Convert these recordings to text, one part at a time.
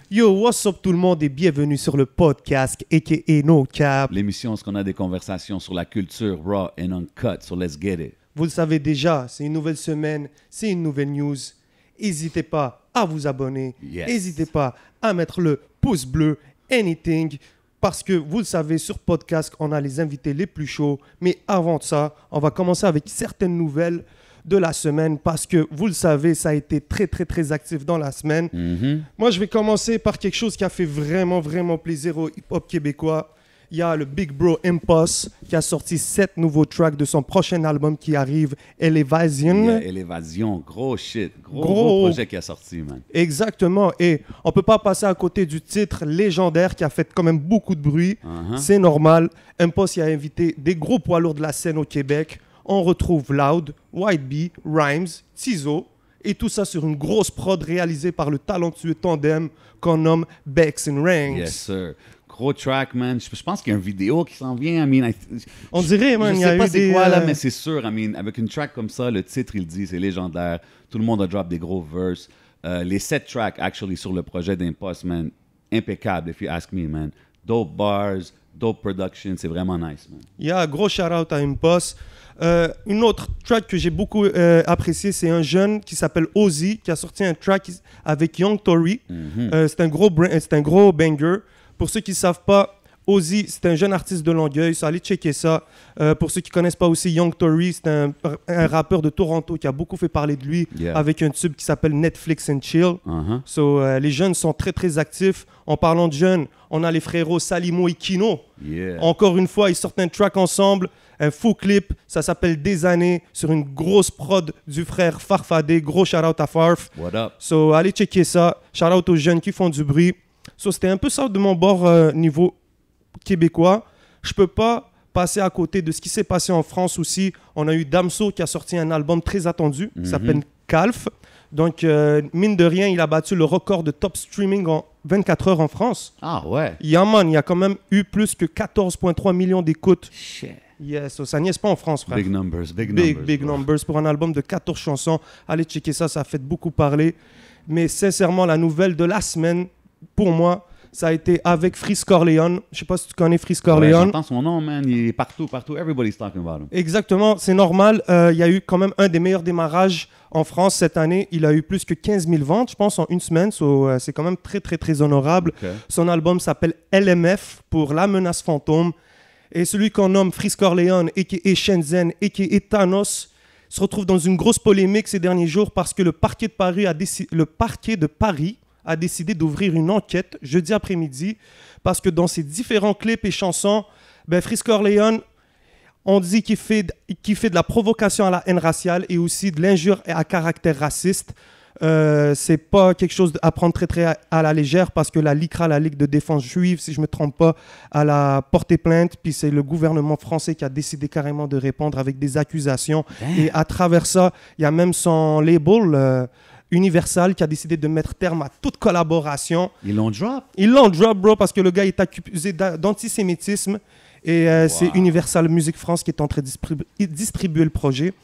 Yo, what's up tout le monde et bienvenue sur le podcast a.k.a. No Cap. L'émission, où on a des conversations sur la culture raw and uncut, so let's get it. Vous le savez déjà, c'est une nouvelle semaine, c'est une nouvelle news. N'hésitez pas à vous abonner. Yes. N'hésitez pas à mettre le pouce bleu, anything. Parce que vous le savez, sur podcast, on a les invités les plus chauds. Mais avant ça, on va commencer avec certaines nouvelles de la semaine. Parce que vous le savez, ça a été très actif dans la semaine. Moi, je vais commencer par quelque chose qui a fait vraiment plaisir au hip-hop québécois. Il y a le Big Bro Impost qui a sorti 7 nouveaux tracks de son prochain album qui arrive, Elevasion. Yeah, Élévasion, gros shit. Gros projet qui a sorti, man. Exactement. Et on peut pas passer à côté du titre légendaire qui a fait quand même beaucoup de bruit. C'est normal. Impost y a invité des gros poids lourds de la scène au Québec. On retrouve Loud, White Bee, Rhymes, Tizo. Et tout ça sur une grosse prod réalisée par le talentueux tandem qu'on nomme Bex and Ranks. Yes, sir. Gros track, man. Je pense qu'il y a une vidéo qui s'en vient. I mean, On dirait, man, je il y a sais pas eu c'est des... quoi, là, mais c'est sûr. I mean, avec une track comme ça, le titre, il dit, c'est légendaire. Tout le monde a drop des gros verses. Les 7 tracks, actually, sur le projet d'Impost, man, impeccable, if you ask me, man. Dope bars, dope production, c'est vraiment nice, man. Il y a un gros shout-out à Impost. Une autre track que j'ai beaucoup apprécié, c'est un jeune qui s'appelle Ozzy, qui a sorti un track avec Young Tory. C'est un gros banger. Pour ceux qui ne savent pas, Ozzy, c'est un jeune artiste de Longueuil, so allez checker ça. Pour ceux qui ne connaissent pas aussi, Young Tory, c'est un rappeur de Toronto qui a beaucoup fait parler de lui avec un tube qui s'appelle Netflix and Chill. So, les jeunes sont très actifs. En parlant de jeunes, on a les frérots Salimo et Kino. Encore une fois, ils sortent un track ensemble, un faux clip, ça s'appelle Des années, sur une grosse prod du frère Farfadé. Gros shout-out à Farf. What up? So, allez checker ça. Shout-out aux jeunes qui font du bruit. So, c'était un peu ça de mon bord niveau québécois. Je peux pas passer à côté de ce qui s'est passé en France aussi. On a eu Damso qui a sorti un album très attendu, qui s'appelle Calf. Donc, mine de rien, il a battu le record de top streaming en 24 heures en France. Ah ouais? Yeah, man, il y a quand même eu plus que 14,3 millions d'écoutes. Shit. Yes, so, ça niaise pas en France, frère. Big numbers. Big numbers pour un album de 14 chansons. Allez checker ça, ça a fait beaucoup parler. Mais sincèrement, la nouvelle de la semaine, pour moi, ça a été avec Freeze Corleone. Je sais pas si tu connais Freeze Corleone. J'entends son nom, man. Il est partout. Everybody's talking about him. Exactement, c'est normal. Il y a eu quand même un des meilleurs démarrages en France cette année. Il a eu plus que 15 000 ventes, je pense, en une semaine. So, c'est quand même très honorable. Okay. Son album s'appelle LMF pour La Menace Fantôme. Et celui qu'on nomme Freeze Corleone, a.k.a. Shenzhen, a.k.a. Thanos, se retrouve dans une grosse polémique ces derniers jours parce que le parquet de Paris a décidé d'ouvrir une enquête jeudi après-midi parce que dans ses différents clips et chansons, Freeze Corleone, on dit qu'il fait de la provocation à la haine raciale et aussi de l'injure à caractère raciste. C'est pas quelque chose à prendre très à la légère parce que la LICRA, la Ligue de défense juive, si je me trompe pas, elle a porté plainte, puis c'est le gouvernement français qui a décidé carrément de répondre avec des accusations. Et à travers ça, il y a même son label Universal qui a décidé de mettre terme à toute collaboration. Ils l'ont drop? Ils l'ont drop, bro, parce que le gars est accusé d'antisémitisme et c'est Universal Music France qui est en train de distribuer le projet.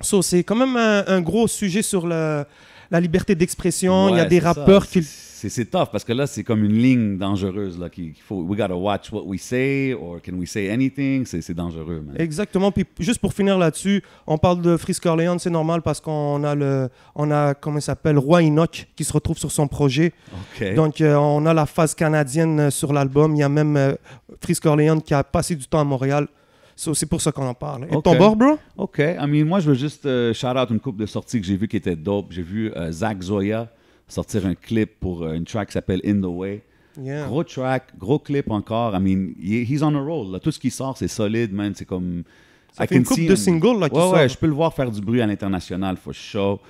So, c'est quand même un gros sujet sur la liberté d'expression. Il y a des rappeurs qui... C'est tough parce que là, c'est comme une ligne dangereuse. Là, qu'il faut, we gotta watch what we say or can we say anything? C'est dangereux, man. Exactement. Puis juste pour finir là-dessus, on parle de Freeze Corleone, c'est normal parce qu'on a comment il s'appelle, Roi Enoch qui se retrouve sur son projet. Okay. Donc, on a la phase canadienne sur l'album. Il y a même Freeze Corleone qui a passé du temps à Montréal. So, c'est pour ça qu'on en parle. Et ton bord, bro? OK. I mean, moi, je veux juste shout-out une couple de sorties que j'ai vu qui étaient dope. J'ai vu Zach Zoya sortir un clip pour une track qui s'appelle In The Way. Yeah. Gros track, gros clip encore. I mean, he's on a roll. Là. Tout ce qui sort, c'est solide, man. C'est comme... Ça fait une couple de singles là, qui sort. Ouais, je peux le voir faire du bruit à l'international, for sure.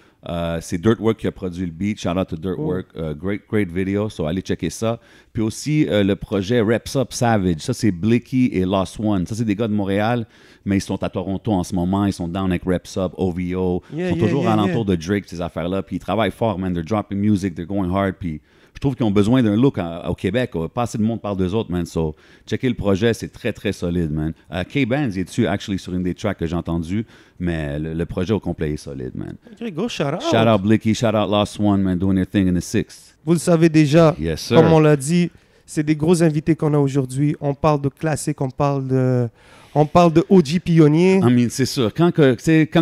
C'est Dirtwork qui a produit le beat. Shout out to Dirtwork. Great video. So, allez checker ça. Puis aussi, le projet Reps Up Savage. Ça, c'est Blicky et Lost One. Ça, c'est des gars de Montréal, mais ils sont à Toronto en ce moment. Ils sont down avec Reps Up, OVO. Ils sont toujours alentour de Drake, ces affaires-là. Puis ils travaillent fort, man. They're dropping music. They're going hard. Puis je trouve qu'ils ont besoin d'un look au Québec. Pas assez de monde parle d'eux autres, man. So, checker le projet, c'est très, très solide, man. K-Benz, il est dessus, actually, sur une des tracks que j'ai entendu, mais le projet au complet est solide, man. Ok, go, shout out. Shout out Blicky, shout out Lost One, man, doing their thing in the sixth. Vous le savez déjà, Yes, sir. comme on l'a dit, c'est des gros invités qu'on a aujourd'hui. On parle de classiques, on parle de OG pionniers. I mean, c'est sûr. Quand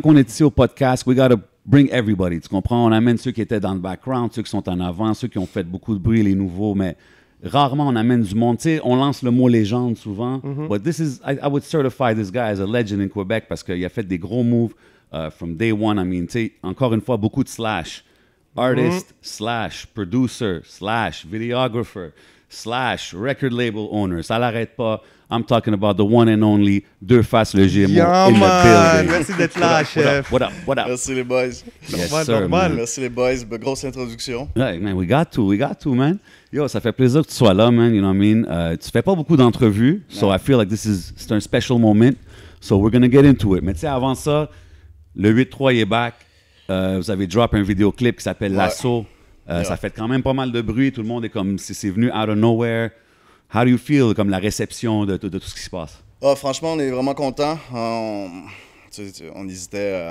on est ici au podcast, we gotta bring everybody. Tu comprends? On amène ceux qui étaient dans le background, ceux qui sont en avant, ceux qui ont fait beaucoup de bruit, les nouveaux, mais rarement on amène du monde. Tu sais, on lance le mot légende souvent. But this is, I would certify this guy as a legend in Quebec parce qu'il a fait des gros moves from day one. I mean, tu sais, encore une fois, beaucoup de slash. Artist, slash, producer, slash, videographer, slash, record label owner. Ça l'arrête pas. I'm talking about the one and only Deux Faces le GMO Yeah, in the man. building. Merci d'être là, chef. What up? Merci les boys. Yes, Normal, sir, normal. man. Merci les boys. Grosse introduction. Ouais, man, we got to, man. Yo, ça fait plaisir que tu sois là, man, you know what I mean? Tu fais pas beaucoup d'entrevues, so I feel like c'est un special moment, so we're gonna get into it. Mais tu sais, avant ça, le 8-3 est back. Vous avez drop un vidéoclip qui s'appelle Ouais. L'Assaut. Ça fait quand même pas mal de bruit, tout le monde est comme, c'est venu out of nowhere. How do you feel, comme la réception de tout ce qui se passe? Ah, franchement, on est vraiment contents. On hésitait.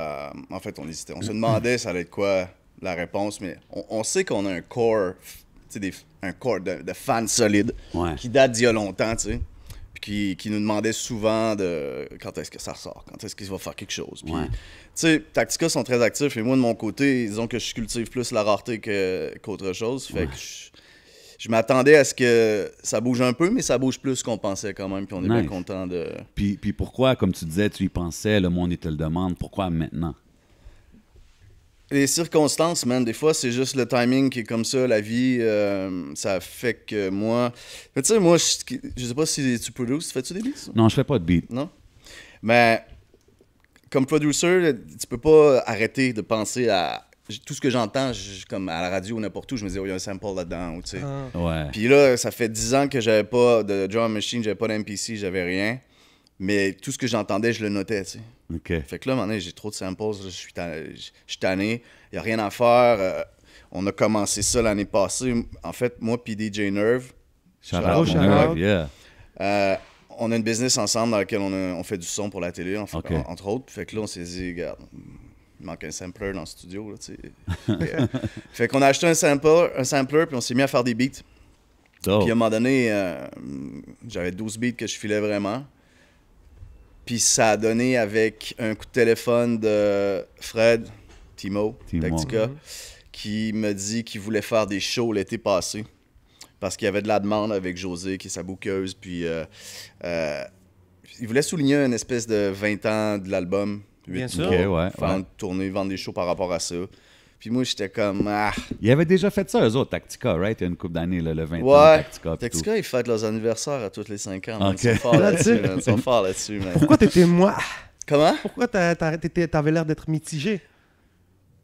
En fait, on hésitait. On se demandait ça allait être quoi la réponse, mais on sait qu'on a un core, un corps de fans solides Ouais. qui date d'il y a longtemps, tu sais. Puis qui nous demandait souvent de quand est-ce que ça ressort, quand est-ce qu'il va faire quelque chose. Puis, Ouais. tu sais, Tactica sont très actifs et moi, de mon côté, disons que je cultive plus la rareté qu'autre chose. Fait que je m'attendais à ce que ça bouge un peu, mais ça bouge plus qu'on pensait quand même. Puis on est bien Nice. content de. Puis pourquoi, comme tu disais, tu y pensais, le monde il te le demande, pourquoi maintenant? Les circonstances, man, des fois, c'est juste le timing qui est comme ça, la vie, ça fait que moi... Mais tu sais, moi, je sais pas si tu produces, fais-tu des beats? Non, je fais pas de beat. Non? Mais comme producer, tu peux pas arrêter de penser à... Tout ce que j'entends, comme à la radio ou n'importe où, je me dis, oh, il y a un sample là-dedans, ou tu sais. Ah. Ouais. Puis là, ça fait 10 ans que j'avais pas de drum machine, j'avais pas d'MPC, j'avais rien. Mais tout ce que j'entendais, je le notais, tu sais. OK. Fait que là, à un moment donné, j'ai trop de samples, là, je suis tanné, il n'y a rien à faire. On a commencé ça l'année passée. En fait, moi puis DJ Nerve, Shout Shout out, out, mon shout nerve, out. yeah. on a une business ensemble dans laquelle on fait du son pour la télé, Ok. entre autres. Fait que là, on s'est dit, regarde, il manque un sampler dans le studio, là, tu sais. Fait qu'on a acheté un sampler, puis on s'est mis à faire des beats. Dope. Puis à un moment donné, j'avais 12 beats que je filais vraiment. Puis ça a donné avec un coup de téléphone de Fred, Timo. Tactica, qui me dit qu'il voulait faire des shows l'été passé. Parce qu'il y avait de la demande avec José, qui est sa bookeuse. Puis il voulait souligner une espèce de 20 ans de l'album. Bien 8 sûr. mois, Ok, ouais, faire ouais. une tournée, vendre des shows par rapport à ça. Puis moi, j'étais comme... Ah. Ils avaient déjà fait ça, eux autres, Tactica, right? Il y a une couple d'années, là, le 20 ans, Ouais, Tactica. pis Tactica, ils fêtent leurs anniversaires à tous les 5 ans. man. Ok. Ils sont forts là-dessus, Là-dessus. man. Ils sont forts là-dessus, man. Pourquoi t'étais moi? Comment? Pourquoi t'avais l'air d'être mitigé?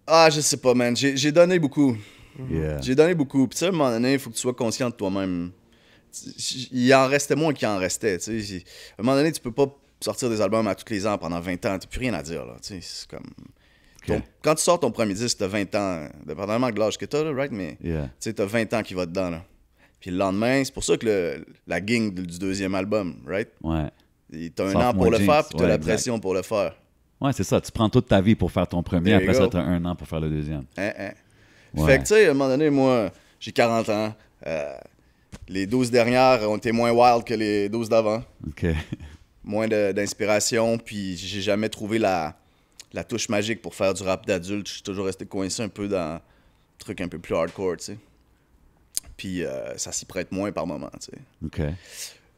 Ah, je sais pas, man. J'ai donné beaucoup. tout. Yeah. J'ai donné beaucoup. Puis, tu sais, à un moment donné, il faut que tu sois conscient de toi-même. Il en restait moins qu'il en restait. Tu sais. À un moment donné, tu peux pas sortir des albums à tous les ans pendant 20 ans. T'as plus rien à dire, là. Tu sais, c'est comme... Ok. Quand tu sors ton premier disque, t'as 20 ans, dépendamment de l'âge que t'as, là, right? Mais Yeah. tu sais, t'as 20 ans qui va dedans, là. Puis le lendemain, c'est pour ça que la gang du deuxième album, right? Ouais. T'as un Sophomore an pour le jinx. faire, puis t'as Ouais, la exact. pression pour le faire. Ouais, c'est ça. Tu prends toute ta vie pour faire ton premier, There you après ça, go. tu as un an pour faire le deuxième. Hein? Ouais. Fait que, tu sais, à un moment donné, moi, j'ai 40 ans. Les 12 dernières ont été moins wild que les 12 d'avant. OK. Moins d'inspiration, puis j'ai jamais trouvé la touche magique pour faire du rap d'adulte. Je suis toujours resté coincé un peu dans un truc un peu plus hardcore, tu sais. Puis ça s'y prête moins par moment, tu sais. OK.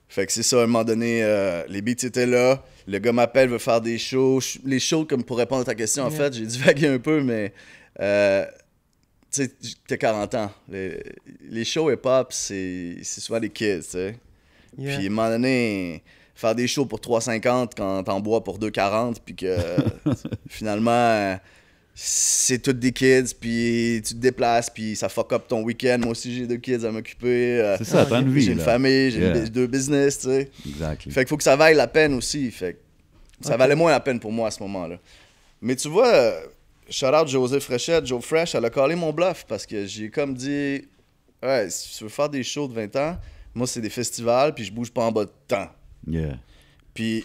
Fait que c'est ça, à un moment donné, les beats étaient là. Le gars m'appelle, veut faire des shows. Les shows, comme pour répondre à ta question, en fait, j'ai divagué un peu, mais tu sais, t'as 40 ans. Les shows hip-hop, c'est souvent des kids, tu sais. Yeah. Puis à un moment donné, faire des shows pour 3,50 quand t'en bois pour 2,40, puis que finalement, c'est tous des kids, puis tu te déplaces, puis ça fuck up ton week-end. Moi aussi, j'ai 2 kids à m'occuper. C'est ça, t'as une vie, J'ai une là. famille, j'ai Yeah. 2 business, tu sais. Exactly. Fait qu'il faut que ça vaille la peine aussi. Fait que ça valait moins la peine pour moi à ce moment-là. Mais tu vois, shout out José Fréchette, Joe Fresh, elle a collé mon bluff parce que j'ai comme dit Ouais, si tu veux faire des shows de 20 ans, moi, c'est des festivals, puis je bouge pas en bas de temps. Yeah. Puis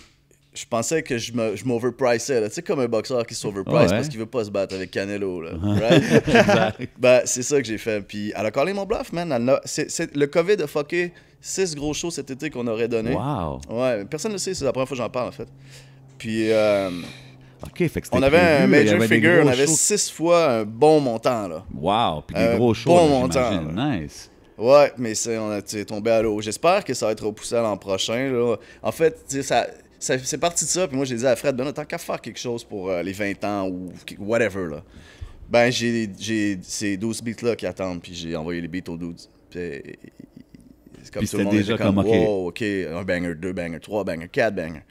je pensais que je m'overpriceais, là. Tu sais, comme un boxeur qui s'overprice parce qu'il veut pas se battre avec Canelo, là. Right? Exact. Ben, c'est ça que j'ai fait. Puis elle a collé mon bluff, man. Le COVID a fucké 6 gros shows cet été qu'on aurait donné. Wow. Ouais, personne ne le sait, c'est la première fois que j'en parle, en fait. Puis OK, fait que c'était on avait un prévu, il y major avait des figure, gros on avait shows. 6 fois un bon montant, là. Wow, puis des gros shows, bon là, montant, j'imagine. Nice. Ouais, mais on a tombé à l'eau. J'espère que ça va être repoussé à l'an prochain, là. En fait, tu sais, c'est parti de ça, puis moi j'ai dit à Fred, ben, tant qu'à faire quelque chose pour les 20 ans ou whatever, là. Ben, j'ai ces 12 beats-là qui attendent, puis j'ai envoyé les beats aux dudes. Puis, c'est comme Puis tout le monde c'était déjà était comme, comme, OK. wow, OK, un banger, 2 bangers, 3 bangers, 4 bangers.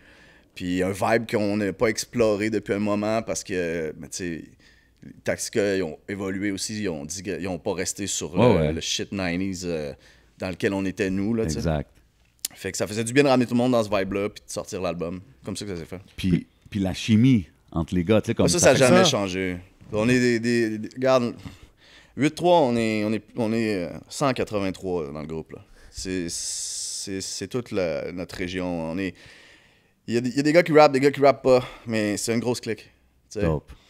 Puis un vibe qu'on n'a pas exploré depuis un moment parce que, ben, tu sais, Taxica, ils ont évolué aussi, ils ont dit qu'ils n'ont pas resté sur le shit 90s dans lequel on était nous, là, tu sais. Exact. Fait que ça faisait du bien de ramener tout le monde dans ce vibe-là puis de sortir l'album. Comme ça que ça s'est fait. Puis la chimie entre les gars, tu sais, comme Ça n'a fait jamais ça. changé. On est regarde, 8-3, on est 183 dans le groupe, là. C'est toute notre région. Il y a des gars qui rappent, des gars qui rappent pas, mais c'est une grosse clique. Tu sais.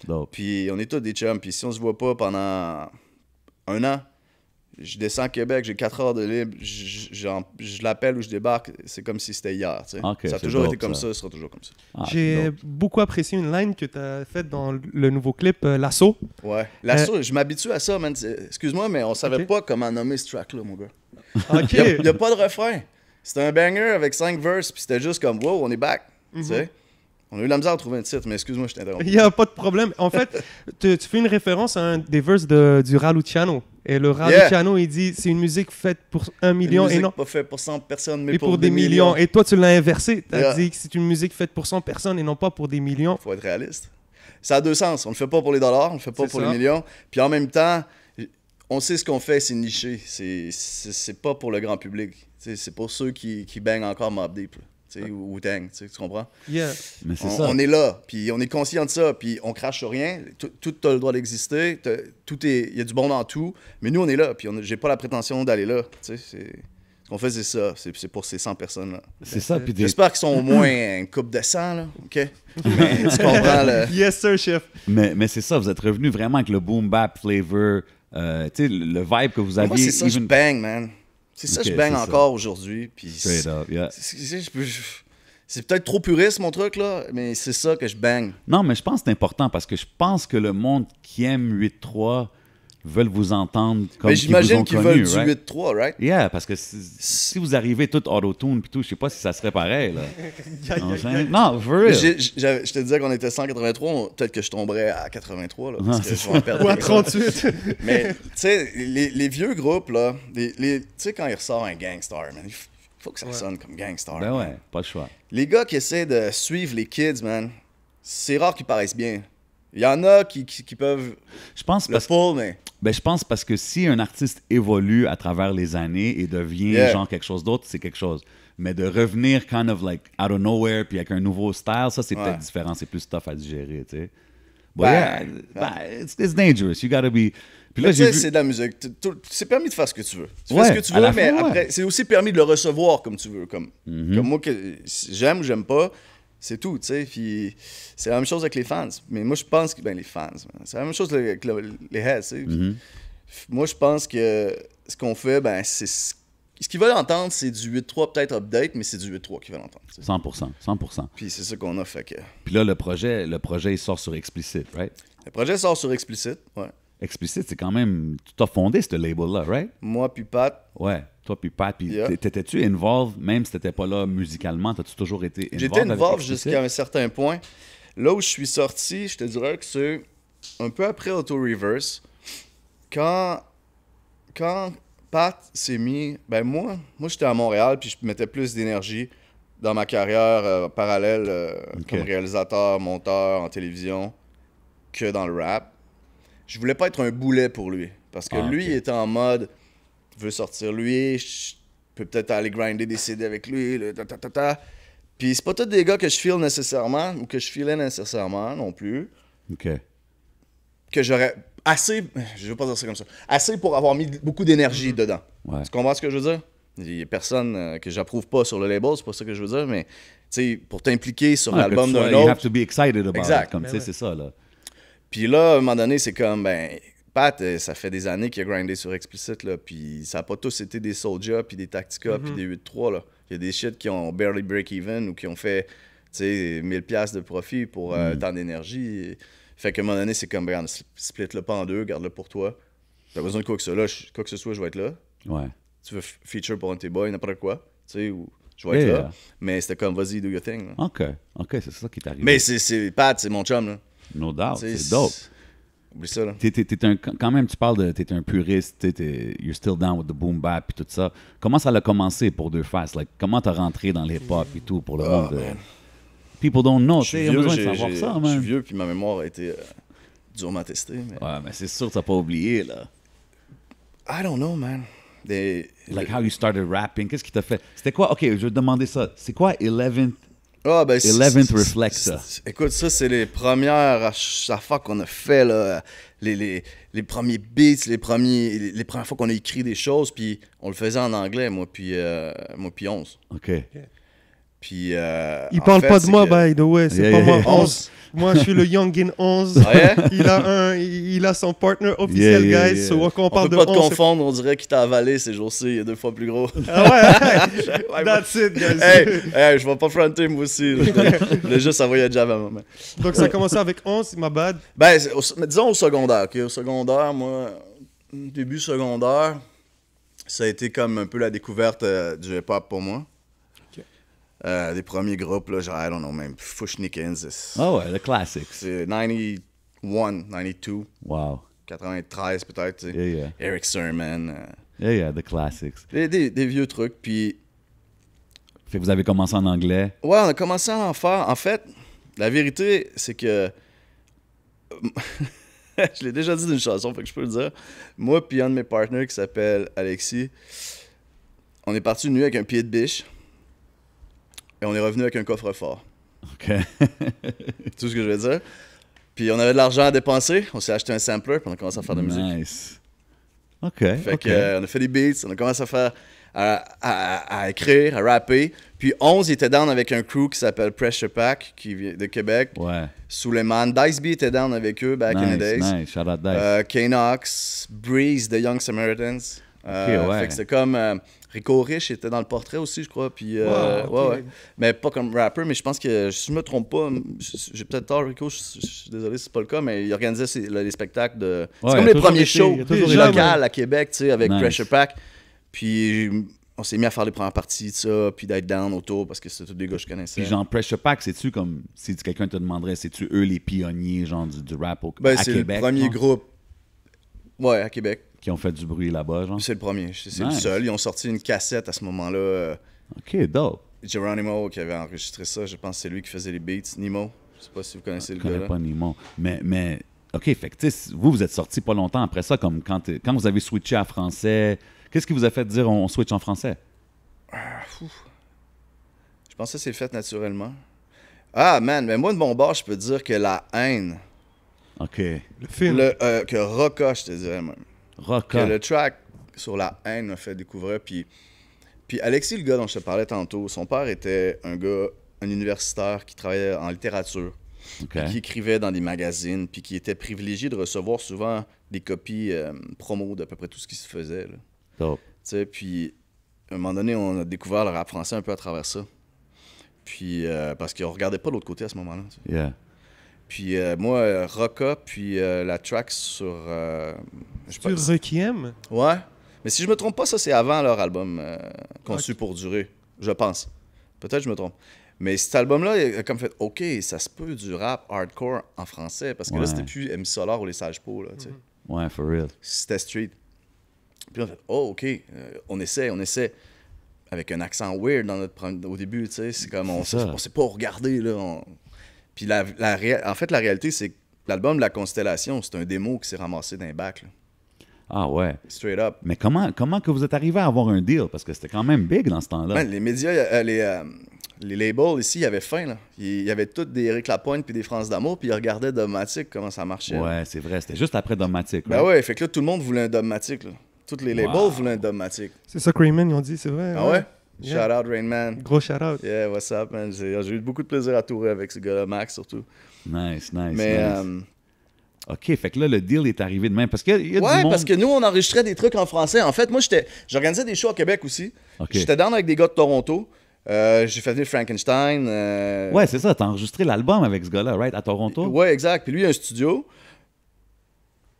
Dope. Puis on est tous des chums. Puis si on se voit pas pendant un an, je descends à Québec, j'ai 4 heures de libre, je l'appelle ou je débarque, c'est comme si c'était hier. Tu sais. Ok, ça a c'est toujours dope, été comme ça. ça, ça sera toujours comme ça. Ah, J'ai dope. beaucoup apprécié une line que tu as faite dans le nouveau clip, L'Assaut. Ouais. Je m'habitue à ça, man. Excuse-moi, mais on savait Ok. pas comment nommer ce track-là, mon gars. OK. Il n'y a pas de refrain. C'était un banger avec 5 verses, puis c'était juste comme, wow, on est back. Tu sais? On a eu la misère à trouver un titre, mais excuse-moi, je t'interromps. Il n'y a pas de problème. En fait, tu fais une référence à un des verses du Raluciano. Et le Raluciano, il dit c'est une musique faite pour 1 million Une musique et non pas faite pour 100 personnes, mais et pour des millions. Et toi, tu l'as inversé. Tu as Yeah. dit que c'est une musique faite pour 100 personnes et non pas pour des millions. Faut être réaliste. Ça a deux sens. On le fait pas pour les dollars, on le fait pas C'est pour ça. les millions. Puis en même temps, on sait ce qu'on fait, c'est niché. C'est pas pour le grand public. T'sais, c'est pour ceux qui bangent encore Mobb Deep, là. Ou Wu-Tang, tu comprends? Yeah. Mais c'est ça. On est là, puis on est conscient de ça, puis on crache sur rien. Tout a le droit d'exister. Il y a du bon dans tout. Mais nous, on est là, puis j'ai pas la prétention d'aller là. Ce qu'on fait, c'est ça. C'est pour ces 100 personnes-là. C'est ça. Puis J'espère qu'ils sont au moins une coupe de 100, là. OK? Mais tu comprends, le... Yes, sir, chef. mais c'est ça, vous êtes revenu vraiment avec le boom bap flavor, tu sais, le vibe que vous aviez. Moi, c'est ça, je bang, man. C'est ça, Ok, je bang c'est ça. encore aujourd'hui. Puis Straight up, yeah. c'est peut-être trop puriste, mon truc, là, mais c'est ça que je bang. Non, mais je pense que c'est important parce que je pense que le monde qui aime 8-3 veulent vous entendre comme Mais qu'ils vous j'imagine ont qu'ils connu, veulent du right? 8-3, right? Yeah, parce que si vous arrivez tout auto-tune puis tout, je sais pas si ça serait pareil, là. Non, for real. Je te disais qu'on était 183, peut-être que je tomberais à 83, là, parce que je vais en perdre. Ou à 38. Mais, tu sais, les vieux groupes, là, tu sais, quand il ressort un Gangstar, man, il faut que ça sonne comme Gangstar. Ben man. ouais, pas le choix. Les gars qui essaient de suivre les kids, man, c'est rare qu'ils paraissent bien. Il y en a qui peuvent Je pense le parce full, mais... Ben, je pense parce que si un artiste évolue à travers les années et devient Yeah. genre quelque chose d'autre, c'est quelque chose. Mais de revenir kind of like out of nowhere puis avec un nouveau style, ça c'est Ouais. peut-être différent, c'est plus tough à digérer, tu sais. But Ben, yeah, it's dangerous. You gotta be. Puis là Mais tu j'ai sais, vu. c'est de la musique. C'est permis de faire ce que tu veux. Tu Ouais, fais ce que tu à veux, la mais fin, ouais. après, c'est aussi permis de le recevoir comme tu veux. Comme Mm-hmm. moi, que j'aime ou j'aime pas, c'est tout, tu sais. Puis c'est la même chose avec les fans. Mais moi, je pense que... Ben, les fans, man, c'est la même chose avec les heads, tu sais. Mm-hmm. Moi, je pense que ce qu'on fait, ben, c'est... Ce qu'ils veulent entendre, c'est du 8-3 peut-être update, mais c'est du 8-3 qu'ils veulent entendre. Tu sais. 100%. Puis c'est ça qu'on a, fait que... Puis là, le projet, il sort sur Explicit, right? Le projet sort sur Explicit, ouais. Explicit, c'est quand même. Tu t'as fondé ce label-là, right? Moi puis Pat, Ouais. Toi, puis Pat, puis Yeah. t'étais-tu involved, même si t'étais pas là musicalement, t'as-tu toujours été involved? j'étais avec involved Explicit? jusqu'à un certain point. Là où je suis sorti, je te dirais que c'est un peu après Auto Reverse. Quand Pat s'est mis... Ben moi j'étais à Montréal, puis je mettais plus d'énergie dans ma carrière parallèle comme réalisateur, monteur en télévision que dans le rap. Je voulais pas être un boulet pour lui. Parce que lui, ok. il était en mode... veut sortir lui, je peux peut-être aller grinder des CD avec lui, Puis c'est pas tous des gars que je file nécessairement, ou que je filais nécessairement non plus, OK. que j'aurais assez, je veux pas dire ça comme ça, assez pour avoir mis beaucoup d'énergie dedans. Ouais. Tu comprends ce que je veux dire? Il y a personne que j'approuve pas sur le label, c'est pas ça que je veux dire, mais tu sais, pour t'impliquer sur l'album d'un You have autre. to be excited about Exact. it. Comme, tu sais, c'est ça, là. Puis là, à un moment donné, c'est comme, ben, Pat, ça fait des années qu'il a grindé sur Explicit, là, puis ça a pas tous été des Soulja, puis des Tactica, puis des 8-3, là. Il y a des shit qui ont barely break-even ou qui ont fait, tu sais, 1000$ de profit pour tant d'énergie. Fait qu'à un moment donné, c'est comme, regarde, split-le pas en deux, garde-le pour toi. T'as besoin de quoi que ce soit, je vais être là. Ouais. Tu veux feature pour un de tes boys, n'importe quoi, tu sais, ou je vais être là. Mais c'était comme, vas-y, do your thing. Là. OK, c'est ça qui t'arrive. Mais c'est Pat, c'est mon chum, là. No doubt, T'sais, c'est dope. Oublie ça, là. Quand même, tu parles de... T'es un puriste, you're still down with the boom bap et tout ça. Comment ça a commencé pour Deux Faces? Like, comment t'as rentré dans l'hip-hop et tout pour le monde? People don't know, tu sais, il y a besoin de savoir ça, man. Je suis vieux, puis ma mémoire a été durement testée. Mais... Ouais, mais c'est sûr que t'as pas oublié, là. I don't know, man. Like how you started rapping. Qu'est-ce qui t'a fait? C'était quoi? OK, je vais te demander ça. C'est quoi 11th? Ah, ben, 11th Reflect, ça. Écoute, ça, c'est les premières affaires qu'on a fait, là. Les premiers beats, les premières fois qu'on a écrit des choses, puis on le faisait en anglais, moi, puis 11. OK. Il Puis, parle pas de moi, by the way. C'est pas moi, 11. 11. Moi, je suis le Youngin 11. Ah, yeah? Il a son partner officiel, guys. So, quand on On parle peut de pas 11, te confondre, on dirait qu'il t'a avalé ces jours-ci, il est 2 fois plus gros. Ah ouais, that's it, guys. hey, je vais pas fronter, moi aussi. Je voulais juste envoyer un jab à maman. Donc, ça a commencé avec 11, ma bad. Ben, mais disons au secondaire, OK? Au secondaire, moi, début secondaire, ça a été comme un peu la découverte du hip-hop pour moi. Des premiers groupes, là, genre, I don't know, même Fushnikins. Ah ouais, le classics. C'est 91, 92, Wow. 93 peut-être, tu sais. Yeah. Eric Sermon. Yeah, the classics. Des vieux trucs, puis... Fait que vous avez commencé en anglais. Ouais, on a commencé à en faire. En fait, la vérité, c'est que... je l'ai déjà dit d'une chanson, fait que je peux le dire. Moi puis un de mes partenaires qui s'appelle Alexis, on est parti une nuit avec un pied de biche et on est revenu avec un coffre-fort. OK. Tu sais ce que je veux dire? Puis on avait de l'argent à dépenser, on s'est acheté un sampler puis on a commencé à faire de la musique. Nice. OK. Fait que, on a fait des beats, on a commencé à faire... à écrire, à rapper. Puis 11, il était down avec un crew qui s'appelle Pressure Pack, qui vient de Québec. Ouais. Suleiman. Dice B était down avec eux back in the days. Nice, shout out Dice. K-Nox, Breeze, The Young Samaritans. ouais. Fait que c'était comme... Rico Rich était dans le portrait aussi, je crois. Puis, Wow, ouais. Mais pas comme rapper, mais je pense que, si je me trompe pas, j'ai peut-être tort, Rico, je suis désolé si c'est pas le cas, mais il organisait les spectacles de... Ouais, c'est comme les premiers shows déjà, locaux à Québec, tu sais, avec Nice. Pressure Pack. Puis on s'est mis à faire les premières parties de ça, puis d'être down autour, parce que c'était tous des gars que je connaissais. Puis genre Pressure Pack, c'est-tu comme... Si quelqu'un te demanderait, c'est-tu eux les pionniers genre du rap Ben, à c'est Québec? le premier genre, groupe. Ouais, à Québec. qui ont fait du bruit là-bas, genre? C'est le premier, c'est le Nice. seul. Ils ont sorti une cassette à ce moment-là. OK, dope. Geronimo qui avait enregistré ça, je pense que c'est lui qui faisait les beats. Nemo, je sais pas si vous connaissez Je le connais gars-là. pas Nimo. Mais OK, fait que tu sais, vous êtes sortis pas longtemps après ça, comme quand vous avez switché à français. Qu'est-ce qui vous a fait dire on switch en français? Je pense que ça s'est fait naturellement. Ah, man, mais moi, de mon bord, je peux dire que la haine, OK. Le film. que Rocka, je te dirais même. Que Rocka. le track sur la haine m'a fait découvrir. Puis Alexis, le gars dont je te parlais tantôt, son père était un universitaire qui travaillait en littérature, OK. puis qui écrivait dans des magazines, puis qui était privilégié de recevoir souvent des copies promo d'à peu près tout ce qui se faisait. Là. Dope. Tu sais, puis à un moment donné, on a découvert le rap français un peu à travers ça. Puis parce qu'on regardait pas de l'autre côté à ce moment-là. Tu sais. Yeah. Puis moi, Rocka, puis la track sur... je Sur Requiem. Ouais. Mais si je me trompe pas, ça c'est avant leur album Conçu pour durer, je pense. Peut-être que je me trompe. Mais cet album-là, il a comme fait, OK, ça se peut du rap hardcore en français, parce que là, c'était plus MC Solar ou les Sages Pots, là, tu sais. Ouais, for real. C'était street. Puis on a fait, oh, OK, on essaie. Avec un accent weird au début, tu sais. C'est comme, on sait pas regarder, là. Puis en fait, la réalité, c'est que l'album La Constellation, c'est un démo qui s'est ramassé d'un bac, là. Ah ouais. Straight up. Mais comment que vous êtes arrivé à avoir un deal? Parce que c'était quand même big dans ce temps-là. Man, les médias, les labels ici, ils avaient faim, là. Il y avait tous des Éric Lapointe puis des France d'Amour, puis ils regardaient Dogmatic, comment ça marchait. Ouais, c'est vrai. C'était juste après Dogmatic. Ben ouais, fait que là, tout le monde voulait un Dogmatic, là. Tous les labels voulaient un Dogmatic. C'est ça que Rayman, ils ont dit, c'est vrai. Ah ouais? Yeah. Shout out, Rain Man. Gros shout-out. Yeah, what's up, man? J'ai eu beaucoup de plaisir à tourer avec ce gars-là, Max, surtout. Nice. Mais, OK, fait que là, le deal est arrivé de même. Parce qu'il y a du monde... parce que nous, on enregistrait des trucs en français. En fait, moi, j'organisais des shows à Québec aussi. Okay. J'étais down avec des gars de Toronto. J'ai fait venir Frankenstein. Ouais, c'est ça. T'as enregistré l'album avec ce gars-là, right? À Toronto? Ouais, exact. Puis lui, il a un studio.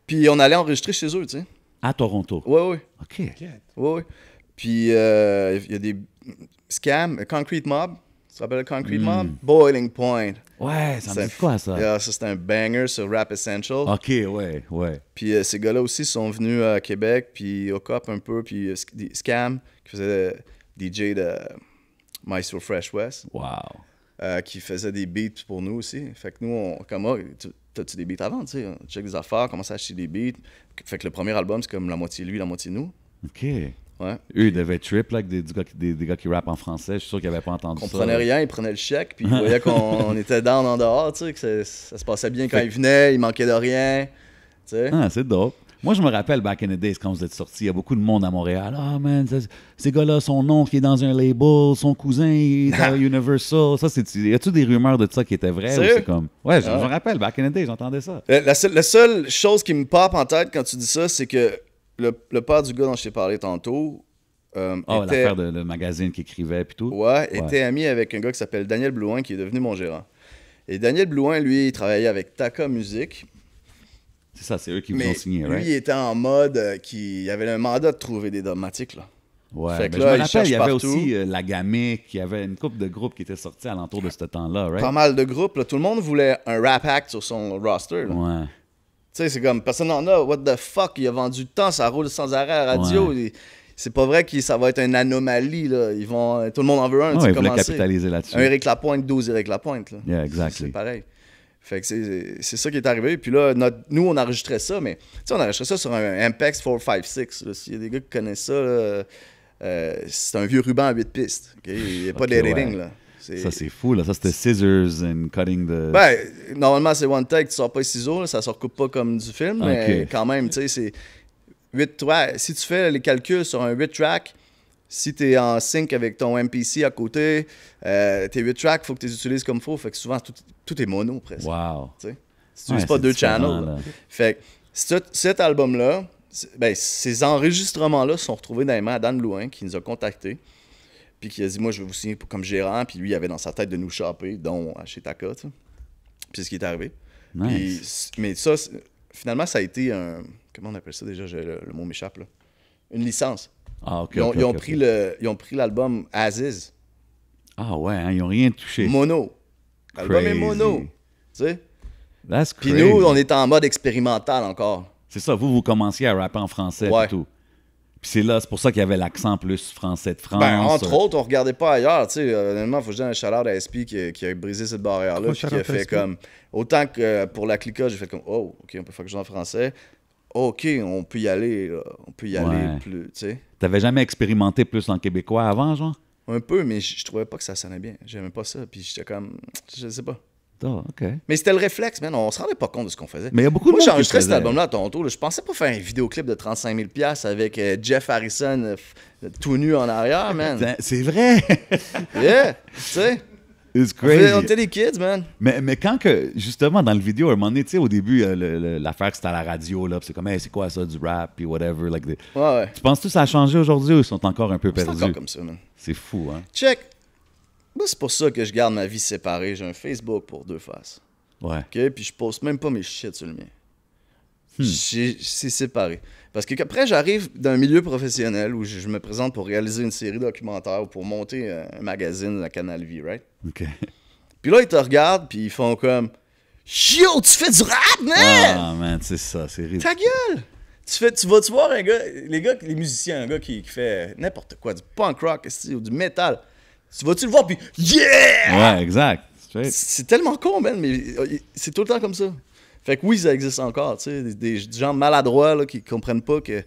Puis on allait enregistrer chez eux, tu sais. À Toronto? Ouais. OK. Ouais. Puis il y a des scams, Concrete Mob. Tu te rappelles le Concrete Mob? Boiling Point. Ouais, ça me dit quoi, ça? Yeah, ça, c'était un banger sur Rap Essential. OK, ouais. Puis ces gars-là aussi sont venus à Québec, puis au Cop un peu, puis Scam, qui faisait DJ de Maestro Fresh West. Wow. Qui faisait des beats pour nous aussi. Fait que nous, t'as-tu des beats avant, tu sais? On check des affaires, commence à acheter des beats. Fait que le premier album, c'est comme la moitié lui, la moitié nous. OK. Ouais. Eux, ils devaient trip là, avec des gars qui rappent en français. Je suis sûr qu'ils n'avaient pas entendu ça. Ils comprenaient rien, ils prenaient le chèque, puis ils voyaient qu'on était down en dehors, tu sais, que ça se passait bien quand ils venaient, ils manquaient de rien, tu sais. Ah, c'est dope. Moi, je me rappelle, back in the days, quand vous êtes sortis, il y a beaucoup de monde à Montréal. Ah, man, ces gars-là, son oncle est dans un label, son cousin il est à Universal. Ça, y a-tu des rumeurs de ça qui étaient vraies? Sérieux? Ou c'est comme... Ouais, je me rappelle, back in the days, j'entendais ça. La seule chose qui me pop en tête quand tu dis ça, c'est que le père du gars dont je t'ai parlé tantôt, l'affaire de le magazine qui écrivait et tout. Ouais, était ami avec un gars qui s'appelle Daniel Blouin, qui est devenu mon gérant. Et Daniel Blouin, lui, il travaillait avec Taka Music. C'est ça, c'est eux qui vous ont signé, right? Lui, il était en mode il avait un mandat de trouver des dogmatiques, là. Ouais, fait que je là, me rappelle, il y avait partout. aussi La Gamique, il y avait une couple de groupes qui étaient sortis alentour de ce temps-là, right? Pas mal de groupes, là. Tout le monde voulait un rap act sur son roster, là. Ouais. Tu sais, c'est comme, personne n'en a. What the fuck? Il a vendu du temps, ça roule sans arrêt à la radio. Ouais. C'est pas vrai que ça va être une anomalie, là. Tout le monde en veut un, tu sais, Ils voulaient commencer. capitaliser là-dessus. Un Éric Lapointe, 12 Éric Lapointe, là. Yeah, exactly. C'est pareil. Fait que c'est ça qui est arrivé. Puis là, nous, on enregistrait ça, mais tu sais, on enregistrait ça sur un Ampex 456. Là. S'il y a des gars qui connaissent ça, là, c'est un vieux ruban à 8 pistes. Okay? Il n'y a pas d'editing, là. Ça, c'est fou, là. Ça, c'était scissors and cutting the... Ben, normalement, c'est one take, tu sors pas les ciseaux, là, ça se recoupe pas comme du film, mais quand même, tu sais, c'est 8 tracks. Si tu fais les calculs sur un 8 track, si tu es en sync avec ton MPC à côté, tes 8 tracks, il faut que tu les utilises comme il faut. Fait que souvent, tout est mono presque. Wow. Tu n'utilises pas deux channels. Là. Fait que cet album-là, ces enregistrements-là sont retrouvés dans les mains à Dan Blouin qui nous a contactés. Puis qui a dit, moi, je vais vous signer comme gérant. Puis lui, il avait dans sa tête de nous choper, dont chez Taka. Puis c'est ce qui est arrivé. Nice. Mais ça, finalement, ça a été un... Comment on appelle ça déjà? Le mot m'échappe, là. Une licence. Ah, OK. Ils ont pris l'album Aziz. Ah ouais, hein, ils n'ont rien touché. Mono. L'album est mono. Tu sais? That's crazy. Puis nous, on est en mode expérimental encore. C'est ça, vous commenciez à rapper en français et tout. Puis c'est pour ça qu'il y avait l'accent plus français de France. Ben, entre autres, on regardait pas ailleurs. Tu sais, honnêtement, il faut que je donne un shout-out à SP qui a brisé cette barrière-là. Puis qui a fait comme... Autant que pour la clica, j'ai fait comme, oh, OK, on peut faire quelque chose en français. OK, on peut y aller, là. On peut y aller plus, tu sais. T'avais jamais expérimenté plus en québécois avant, genre? Un peu, mais je trouvais pas que ça sonnait bien. J'aimais pas ça, puis j'étais comme... Je sais pas. Oh, OK. Mais c'était le réflexe, man. On se rendait pas compte de ce qu'on faisait. Mais il y a beaucoup de Moi, monde j'ai enregistré qui cet faisait. album-là à Toronto. Là. Je pensais pas faire un vidéoclip de 35 000 $ avec Jeff Harrison tout nu en arrière, man. C'est vrai! Yeah! Tu sais? It's crazy. On était des kids, man. Mais quand que, justement, dans le vidéo, à un moment donné, tu sais, au début, l'affaire que c'était à la radio, là, puis c'est comme, hey, c'est quoi ça, du rap, puis whatever. Like Ouais. Tu penses que ça a changé aujourd'hui ou ils sont encore un peu C'est perdus? encore comme ça, man. C'est fou, hein? Check. Moi, c'est pour ça que je garde ma vie séparée. J'ai un Facebook pour deux faces. Ouais. OK? Puis je poste même pas mes shit sur le mien. C'est séparé. Parce que après, j'arrive d'un milieu professionnel où je me présente pour réaliser une série documentaire ou pour monter un magazine à Canal Vie, right? OK. Puis là, ils te regardent, puis ils font comme yo, tu fais du rap, man! Ah, man, c'est ça, c'est ridicule. Ta gueule! Tu vas-tu voir un gars, les musiciens, un gars qui fait n'importe quoi, du punk rock ou du metal. Tu vas-tu le voir, puis yeah! Ouais, exact. C'est tellement con, man, mais c'est tout le temps comme ça. Fait que oui, ça existe encore, tu sais, des gens maladroits là, qui comprennent pas que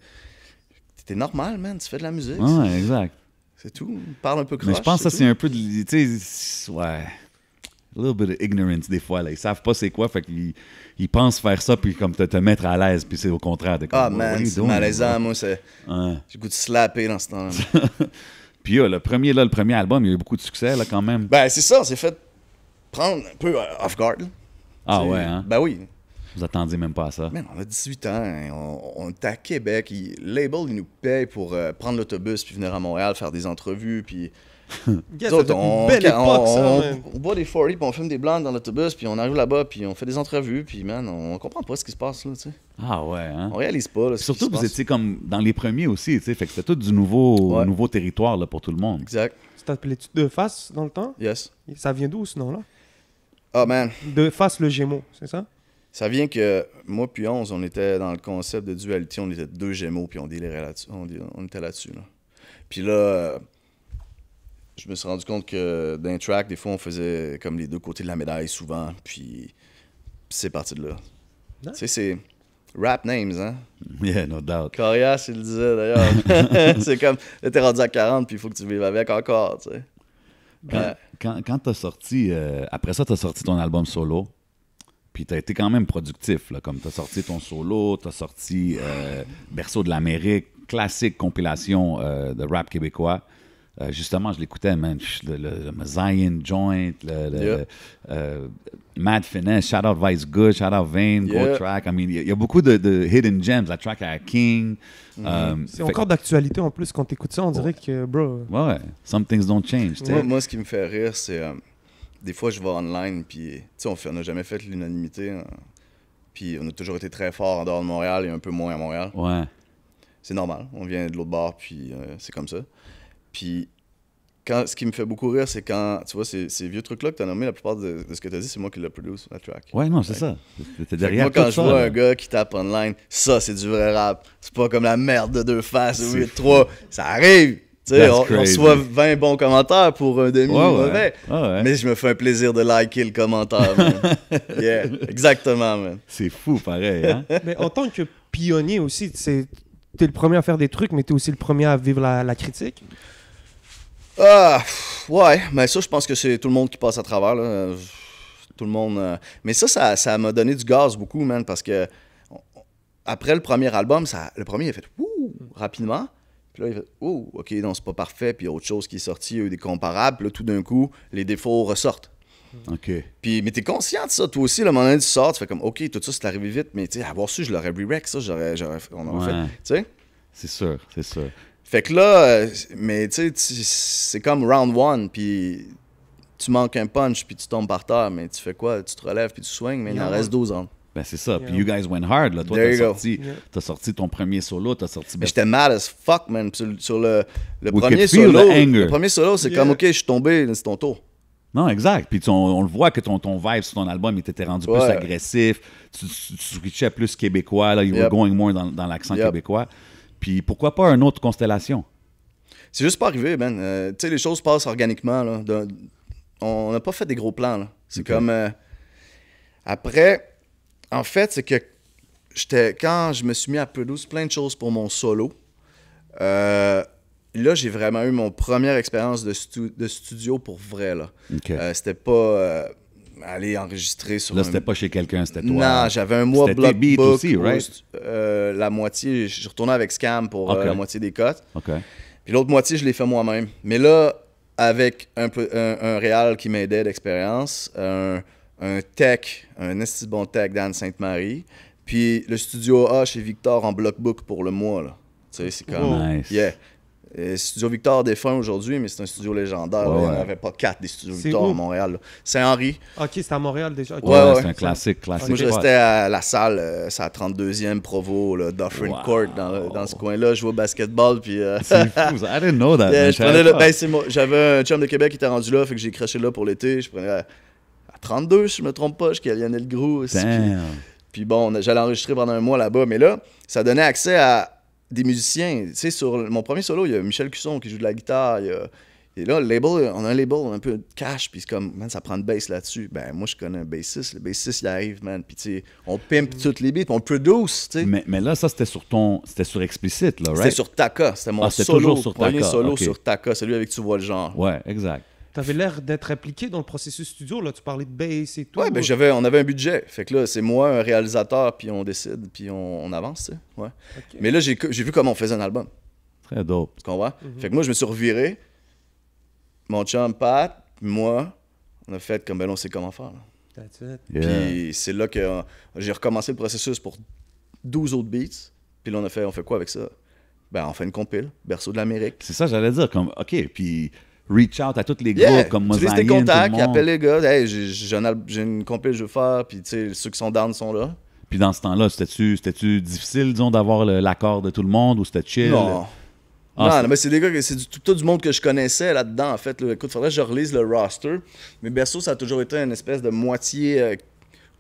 t'es normal, man, tu fais de la musique. Ouais, exact. C'est tout. Parle un peu croche. Mais je pense que ça, tout. c'est un peu de. Tu sais, ouais. A little bit of ignorance des fois. Là. Ils savent pas c'est quoi, fait qu'ils pensent faire ça, puis comme te mettre à l'aise, puis c'est au contraire. De comme, Ah, man, c'est malaisant. Moi, c'est. Ouais. J'ai le goût de slapper dans ce temps-là. Puis le premier album, il y a eu beaucoup de succès, là, quand même. Ben, c'est ça. On s'est fait prendre un peu off guard. Là. Ah, T'sais, ouais, hein? Ben oui. Vous attendiez même pas à ça. Man, on a 18 ans, hein, on est à Québec. Label, il nous paye pour prendre l'autobus puis venir à Montréal faire des entrevues. Puis Yeah, nous autres, ça doit être une belle époque, ça, man. on boit des 40 puis on fume des blancs dans l'autobus puis on arrive là-bas puis on fait des entrevues puis man, on comprend pas ce qui se passe là, tu sais. Ah, ouais, hein? On réalise pas là, ce Surtout qui que se vous passe. étiez comme dans les premiers aussi, tu sais. Fait que c'était tout du nouveau territoire, là, pour tout le monde. Exact. Tu t'appelais-tu Deux Faces dans le temps? Yes. Ça vient d'où ce nom-là? Ah man, Deux Faces le Gémeaux, c'est ça? ça vient que moi puis 11, on était dans le concept de dualité, on était deux Gémeaux puis on délirait là-dessus, on était là-dessus là. Puis là je me suis rendu compte que dans un track, des fois, on faisait comme les deux côtés de la médaille souvent, puis c'est parti de là. Nice. Tu sais, c'est rap names, hein? Yeah, no doubt. Corias, il le disait d'ailleurs. C'est comme, là, t'es rendu à 40, puis il faut que tu vives avec encore, tu sais. Ouais. Quand t'as sorti, après ça, t'as sorti ton album solo, puis t'as été quand même productif, là, comme t'as sorti ton solo, t'as sorti Berceau de l'Amérique, classique compilation de rap québécois. Justement, je l'écoutais, man, le Zion Joint, Mad Finesse, Shout Out Vice Good, Shout Out Vane, Gold Track. I mean, il y a beaucoup de hidden gems, la track à King. C'est encore d'actualité en plus quand t'écoutes ça, on dirait que, bro. Ouais, some things don't change, tu sais. Moi, ce qui me fait rire, c'est des fois, je vais online, puis tu sais, on n'a jamais fait l'unanimité, hein, puis on a toujours été très fort en dehors de Montréal et un peu moins à Montréal. Ouais. C'est normal, on vient de l'autre bord, puis c'est comme ça. Puis, ce qui me fait beaucoup rire, c'est quand, tu vois, ces vieux trucs-là que tu as nommés, la plupart de ce que tu as dit, c'est moi qui l'ai produit, la track. Ouais, non, c'est ça. T'es derrière Moi, quand tout je ça, vois là. un gars qui tape online, ça, c'est du vrai rap. C'est pas comme la merde de Deux Faces ou C'est 8-3. Ça arrive. Tu sais, That's on crazy. reçoit 20 bons commentaires pour un demi mauvais. Ouais. Mais je me fais un plaisir de liker le commentaire, man. Yeah, exactement, man. C'est fou, pareil, hein? Mais en tant que pionnier aussi, t'es le premier à faire des trucs, mais t'es aussi le premier à vivre la critique. Ah, ouais, mais ça, je pense que c'est tout le monde qui passe à travers, là. Tout le monde. Mais ça m'a donné du gaz beaucoup, man, parce que après le premier album, le premier, il a fait ouh, rapidement. Puis là, il a fait ouh, ok, non, c'est pas parfait. Puis il y a autre chose qui est sorti, il y a eu des comparables. Puis là, tout d'un coup, les défauts ressortent. OK. Puis, mais t'es conscient de ça, toi aussi, le moment donné, tu sors, tu fais comme, ok, tout ça, c'est arrivé vite, mais tu sais, avoir su, je l'aurais re-rec, ça, on aurait fait. Tu sais? C'est sûr, c'est sûr. Fait que là, mais tu sais, c'est comme round one, puis tu manques un punch, puis tu tombes par terre, mais tu fais quoi? Tu te relèves, puis tu swings, mais il en reste 12 ans. Ben, c'est ça. Puis Yeah. you guys went hard, là. Toi, There you go. t'as sorti ton premier solo, t'as sorti... Mais j'étais mad as fuck, man. Sur le We premier could feel solo, the anger. le premier solo, c'est Yeah. comme, ok, je suis tombé, c'est ton tour. Non, exact. Puis on le voit que ton vibe sur ton album, il était rendu plus Ouais. agressif. Tu switchais plus québécois, là. You were Yep. going more dans l'accent Yep. québécois. Puis pourquoi pas une autre constellation? C'est juste pas arrivé, man. Tu sais, les choses passent organiquement, là. On n'a pas fait des gros plans, là. C'est Ok. comme... après, en fait, c'est que quand je me suis mis à produire plein de choses pour mon solo, là, j'ai vraiment eu mon première expérience de studio pour vrai, là. OK. C'était pas aller enregistrer sur Là, c'était pas chez quelqu'un, c'était toi. Non, j'avais un mois C'était tes beats blockbook aussi, où, right? la moitié, je retournais avec Scam pour Ok. la moitié des cotes. OK. Puis l'autre moitié, je l'ai fait moi-même. Mais là, avec un réal qui m'aidait d'expérience, un tech, un esti bon tech d'Anne Sainte-Marie, puis le studio A chez Victor en blockbook pour le mois, là. Tu sais, c'est comme... Oh. Nice. Yeah. Studio Victor défunt aujourd'hui, mais c'est un studio légendaire. Ouais, là. Il n'y en ouais. avait pas 4 des studios C'est Victor où? à Montréal, là. Saint-Henri. Ok, c'était à Montréal déjà. Ok. Ouais, ouais. C'est un classique Moi, je spot. restais à la salle, c'est à 32e Provo, là, Dufferin Wow. Court, dans ce coin-là. Je jouais au basketball, puis... C'est fou, ça. I didn't know that. Yeah, man. je prenais j'avais un chum de Québec qui était rendu là, fait que j'ai craché là pour l'été. Je prenais à 32, si je me trompe pas, jusqu'à Lionel Groux aussi. Damn. Puis bon, j'allais enregistrer pendant un mois là-bas. Mais là, ça donnait accès à des musiciens. Tu sais, sur mon premier solo, il y a Michel Cusson qui joue de la guitare. Il Et là, le label, on a un label un peu cash, puis c'est comme, man, ça prend de bass là-dessus. Ben, moi, je connais un bassiste. Le bassiste, il arrive, man, puis tu sais, on pimpe toutes les beats, puis on produce, tu sais. Mais là, ça, c'était sur Explicit, là, right? C'était sur Taka. C'était mon c'était solo, toujours sur premier Taka, solo ok. sur Taka, celui avec Tu vois le genre. Ouais, exact. T'avais l'air d'être impliqué dans le processus studio, là. Tu parlais de bass et tout. Ouais, ben on avait un budget. Fait que là, c'est moi, un réalisateur, puis on décide, puis on avance, tu sais. Ouais. Ok. Mais là, j'ai vu comment on faisait un album. Très dope. Tu comprends? Fait que moi, je me suis reviré. Mon chum Pat, puis moi, on a fait comme, ben on sait comment faire. Là. That's it. Yeah. Puis c'est là que j'ai recommencé le processus pour 12 autres beats. Puis là, on fait quoi avec ça? Ben, on fait une compile, Berceau de l'Amérique. C'est ça, j'allais dire, comme, OK, puis reach out à tous les Yeah! groupes, comme Tu Mosaïen, tes tout le contacts, monde. appelle les gars. Hey, j'ai une compile que je veux faire, puis tu sais, ceux qui sont down sont là. Puis dans ce temps-là, c'était-tu difficile, disons, d'avoir l'accord de tout le monde ou c'était chill? Non. Ah, Non, mais c'est des gars, c'est tout du monde que je connaissais là-dedans, en fait. Là. Écoute, faudrait que je relise le roster. Mais Berceau, ça a toujours été une espèce de moitié,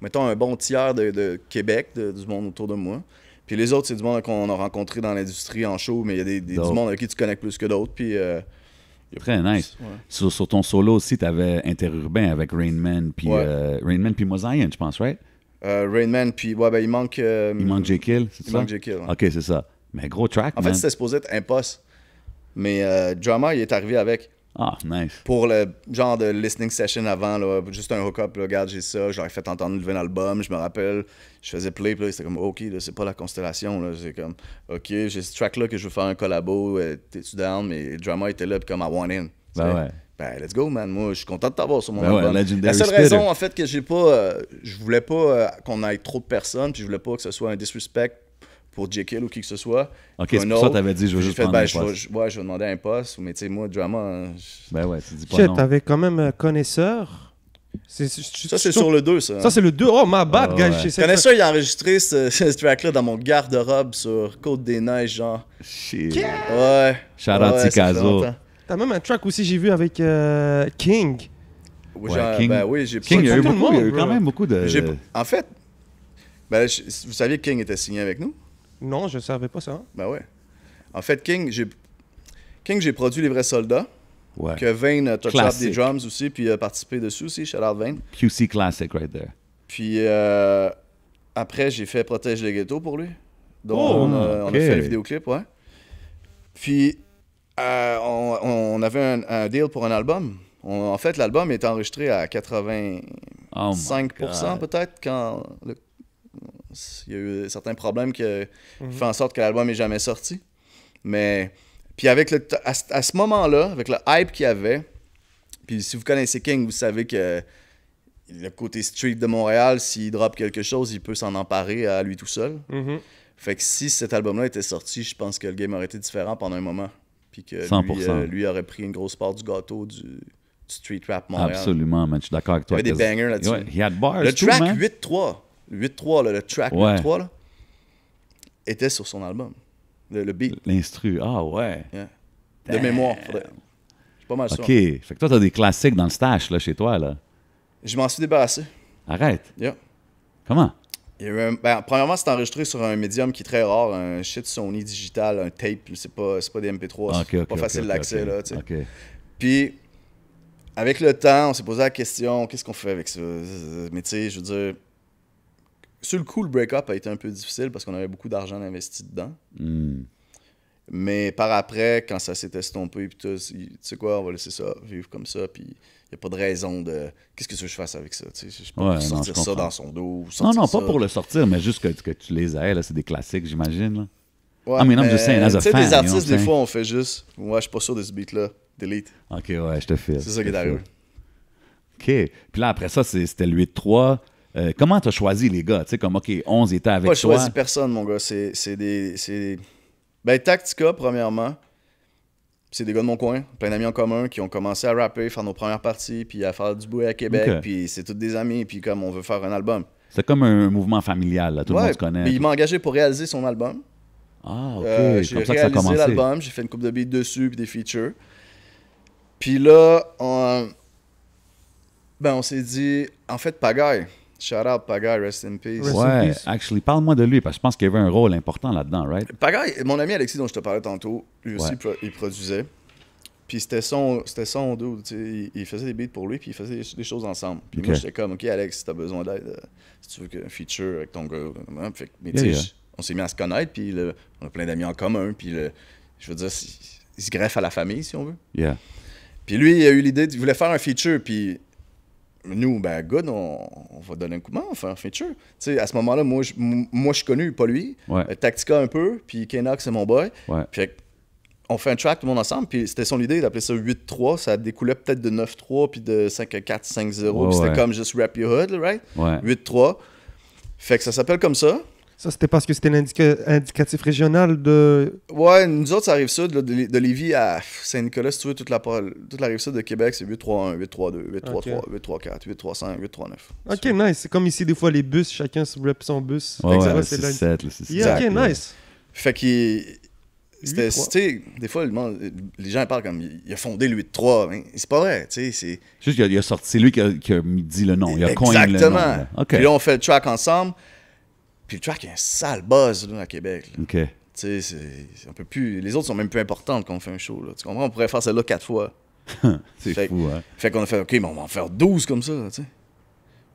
mettons un bon tiers de Québec, du monde autour de moi. Puis les autres, c'est du monde qu'on a rencontré dans l'industrie en show, mais il y a du monde avec qui tu connectes plus que d'autres. Puis, Très nice. Ouais. Sur ton solo aussi, t'avais Interurbain avec Rain Man puis Mosaïen, je pense, right? Rain Man, puis ouais, ben, il manque... Il manque J. Kill, c'est ça? Il manque J. Kill, ouais. OK, c'est ça. Mais gros track, En man. fait, c'était supposé être Impost. Mais Drama, il est arrivé avec. Ah, nice. Pour le genre de listening session avant, là, juste un hook-up, là, regarde, j'ai ça, j'aurais fait entendre le nouvel album, je me rappelle, je faisais play, puis là, c'était comme, OK, là, c'est pas la constellation, là, c'est comme, OK, j'ai ce track-là que je veux faire un collabo, t'es-tu down, mais Drama était là, puis comme, I want in. Ben ouais. Ben, let's go, man, moi, je suis content de t'avoir sur mon Ben ouais, album. Legendary La seule Spitter. raison, en fait, que j'ai pas, je voulais pas qu'on ait trop de personnes, puis je voulais pas que ce soit un disrespect pour J. Kill ou qui que ce soit. OK, c'est pour ça que t'avais dit, je veux J'ai juste fait, prendre ben, un je poste. vais demander un poste, mais tu sais, moi, Drama... Ben ouais, tu dis pas Shit, non. t'avais quand même un connaisseur. Ça, c'est sur le 2, ça. Ça, c'est le 2. Oh, my bad, Ah, guys. ouais. J'essaie de Connaisseur, il a enregistré ce track-là dans mon garde-robe sur Côte-des-Neiges, genre. Shit. Ouais. Shout out Ouais, ça fait Tikazo. longtemps. T'as même un track aussi, j'ai vu avec King. Oui, Ouais, genre, King. ben oui, j'ai King, il y a eu Tout le beaucoup, il y a eu monde, quand bro. même beaucoup de... En fait, ben, vous saviez que King était signé avec nous? Non, je savais pas ça. Ben ouais. En fait, King, j'ai produit Les Vrais Soldats, Ouais. que Vane a touch up Classique. des drums aussi, puis a participé dessus aussi, shout out Vane. QC classic right there. Puis après, j'ai fait Protège les ghettos pour lui. Donc, Oh, on ok. a fait le vidéoclip, ouais. Puis, on avait un deal pour un album. En fait, l'album est enregistré à 85% Oh my God. peut-être, quand il y a eu certains problèmes qui font en sorte que l'album n'est jamais sorti. Mais, puis avec à ce moment-là, avec le hype qu'il y avait, puis si vous connaissez King, vous savez que le côté street de Montréal, s'il drop quelque chose, il peut s'en emparer à lui tout seul. Mhm. Fait que si cet album-là était sorti, je pense que le game aurait été différent pendant un moment. Puis que 100%. lui aurait pris une grosse part du gâteau du street rap Montréal. Absolument, man. Je suis d'accord avec Il y toi. avait des bangers là-dessus. Ouais, he had bars Le too, track man. 8-3, le track Ouais. 8-3, là, était sur son album. Le beat, L'instru. Ah ouais. yeah. De mémoire. Je suis pas mal sûr. OK. Fait que toi, t'as des classiques dans le stash, là, chez toi, là. Je m'en suis débarrassé. Arrête. Yeah. Comment? Il y a eu premièrement, c'est enregistré sur un médium qui est très rare, un shit Sony digital, un tape, c'est pas des MP3, Ah, c'est OK, pas OK, facile OK, d'accès, OK. là, tu sais. OK. Puis, avec le temps, on s'est posé la question, qu'est-ce qu'on fait avec ça? Mais tu sais, je veux dire, sur le coup, le break-up a été un peu difficile parce qu'on avait beaucoup d'argent investi dedans. Hmm. Mais par après, quand ça s'est estompé, puis tout, tu sais quoi, on va laisser ça vivre comme ça, puis il n'y a pas de raison de... Qu'est-ce que tu veux que je fasse avec ça? Tu sais, je peux Ouais, pas non, sortir je ça comprends. dans son dos. Ou Non, sortir non, ça. pas pour le sortir, mais juste que tu les aies, là. C'est des classiques, j'imagine, là. Ouais, I mean, I'm just saying, as a tu sais, fan, des you know artistes, what I'm des saying? fois, on fait juste, ouais, je suis pas sûr de ce beat-là, delete. OK, ouais, je te file. C'est ça qui est arrivé. OK. Puis là, après ça, c'était le 8-3. Comment t'as choisi les gars? Tu sais, comme, OK, 11 étaient avec Pas toi. choisi personne, mon gars. C'est des... Ben, Tactica, premièrement. C'est des gars de mon coin, plein d'amis en commun qui ont commencé à rapper, faire nos premières parties, puis à faire du bruit à Québec, Ok. puis c'est tous des amis, puis comme on veut faire un album. C'est comme un mouvement familial, là. Tout le monde se connaît. Puis il m'a engagé pour réaliser son album. Ah, OK. J'ai comme ça que ça a réalisé commencé. l'album, j'ai fait une couple de beats dessus, puis des features. Puis là, on s'est dit, en fait, Pagaille. Shout out Pagaille, rest in peace. Rest in Ouais, peace. actually, parle-moi de lui, parce que je pense qu'il y avait un rôle important là-dedans, right? Pagaille, mon ami Alexis dont je te parlais tantôt, lui aussi, Ouais. il produisait. Puis c'était son dude, tu sais, il faisait des beats pour lui, puis il faisait des choses ensemble. Puis moi, j'étais comme, OK, Alex, si t'as besoin d'aide, si tu veux qu'un feature avec ton gars, mais tu sais, on s'est mis à se connaître, puis on a plein d'amis en commun, puis je veux dire, il se greffe à la famille, si on veut. Yeah. Puis lui, il a eu l'idée, il voulait faire un feature, puis nous, ben, good, on va donner un coup de main, on va faire un feature. Tu sais, à ce moment-là, moi, je suis connu, pas lui. Ouais. Tactica un peu, puis Kenox, c'est mon boy. Ouais. Puis on fait un track, tout le monde ensemble, puis c'était son idée d'appeler ça 8-3. Ça découlait peut-être de 9-3, puis de 5-4, 5-0. Puis c'était comme juste Rap Your Hood, right? Ouais. 8-3. Fait que ça s'appelle comme ça. Ça, c'était parce que c'était l'indicatif régional de... Ouais, nous autres, ça arrive sud, là, de Lévis à Saint-Nicolas, si tu veux, toute la rive sud de Québec, c'est 8-3-1, 8-3-2, 8-3-3, 8-3-4, 8-3-5, 8-3-9. Ok, nice. C'est comme ici, des fois, les bus, chacun se rep son bus. Ouais, Fait que ouais, c'est le 6-7, le 6-7. Yeah, ok, nice. Fait qu'il... C'était, tu sais, des fois, les gens parlent comme il a fondé le 8-3. Mais c'est pas vrai, tu sais. C'est juste qu'il a sorti, c'est lui qui a dit le nom. Il a coin le nom. Exactement. OK. Puis là, on fait le track ensemble. Puis le track, il y a un sale buzz là, à Québec. Là. OK. Tu sais, c'est un peu plus. Les autres sont même plus importantes quand on fait un show. Là. Tu comprends? On pourrait faire celle-là 4 fois. C'est fait, fou, hein. Fait qu'on a fait, OK, mais on va en faire 12 comme ça, tu sais.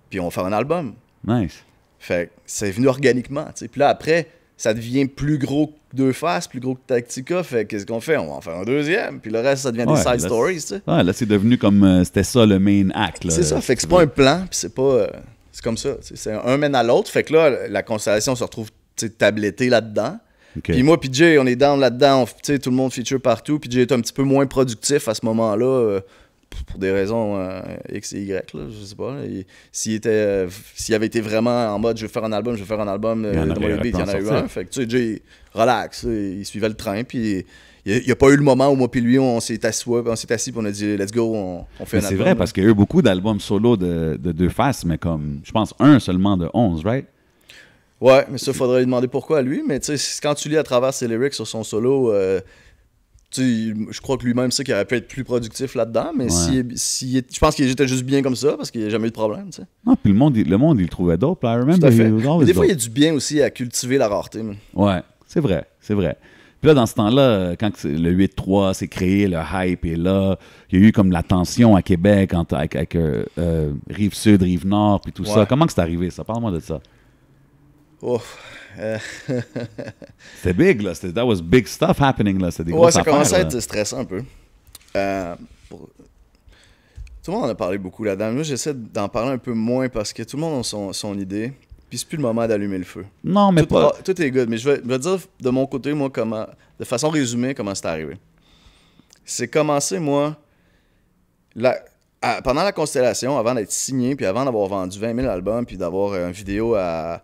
Puis on va faire un album. Nice. Fait que c'est venu organiquement, tu sais. Puis là, après, ça devient plus gros que Deux Faces, plus gros que Tactica. Fait qu'est-ce qu'on fait? On va en faire un deuxième. Puis le reste, ça devient des side stories, tu sais. Ouais, là, c'est devenu comme... c'était ça, le main act, là. C'est ça. Fait que c'est pas un plan, puis c'est pas... c'est comme ça. C'est un mène à l'autre. Fait que là, la constellation se retrouve tablettée là-dedans. Okay. Puis moi, puis Jay, on est down là-dedans. Tout le monde feature partout. Puis Jay est un petit peu moins productif à ce moment-là. Pour des raisons X et Y, là, je sais pas. S'il avait été vraiment en mode je veux faire un album, dans mon beat, il y en a eu un. Fait que tu sais, Jay, relax, il suivait le train, puis il n'y a pas eu le moment où moi puis lui, on s'est assis puis on a dit let's go, on fait un album. C'est vrai, parce qu'il y a eu beaucoup d'albums solo de Deux Faces, mais comme, je pense, un seulement de 11, right? Ouais, mais ça, il faudrait lui demander pourquoi à lui, mais tu sais, quand tu lis à travers ses lyrics sur son solo... je crois que lui-même sait qu'il aurait pu être plus productif là-dedans, mais je pense qu'il était juste bien comme ça parce qu'il n'y a jamais eu de problème. T'sais. Non, puis le monde, il le trouvait dope. Là, I remember. Tout à fait. Mais des fois, il y a du bien aussi à cultiver la rareté. Man. Ouais, c'est vrai. Puis là, dans ce temps-là, quand le 8-3 s'est créé, le hype est là, il y a eu comme la tension à Québec avec Rive-Sud, Rive-Nord, puis tout ça. Comment que c'est arrivé, ça? Parle-moi de ça. Oh. C'était big, là. That was big stuff happening, là. C'était des grosses affaires. Ouais, ça commençait à être stressant un peu. Tout le monde en a parlé beaucoup là-dedans. Moi, j'essaie d'en parler un peu moins parce que tout le monde a son idée. Puis c'est plus le moment d'allumer le feu. Non, mais tout est good. Mais je vais dire de mon côté, moi, de façon résumée, comment c'est arrivé. C'est commencé, moi, pendant la Constellation, avant d'être signé, puis avant d'avoir vendu 20 000 albums, puis d'avoir une vidéo à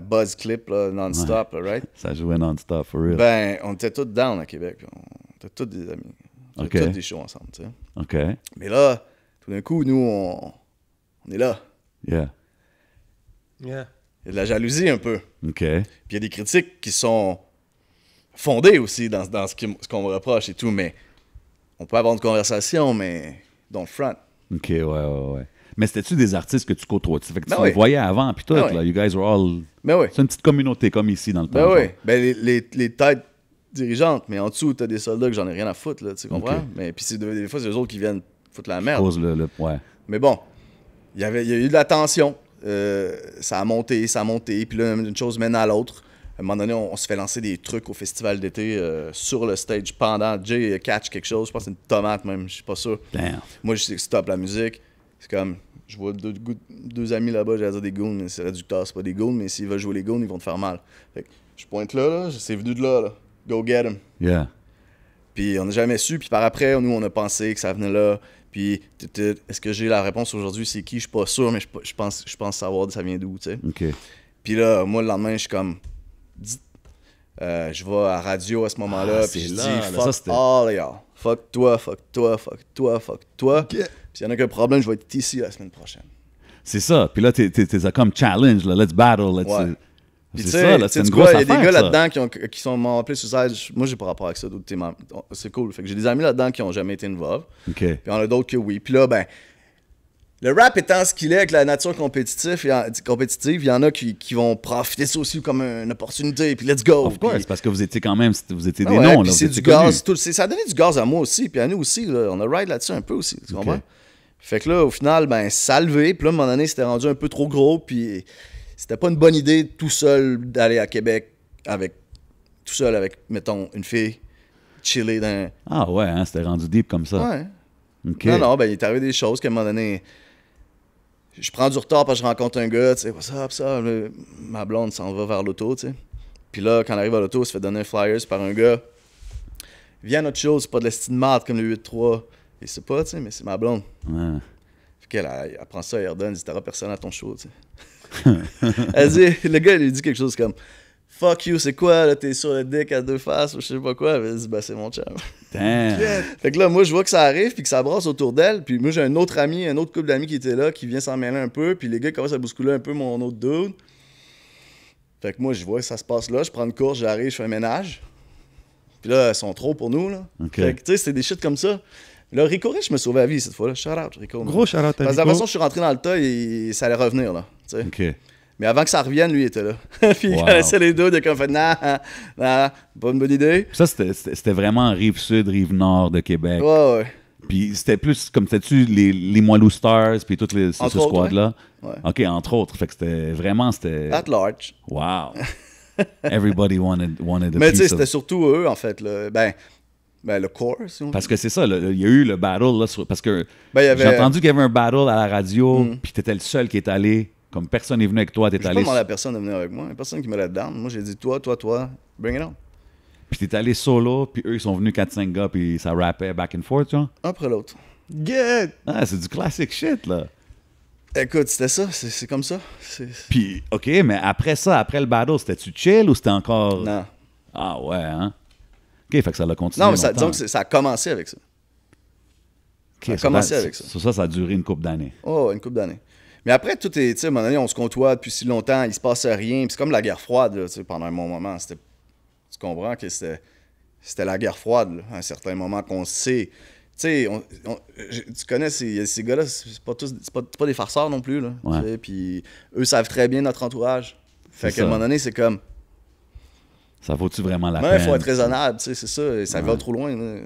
Buzz Clip, là, non-stop, là, right? Ça jouait non-stop, for real. Ben, on était tous down à Québec. On était tous des amis. On était tous des shows ensemble, tu sais. OK. Mais là, tout d'un coup, nous, on est là. Yeah. Il y a de la jalousie un peu. OK. Puis il y a des critiques qui sont fondées aussi dans ce qu'on me reproche et tout, mais on peut avoir une conversation, mais don't front. OK, ouais. Mais c'était-tu des artistes que tu côtoies? Fait que tu les voyais avant, puis tout, là. You guys were all... C'est une petite communauté comme ici, dans le temps. Ben les têtes dirigeantes, mais en dessous, t'as des soldats que j'en ai rien à foutre, là, tu comprends? Okay. Mais puis des fois, c'est eux autres qui viennent foutre la merde. Mais bon, il y a eu de la tension. Ça a monté, puis là, une chose mène à l'autre. À un moment donné, on se fait lancer des trucs au festival d'été sur le stage pendant. Jay catch quelque chose, je pense que c'est une tomate même, je suis pas sûr. Damn. Moi, je sais que stop la musique. C'est comme, je vois deux amis là-bas, j'allais dire des goons, mais c'est réducteur, c'est pas des goons, mais s'ils veulent jouer les goons, ils vont te faire mal. Fait que je pointe là, c'est venu de là. Go get them. Yeah. Puis on n'a jamais su, puis par après, nous, on a pensé que ça venait là. Puis, est-ce que j'ai la réponse aujourd'hui, c'est qui? Je suis pas sûr, mais je pense savoir ça vient d'où, tu sais. OK. Puis là, moi, le lendemain, je suis comme... je vais à radio à ce moment-là, puis je dis « Fuck all y'all. Fuck toi. Okay. Puis s'il y en a qu'un problème, je vais être ici la semaine prochaine. » C'est ça. Puis là, t'es comme challenge, là. Let's battle. Puis c'est ça, là. C'est une grosse affaire, il y a des gars là-dedans qui m'ont appelé sur ça. Moi, j'ai pas rapport avec ça. C'est cool. Fait que j'ai des amis là-dedans qui ont jamais été involved. Okay. Puis on a d'autres que oui. Puis là, ben, Le rap étant ce qu'il est avec la nature compétitive, il y en a qui vont profiter de ça aussi comme une opportunité, puis let's go. Of course, parce que vous étiez quand même, vous étiez des ouais, noms. Puis là, c'est du gaz, ça a donné du gaz à moi aussi, puis à nous aussi, là, on a ride là-dessus un peu aussi, tu comprends? Fait que là, au final, ben, ça a levé, puis là, à un moment donné, c'était rendu un peu trop gros, puis c'était pas une bonne idée tout seul d'aller à Québec tout seul avec, mettons, une fille, chiller dans... Ah ouais, hein, c'était rendu deep comme ça. Ouais. Okay. Non, ben, il est arrivé des choses qu'à un moment donné... Je prends du retard parce que je rencontre un gars, tu sais, ça, ma blonde s'en va vers l'auto, tu sais. Puis là, quand elle arrive à l'auto, elle se fait donner un flyers par un gars. Viens à notre chose, c'est pas de la style marde comme le 8-3. Et c'est pas, tu sais, mais c'est ma blonde. Ouais. Fait qu'elle elle prend ça, elle redonne, elle dit, t'auras personne à ton show, tu sais. Elle dit, le gars, il lui dit quelque chose comme, fuck you, c'est quoi, là, t'es sur le deck à deux faces, ou je sais pas quoi. Elle dit, bah, c'est mon chum. Damn. Fait que là, moi, je vois que ça arrive, puis que ça brasse autour d'elle. Puis moi, j'ai un autre couple d'amis qui était là, qui vient s'en mêler un peu. Puis les gars commencent à bousculer un peu mon autre dude. Fait que moi, je vois que ça se passe là. Je prends une course, j'arrive, je fais un ménage. Puis là, elles sont trop pour nous, là. Okay. Fait que, tu sais, c'était des shit comme ça. Là, Rico Rich me sauvait la vie cette fois-là. Shout out, Rico. Gros shout out à Parce que la Rico. façon dont je suis rentré dans le tas, ça allait revenir, là. Tu sais. OK. Mais avant que ça revienne, lui, il était là. Puis il Wow. connaissait les deux, il a comme fait, nah, pas une bonne idée. Ça, c'était vraiment Rive-Sud, Rive-Nord de Québec. Ouais. Puis c'était plus, comme t'as-tu les Moilou Stars, puis toutes ce Entre autres, squad-là? ouais. OK, entre autres. Fait que c'était... At large. Wow. Everybody wanted a Mais tu sais, piece c'était of... surtout eux, en fait. Là. Ben, le core, si on veut. Parce que c'est ça, il y a eu le battle, là, parce que Ben, il y avait... j'ai entendu qu'il y avait un battle à la radio, puis t'étais le seul qui est allé, comme personne n'est venu avec toi, t'es J'ai pas allé... demandé à personne de venir avec moi. Il y a personne qui me l'a down. Moi, j'ai dit, toi, bring it on. Puis t'es allé solo, puis eux, ils sont venus 4-5 gars, puis ça rappait back and forth, tu vois? Un après l'autre. Get! Ah, c'est du classic shit, là. Écoute, c'était ça. C'est comme ça. Puis, OK, mais après ça, après le battle, c'était-tu chill ou c'était encore... Non. Ah ouais, hein? OK, fait que ça l'a continué Non, mais longtemps. disons que ça a commencé avec ça. OK, ça a commencé avec ça. Ça a duré une couple d'années. Oh, une couple d'années. Mais après, tout est, tu sais, à un moment donné, on se côtoie depuis si longtemps, il se passe rien. Puis c'est comme la guerre froide, là, tu sais, pendant un bon moment. Tu comprends que c'était la guerre froide, là, à un certain moment qu'on sait. Tu sais, tu connais ces gars-là, c'est pas des farceurs non plus, là. Ouais. Tu sais, puis eux savent très bien notre entourage. Fait C'est qu'à un ça. moment donné, c'est comme, Ça vaut-tu vraiment la ouais, peine? il faut être raisonnable, tu sais, c'est ça. Ça va trop loin, là.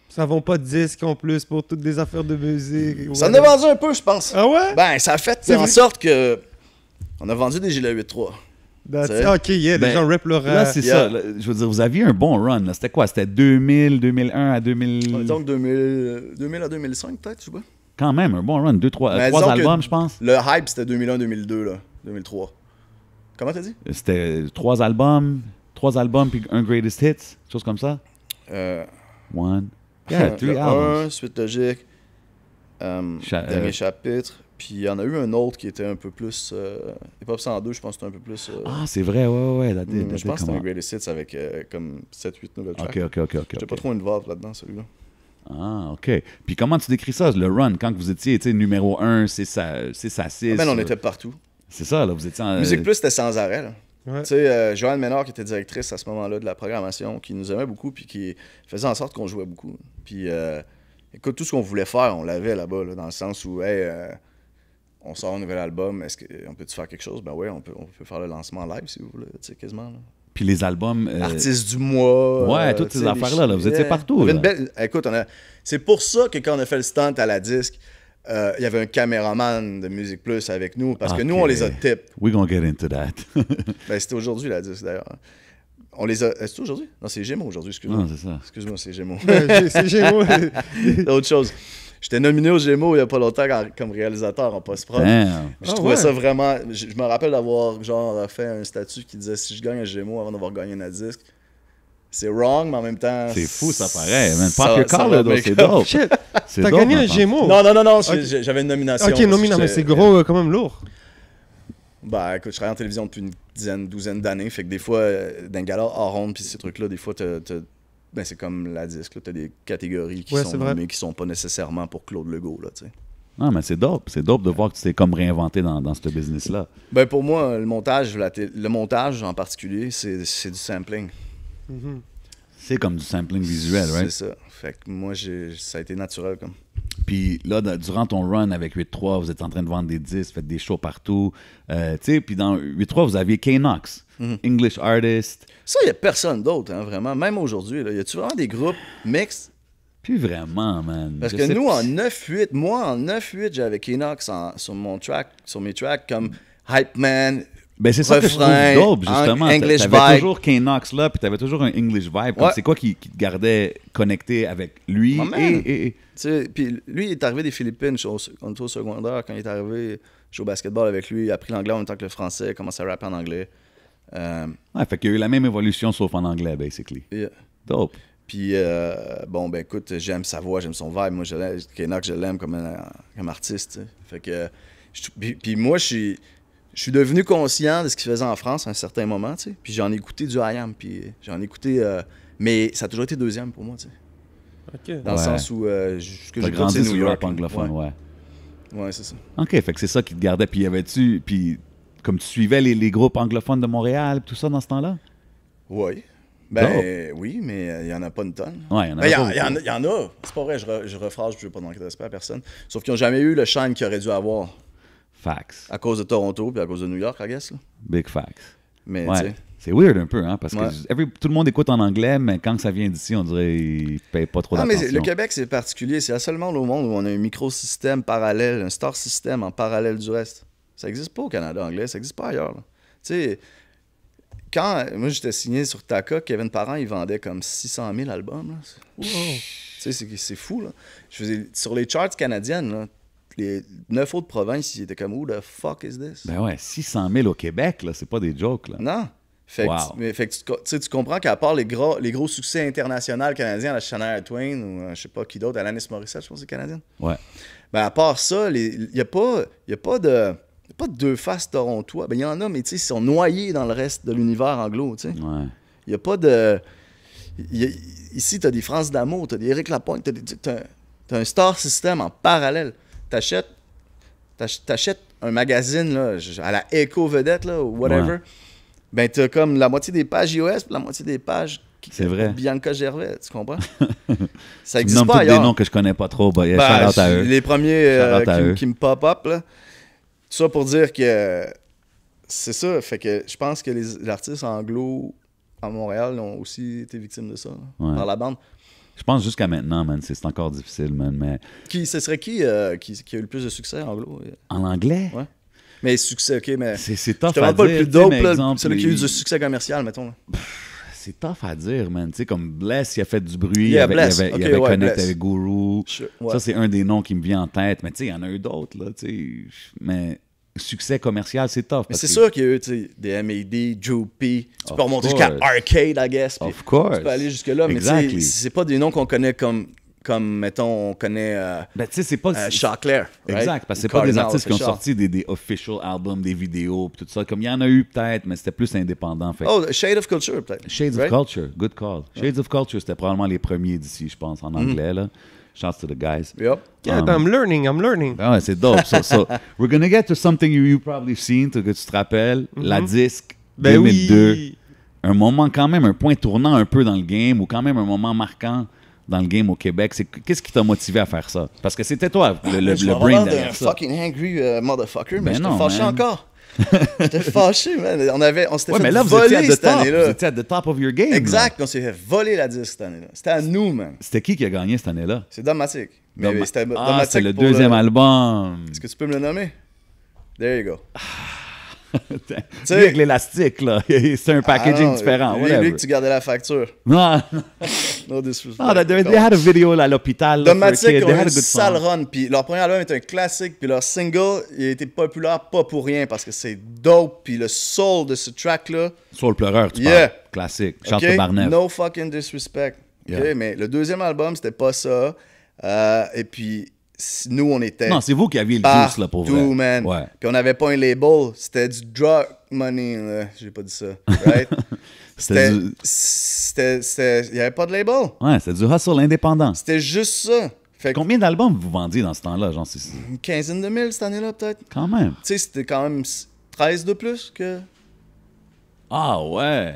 Ça vend pas de disques en plus pour toutes des affaires de musique. Ça en a vendu un peu, je pense. Ah ouais? Ben, ça a fait C'est en vrai. sorte que on a vendu des gilets 8-3. That's- ok, yeah, les Ben, gens rap leur... Là, c'est Yeah. ça. Là, je veux dire, vous aviez un bon run. là. C'était quoi? C'était 2000, 2001 à 2000... Disons que 2000 à 2005, peut-être, je sais pas. Quand même, un bon run. Mais Trois disons que albums, je pense. Le hype, c'était 2001-2002, là. 2003. Comment t'as dit? C'était 3 albums puis un Greatest Hits, chose comme ça. One. Yeah, 3 le albums. 1, Suite Logique, Dernier chapitre. Puis il y en a eu un autre qui était un peu plus... Hip Hop 102, je pense que c'était un peu plus... Ah, c'est vrai, ouais. je pense que c'était un Greatest Hits avec comme 7-8 nouvelles tracks. OK. J'étais pas trop involved là-dedans, celui-là. Ah, OK. Puis comment tu décris ça, le run, quand vous étiez, tu sais, numéro 1, c'est ça 6. Ben, on était partout. C'est ça, là, vous étiez en... Musique Plus, c'était sans arrêt, là. Ouais. Tu sais, Joanne Ménard, qui était directrice à ce moment-là de la programmation, qui nous aimait beaucoup, puis qui faisait en sorte qu'on jouait beaucoup. Puis, écoute, tout ce qu'on voulait faire, on l'avait là-bas, là, dans le sens où, hey, on sort un nouvel album, est-ce qu'on peut-tu faire quelque chose? Ben ouais, on peut faire le lancement live, si vous voulez, tu sais, quasiment, là. Puis les albums... Artiste du mois. Ouais, toutes tu ces sais, affaires-là, là, vous étiez partout, On avait là. une belle... Écoute, c'est pour ça que quand on a fait le stunt à la disque, il y avait un caméraman de Musique Plus avec nous, parce que nous, on les a tip. We're gonna get into that. Ben, c'était aujourd'hui, la disque, d'ailleurs. On les a... C'est aujourd'hui? Non, c'est Gémeaux aujourd'hui, excuse-moi. Non, c'est ça. Excuse-moi, c'est Gémeaux. C'est Gémeaux. C'est autre chose. J'étais nominé aux Gémeaux il n'y a pas longtemps comme réalisateur en post-prod. Damn. Je Ah trouvais ouais. ça vraiment... Je me rappelle d'avoir genre fait un statut qui disait si je gagne un Gémeaux avant d'avoir gagné un disque, c'est wrong, mais en même temps... C'est fou, ça paraît. Man, ça- Pop Your ça Collar, va though, make c'est up. dope. Shit, C'est t'as dope, gagné un maintenant. Gémeaux. Non, Ok. j'avais une nomination. Ok, nomination, mais c'est gros, quand même lourd. Bah écoute, je travaille en télévision depuis une douzaine d'années, fait que des fois, d'un gala hors ronde, puis ces trucs-là, des fois, ben, c'est comme la disque, là, t'as des catégories qui Ouais, sont c'est vrai. nommées, qui sont pas nécessairement pour Claude Legault, là, tu sais. Non, mais c'est dope. C'est dope de voir que tu t'es comme réinventé dans ce business-là. Ben pour moi, le montage en particulier, c'est du sampling. Mhm. C'est comme du sampling visuel, right? C'est ça. Fait que moi, ça a été naturel comme. Puis là, durant ton run avec 8-3, vous êtes en train de vendre des disques, faites des shows partout. Tu sais, puis dans 8-3, vous aviez K-Nox, English artist. Ça, il n'y a personne d'autre, hein, vraiment. Même aujourd'hui, là. Y a-tu vraiment des groupes mixtes? Plus vraiment, man. Parce que nous, en 9-8, moi, en 9-8, j'avais K-Nox sur mes tracks, comme Hype Man. Ben c'est ça que je trouve dope, justement. English t'avais vibe. toujours K-Nox là, puis t'avais toujours un English vibe. Comme c'est quoi qui te gardait connecté avec lui? Tu sais, puis lui, il est arrivé des Philippines, on était au secondaire, quand il est arrivé, jouer au basketball avec lui, il a appris l'anglais en même temps que le français, il a commencé à rapper en anglais. Ouais, fait qu'il y a eu la même évolution, sauf en anglais, basically. Yeah. Dope. Puis, bon, ben écoute, j'aime sa voix, j'aime son vibe. Moi, K-Nox, je l'aime comme artiste. T'sais. Fait que, puis moi, je suis devenu conscient de ce qu'il faisait en France à un certain moment, tu sais. Puis j'en ai écouté du I Am, puis j'en ai écouté... mais ça a toujours été deuxième pour moi, tu sais. OK. Dans le sens où ce que j'ai grandi c'est sur New le York. rap anglophone, ouais. Ouais, c'est ça. OK, fait que c'est ça qui te gardait. Puis y avait-tu... Puis comme tu suivais les groupes anglophones de Montréal, tout ça dans ce temps-là? Oui. Ben oui, mais il n'y en a pas une tonne. Ouais, il y en a Ben, il y en a. C'est pas vrai, je rephrase, je veux pas manquer de respect à personne. Sauf qu'ils n'ont jamais eu le shine qu'ils auraient dû avoir. Facts. À cause de Toronto puis à cause de New York, I guess. Là. Big facts. Mais tu Ouais. sais... C'est weird un peu, hein, parce que tout le monde écoute en anglais, mais quand ça vient d'ici, on dirait qu'ils ne payent pas trop d'attention. Mais le Québec, c'est particulier. C'est la seule monde au monde où on a un microsystème parallèle, un star system en parallèle du reste. Ça n'existe pas au Canada anglais, ça n'existe pas ailleurs. Tu sais, quand moi j'étais signé sur Taka, Kevin Parent, il vendait comme 600 000 albums. Là. Wow. Tu sais, c'est fou. Là. Sur les charts canadiennes, là, les 9 autres provinces, ils étaient comme « Who the fuck is this? » Ben ouais, 600 000 au Québec, là, c'est pas des jokes, là. Non. Fait que tu comprends qu'à part les gros succès internationaux canadiens, la Shania Twain ou je sais pas qui d'autre, Alanis Morissette, je pense que c'est canadienne. Ouais. Ben à part ça, il n'y a pas de deux faces torontois. Ben il y en a, mais tu sais, ils sont noyés dans le reste de l'univers anglo, tu sais. Ouais. Il n'y a pas de... Ici, tu as des France d'Amour, tu as des Éric Lapointe, tu as un star system en parallèle. T'achètes un magazine là, à la Éco-Vedette, là, ou whatever... Ouais. Ben, t'as comme la moitié des pages iOS puis la moitié des pages C'est vrai. Bianca Gervais, tu comprends? Ça Tu existe nommes pas tous ailleurs. des noms que je connais pas trop. Bah, Ben, shout-out à eux. les premiers Shout-out à eux. qui me pop-up, là. Tout ça pour dire que c'est ça. Fait que je pense que les artistes anglo à Montréal ont aussi été victimes de ça, là, par la bande. Je pense jusqu'à maintenant, man, c'est encore difficile, man. Mais... Ce serait qui a eu le plus de succès anglo? En anglais? Ouais. Mais succès, OK, mais... C'est tough je te à demande pas dire. le plus dope, mais là, exemple, celui qui a eu du succès commercial, mettons. Là. C'est tough à dire, man. Tu sais, comme Bless, il a fait du bruit. Yeah, il Bless. avait Okay, ouais, connecté Bless. avec Guru. Ouais. Ça, c'est un des noms qui me vient en tête. Mais tu sais, il y en a eu d'autres, là. Tu sais. Mais succès commercial, c'est tough. Mais c'est sûr qu'il y a eu des M.A.D., Droopy. Tu peux remonter jusqu'à Arcade, I guess. Of course. Tu peux aller jusque-là, mais exactly. c'est pas des noms qu'on connaît comme mettons, on connaît ben, tu sais, c'est pas... Chaclair. Exact, right? parce que c'est pas des artistes qui ont sorti des official albums, des vidéos, pis tout ça. Comme il y en a eu peut-être, mais c'était plus indépendant. Fait. Oh, Shade of Culture, peut-être. Shades of Culture, good call. Shades of Culture, c'était probablement les premiers d'ici, je pense, en anglais, là. Shouts to the guys. Yep. Yeah, I'm learning. Ah ouais, c'est dope. So, we're gonna get to something you probably seen, que tu te rappelles. La disque, ben 2002. Oui. Un moment quand même, un point tournant un peu dans le game, ou quand même un moment marquant dans le game au Québec. Qu'est-ce qui t'a motivé à faire ça? Parce que c'était toi, le brain derrière ça. Fucking angry motherfucker, mais Ben j'étais fâché encore. J'étais fâché, man. On s'était Ouais, fait mais là, voler cette année-là. Vous étiez at the top of your game. Exact, on s'est fait voler la disque cette année-là. C'était à nous, man. C'était qui a gagné cette année-là? C'est Domatic. Mais c'était Ah, c'est le pour deuxième album. Est-ce que tu peux me le nommer? There you go. Tu sais, avec l'élastique, là. C'est un packaging différent. Lui que tu gardais la facture. Non. No disrespect. Ah, they had a video là, à l'hôpital. Domatic a eu une sale run. Puis leur premier album est un classique. Puis leur single, il a été populaire pas pour rien parce que c'est dope. Puis le soul de ce track-là. Soul pleureur, tu parles. Classique. Chante Okay? Barnett. No fucking disrespect. Okay? Yeah. Mais le deuxième album, c'était pas ça. Et puis, nous, on était. Non, c'est vous qui aviez le juice, là, pour vrai. Partout, man. Ouais. Puis on n'avait pas un label. C'était du drug money. Là. J'ai pas dit ça. Right? Il n'y avait pas de label. Ouais, c'était du hustle indépendant. C'était juste ça. Fait Combien d'albums vous vendiez dans ce temps-là? Genre, une quinzaine de mille cette année-là, peut-être. Quand même. Tu sais, c'était quand même 13 de plus que. Ah ouais.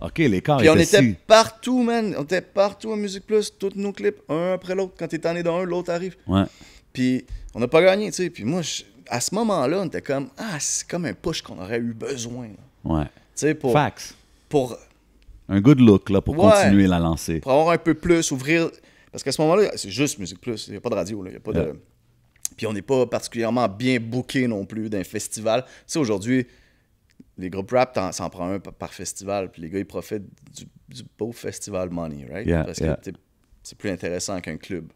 OK, l'écart Puis on était était si... partout, man. On était partout à Musique Plus, tous nos clips, un après l'autre. Quand t'es tanné dans un, l'autre arrive. Ouais. Puis on n'a pas gagné, tu sais. Puis moi, à ce moment-là, on était comme, c'est comme un push qu'on aurait eu besoin. Tu Ouais. sais, Facts. pour Un good look, là, pour Ouais. continuer la lancer. pour avoir un peu plus, ouvrir. Parce qu'à ce moment-là, c'est juste Musique Plus. Il n'y a pas de radio, là. Il y a pas de. Puis on n'est pas particulièrement bien booké non plus d'un festival. Tu sais, aujourd'hui, les groupes rap, ça en prend un par festival. Puis les gars, ils profitent du beau festival money, right? Yeah, Parce yeah. que c'est plus intéressant qu'un club.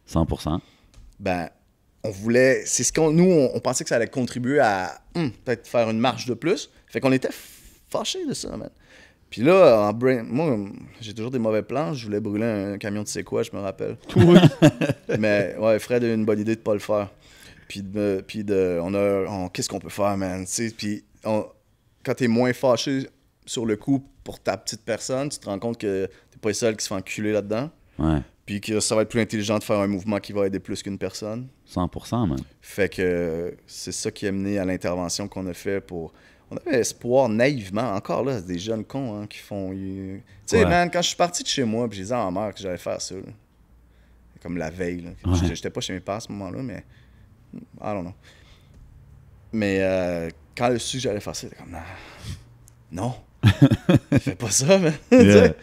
100%. Ben, on voulait. C'est ce qu'on. Nous, on pensait que ça allait contribuer à peut-être faire une marche de plus. Fait qu'on était fâchés de ça, man. Puis là, moi, j'ai toujours des mauvais plans. Je voulais brûler un camion de c'est quoi, je me rappelle. Mais ouais, Fred a eu une bonne idée de pas le faire. Puis qu'est-ce qu'on peut faire, man? T'sais, puis quand t'es moins fâché sur le coup pour ta petite personne, tu te rends compte que t'es pas le seul qui se fait enculer là-dedans. Ouais. Puis que ça va être plus intelligent de faire un mouvement qui va aider plus qu'une personne. 100%, man. Fait que c'est ça qui a mené à l'intervention qu'on a fait pour... On avait espoir naïvement, encore là, c'est des jeunes cons qui font... Tu sais, man, quand je suis parti de chez moi, puis j'ai dit à ma mère que j'allais faire ça, là. Comme la veille, là. Ouais. J'étais pas chez mes parents à ce moment-là, mais... I don't know. Mais quand elle a su que j'allais faire ça, elle était comme... Non. Fais pas ça, man. Yeah.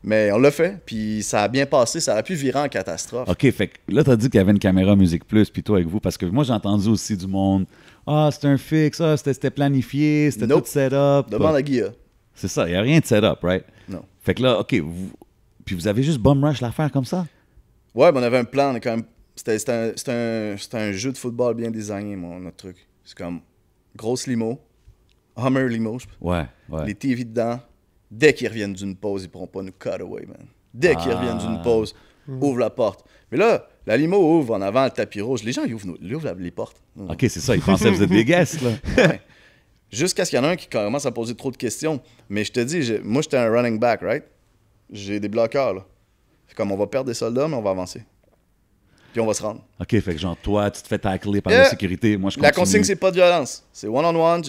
Mais on l'a fait, puis ça a bien passé, ça aurait pu virer en catastrophe. OK, fait que là, t'as dit qu'il y avait une caméra Musique Plus, puis toi avec vous, parce que moi, j'ai entendu aussi du monde, c'était un fixe, c'était planifié, c'était Nope. tout set-up. Demande à Guilla. C'est ça, il n'y a rien de set-up, right? Non. Fait que là, OK, puis vous avez juste bum rush l'affaire comme ça? Ouais, mais on avait un plan, on est quand même... C'était un jeu de football bien designé, notre truc. C'est comme grosse limo, Hummer limo, Ouais. les TV dedans. Dès qu'ils reviennent d'une pause, ils pourront pas nous cut away, man. Dès qu'ils reviennent d'une pause, ouvre la porte. Mais là, la limo ouvre en avant le tapis rouge. Les gens, ils ouvrent les portes. OK, c'est ça, ils pensaient que vous êtes des guests, là. Ouais. Jusqu'à ce qu'il y en ait un qui commence à poser trop de questions. Mais je te dis, moi, j'étais un running back, right? J'ai des bloqueurs, là. C'est comme, on va perdre des soldats, mais on va avancer. Puis on va se rendre. OK, fait que genre, toi, tu te fais tacler par la sécurité, moi, je continue. La consigne, c'est pas de violence. C'est one-on-one.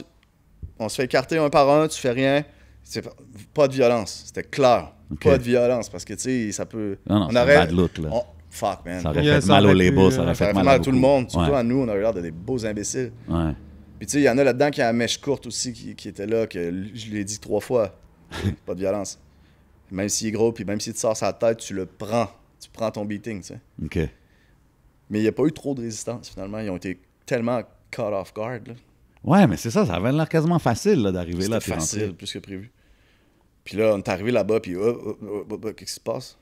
On se fait écarter un par un, tu fais rien. C'est pas de violence. C'était clair. Okay. Pas de violence. Parce que, tu sais, ça peut... Non, c'est un bad look, là. Fuck, man. Ça aurait fait mal au label, ça aurait fait mal à à tout le beaucoup. monde. Surtout à nous, on avait l'air de des beaux imbéciles. Ouais. Puis, tu sais, il y en a là-dedans qui a la mèche courte aussi, qui était là, que je l'ai dit 3 fois. Pas de violence. Même s'il est gros, puis même s'il te sort sa tête, tu le prends. Tu prends ton beating, tu sais. OK. Mais il n'y a pas eu trop de résistance, finalement. Ils ont été tellement caught off guard, là. Ouais, mais c'est ça avait l'air quasiment facile, là, d'arriver là. C'était facile, plus que prévu. Puis là, on est arrivé là-bas, puis qu'est-ce qui se passe?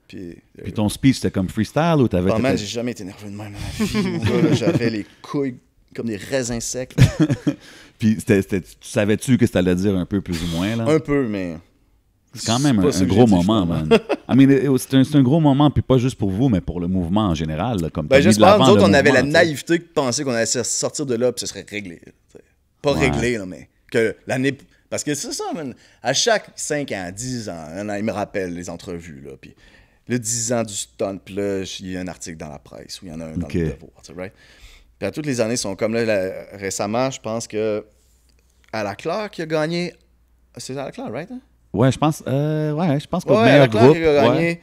Puis ton speech, c'était comme freestyle ou t'avais... Oh man, j'ai jamais été nerveux de même dans ma vie, mon gars, là. J'avais les couilles comme des raisins secs. Puis tu savais-tu que ça allait dire un peu plus ou moins, là? Un peu, mais... C'est quand même pas un ça que gros j'ai dit, moment, man. I mean, c'est un gros moment, puis pas juste pour vous, mais pour le mouvement en général. Là, comme Ben, j'espère, nous autres, on avait la naïveté. naïveté de penser qu'on allait sortir de là, puis ce serait réglé. T'sais. Pas réglé, là, mais que l'année... Parce que c'est ça, man. À chaque 5 ans, 10 ans, ils me rappellent les entrevues, là, puis le 10 ans du stunt, puis là, il y a un article dans la presse, ou il y en a un dans le Devoir, right? Puis à toutes les années, ils sont comme là, récemment, je pense que à la Claire qui a gagné... C'est à la Claire, right? Hein? Ouais, je pense qu'au Ouais, meilleur la Claire groupe. qui a gagné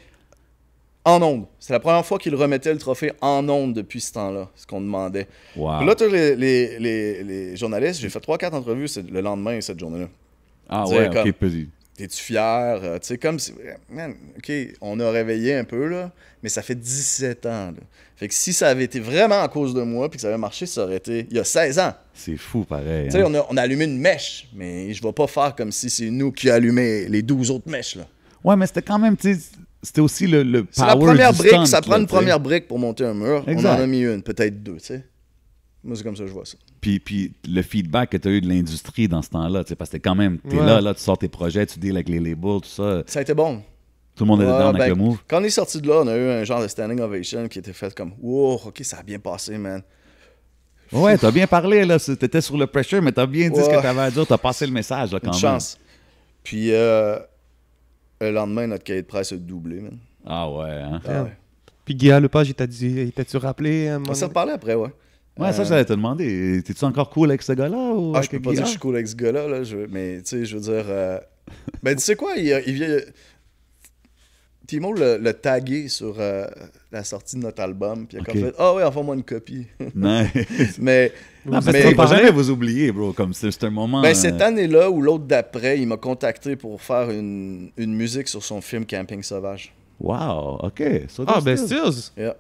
en ondes. C'est la première fois qu'il remettait le trophée en ondes depuis ce temps-là, ce qu'on demandait. Wow. Puis là, tous les journalistes, j'ai fait 3-4 entrevues le lendemain, cette journée-là. Ah Dire ouais, comme, OK, petit. T'es-tu fier? Tu sais, comme si... Man, OK, on a réveillé un peu, là, mais ça fait 17 ans, là. Fait que si ça avait été vraiment à cause de moi, puis que ça avait marché, ça aurait été il y a 16 ans. C'est fou, pareil. Tu sais, Hein? on a allumé une mèche, mais je vais pas faire comme si c'est nous qui allumé les 12 autres mèches, là. Ouais, mais c'était quand même, tu sais, c'était aussi le power C'est la première du brique, stunt, ça prend une là, tu sais. première brique pour monter un mur. Exact. On en a mis une, peut-être 2, tu sais. Moi, c'est comme ça que je vois ça. Puis le feedback que tu as eu de l'industrie dans ce temps-là, tu sais, parce que t'es quand même, t'es Ouais. là, tu sors tes projets, tu deals avec les labels, tout ça. Ça a été bon. Tout le monde était Ouais, down ben, avec le move. Quand on est sorti de là, on a eu un genre de standing ovation qui était fait comme « Wow, OK, ça a bien passé, man. » Ouais, t'as bien parlé, là. T'étais sur le pressure, mais t'as bien dit ce que Ouais. t'avais à dire. T'as passé le message, là, quand Une même. chance. Puis le lendemain, notre cahier de presse a doublé, man. Ah ouais, hein. Ah ouais. Puis Guy Lepage, il t'a-tu rappelé un moment On s'est donné? reparlé après, ouais. Ouais, ça, j'allais te demander. T'es-tu encore cool avec ce gars-là? Ou Je avec peux pas Guy? dire que je suis cool avec ce gars-là, là, mais tu sais, je veux dire, Ben, tu sais quoi, il vient... Timo l'a tagué sur la sortie de notre album, puis il a comme fait « Ah ouais, envoie-moi une copie. » Nice. Mais... Non, parce qu'il va jamais vous oublier, bro. Comme c'est un moment... Ben, cette année-là ou l'autre d'après, il m'a contacté pour faire une musique sur son film Camping Sauvage. Wow, OK. So ben Stills. Yeah.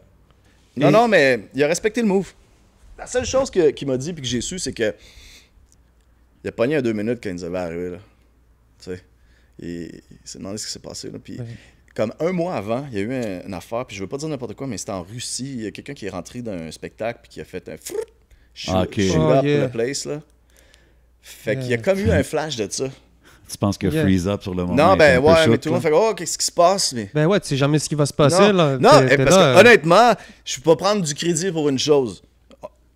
Non, mais il a respecté le move. La seule chose qu'il m'a dit puis que j'ai su, c'est que il a pogné à 2 minutes quand il nous avait arrivé, là. Tu sais. Il s'est demandé ce qui s'est passé, là. Puis, comme 1 mois avant, il y a eu une affaire, puis je veux pas dire n'importe quoi, mais c'était en Russie. Il y a quelqu'un qui est rentré dans un spectacle puis qui a fait un shoot up the place, là. Fait qu'il y a comme eu un flash de ça. Tu penses que freeze up sur le moment? Non, ben ouais, mais tout le monde fait « Oh, qu'est-ce qui se passe? » Ben ouais, tu sais jamais ce qui va se passer, là. Non, parce que honnêtement, je peux pas prendre du crédit pour une chose.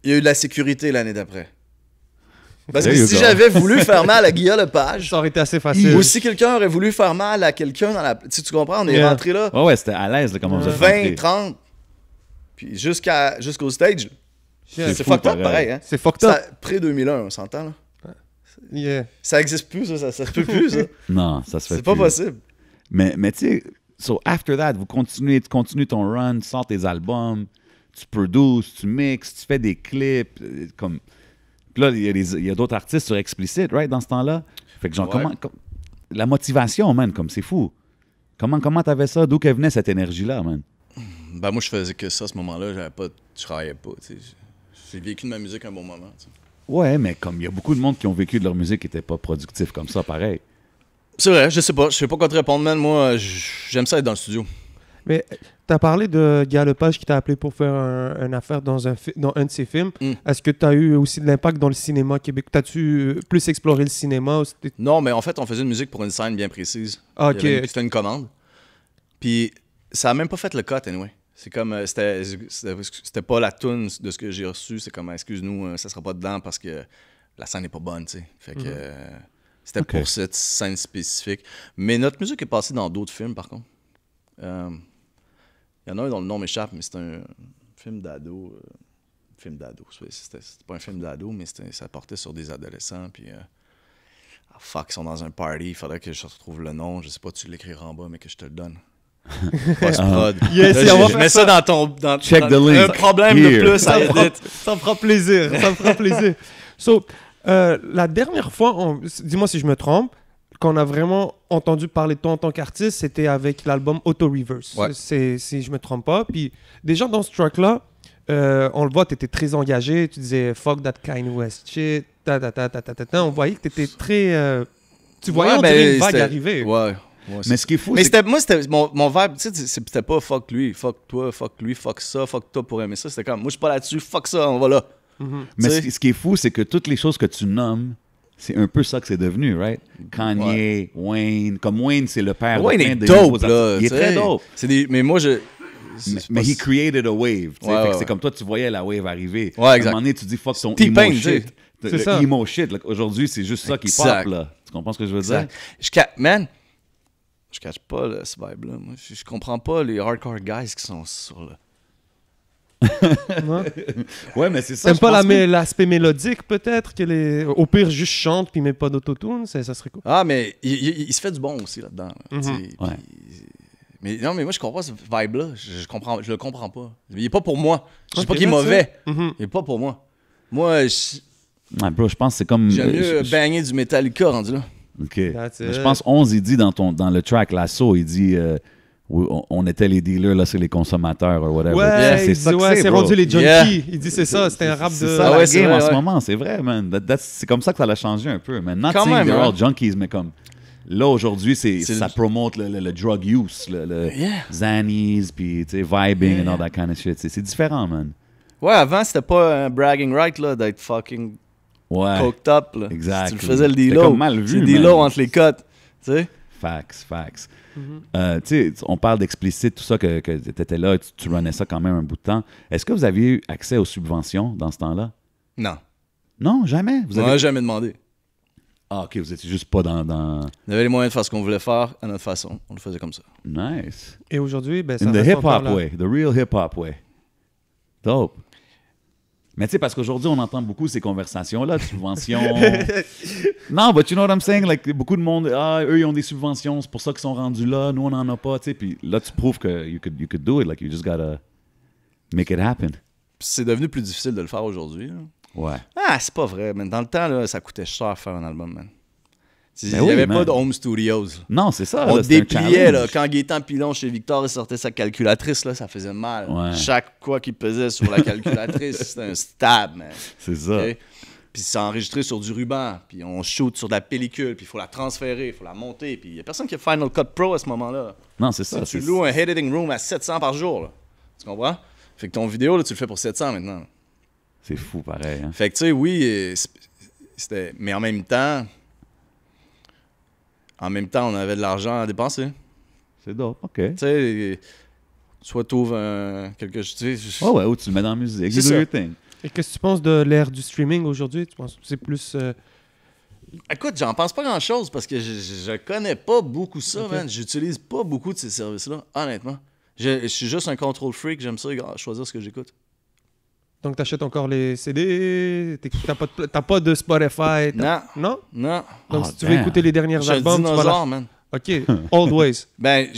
Il y a eu de la sécurité l'année d'après. Parce que si j'avais voulu faire mal à Guillaume Lepage, ça aurait été assez facile. Ou si quelqu'un aurait voulu faire mal à quelqu'un dans la... Tu comprends, on est rentré là. Ouais, c'était à l'aise, là, comment vous êtes 20, 30. Puis jusqu'au stage. C'est fucked up, pareil. Hein? C'est fucked up. Pré-2001, on s'entend, là. Yeah. Ça existe plus, ça se peut plus, ça. Non, ça se fait plus. C'est pas possible. Mais tu sais, so after that, tu continues ton run, tu sors tes albums, tu produces, tu mixes, tu fais des clips, comme... Puis là, il y a d'autres artistes sur Explicit, right, dans ce temps-là. Fait que genre, la motivation, man, comme c'est fou. Comment t'avais ça? D'où qu'elle venait cette énergie-là, man? Ben moi, je faisais que ça à ce moment-là. Je travaillais pas, tu sais. J'ai vécu de ma musique un bon moment, tu sais. Ouais, mais comme il y a beaucoup de monde qui ont vécu de leur musique qui n'était pas productif comme ça, pareil. C'est vrai, je sais pas quoi te répondre, man. Moi, j'aime ça être dans le studio. Mais t'as parlé de Guy Lepage qui t'a appelé pour faire une affaire dans un de ses films. Est-ce que t'as eu aussi de l'impact dans le cinéma québécois? T'as-tu plus exploré le cinéma? Non, mais en fait, on faisait une musique pour une scène bien précise. OK. C'était une commande. Puis ça a même pas fait le cut, anyway. C'est comme, c'était pas la toune de ce que j'ai reçu. C'est comme, excuse-nous, ça sera pas dedans parce que la scène n'est pas bonne, tu sais. Fait que c'était pour cette scène spécifique. Mais notre musique est passée dans d'autres films, par contre. Il y en a un dont le nom m'échappe, mais c'est un film d'ado. C'était pas un film d'ado, mais ça portait sur des adolescents. Puis, fuck, ils sont dans un party. Il faudrait que je retrouve le nom. Je sais pas, tu l'écriras en bas, mais que je te le donne. Post-prod. Yes, je mets ça dans Check the link. Un problème Here. de plus à edit. Ça me fera plaisir. Ça me fera plaisir. So, la dernière fois, dis-moi si je me trompe, qu'on a vraiment entendu parler de toi en tant qu'artiste, c'était avec l'album Auto Reverse. Ouais. Si je me trompe pas. Puis déjà dans ce track-là, on le voit, tu étais très engagé. Tu disais fuck that Kanye West shit. On voyait que tu étais très. Tu voyais on dirait une vague arriver. Ouais. Mais ce qui est fou, mais c'est moi, c'était mon vibe, tu sais, c'était pas fuck lui, fuck toi, fuck lui, fuck ça, fuck toi pour aimer ça. C'était comme, moi, je suis pas là-dessus, fuck ça, on va là. Mais ce qui est fou, c'est que toutes les choses que tu nommes, c'est un peu ça que c'est devenu, right? Kanye, Wayne. Comme Wayne, c'est le père Wayne de plein est de dope, nouveaux là. artistes. Il est très dope. Mais moi, Mais he created a wave. Ouais. C'est comme toi, tu voyais la wave arriver. Ouais, exact. À un moment donné, tu dis fuck ton T-Pain, emo shit. C'est ça. Le emo shit. Aujourd'hui, c'est juste ça qui pop, là. Tu comprends ce que je veux dire? Je cache pas là, ce vibe-là. Moi, je comprends pas les hardcore guys qui sont sur là. Ouais, mais c'est ça. T'aimes pas l'aspect mélodique, peut-être? Au pire, juste chante puis met pas d'autotune? Ça serait cool. Ah, mais il se fait du bon aussi là-dedans. Là, Ouais. Mais non, mais moi, je comprends ce vibe-là. Je le comprends pas. Il est pas pour moi. Je sais pas Ok, qu'il est mauvais. Mhm. Il est pas pour moi. Moi, Ouais, bro, je pense que c'est comme... j'aime mieux baigner du Metallica rendu là. OK. Je pense 11, il dit dans le track Lasso, il dit on était les dealers, là, c'est les consommateurs, ou whatever. Ouais, c'est ça que c'est rendu les junkies. Yeah. Il dit c'est ça, c'était un rap de... C'est ça Ah ouais, la c'est game vrai, en ce ouais. moment, c'est vrai, man. C'est comme ça que ça l'a changé un peu, man. Not Quand saying même, they're hein. all junkies, mais comme... Là, aujourd'hui, ça promote le drug use, le Xannies, puis, tu sais, vibing and all that kind of shit. C'est différent, man. Ouais, avant, c'était pas un bragging right là, d'être fucking Ouais. coked up. Là. Exact. Tu le faisais le C'était D-Lo. comme mal vu, C'est le D-Lo man. entre les cotes. Tu sais? Facts. Tu sais, on parle d'explicite, tout ça, que tu étais là, tu runnais ça quand même un bout de temps. Est-ce que vous aviez eu accès aux subventions dans ce temps-là? Non. Non, jamais. On n'a jamais demandé. Ah, OK, vous étiez juste pas dans... On avait les moyens de faire ce qu'on voulait faire à notre façon. On le faisait comme ça. Nice. Et aujourd'hui, ben, ça In the reste encore hip-hop là. way, the real hip-hop way. Dope. Mais tu sais, parce qu'aujourd'hui, on entend beaucoup ces conversations-là de subventions. Non, but you know what I'm saying? Like, beaucoup de monde, eux, ils ont des subventions, c'est pour ça qu'ils sont rendus là, nous, on n'en a pas, tu sais. Puis là, tu prouves que you could do it, like, you just gotta make it happen. C'est devenu plus difficile de le faire aujourd'hui. Là. Ouais. Ah, c'est pas vrai, man. Dans le temps, là, ça coûtait cher faire un album, man. Il Ben n'y oui, avait man. pas de home studios. Non, c'est ça. On là, c'est un dépliait, là, challenge. quand Gaétan Pilon chez Victor il sortait sa calculatrice, là, ça faisait mal. Ouais. Chaque quoi qu'il pesait sur la calculatrice, c'était un stab, man. C'est ça. Ok? Puis c'est enregistré sur du ruban, puis on shoot sur de la pellicule, puis il faut la transférer, il faut la monter, puis il n'y a personne qui a Final Cut Pro à ce moment-là. Non, c'est ça. Tu c'est- loues un editing room à 700 par jour, là. Tu comprends? Fait que ton vidéo, là, tu le fais pour 700 maintenant. C'est fou, pareil. Hein. Fait que, tu sais, oui, c'était... Mais en même temps, on avait de l'argent à dépenser. C'est dope, OK. Tu sais, soit t'ouvres quelque chose, tu sais... Ouais, ou tu le mets dans la musique. C'est You do ça. your thing. Et qu'est-ce que tu penses de l'ère du streaming aujourd'hui? Tu penses que c'est plus... Écoute, j'en pense pas grand-chose parce que je connais pas beaucoup ça, Ok. man. J'utilise pas beaucoup de ces services-là, honnêtement. Je suis juste un control freak, j'aime ça, choisir ce que j'écoute. Donc, t'achètes encore les CD? T'as pas de Spotify? Non, Non? non. Donc, Ah, si tu veux damn. écouter les Je derniers suis un albums, tu vas dinosaure, man. OK, old ways. Ben,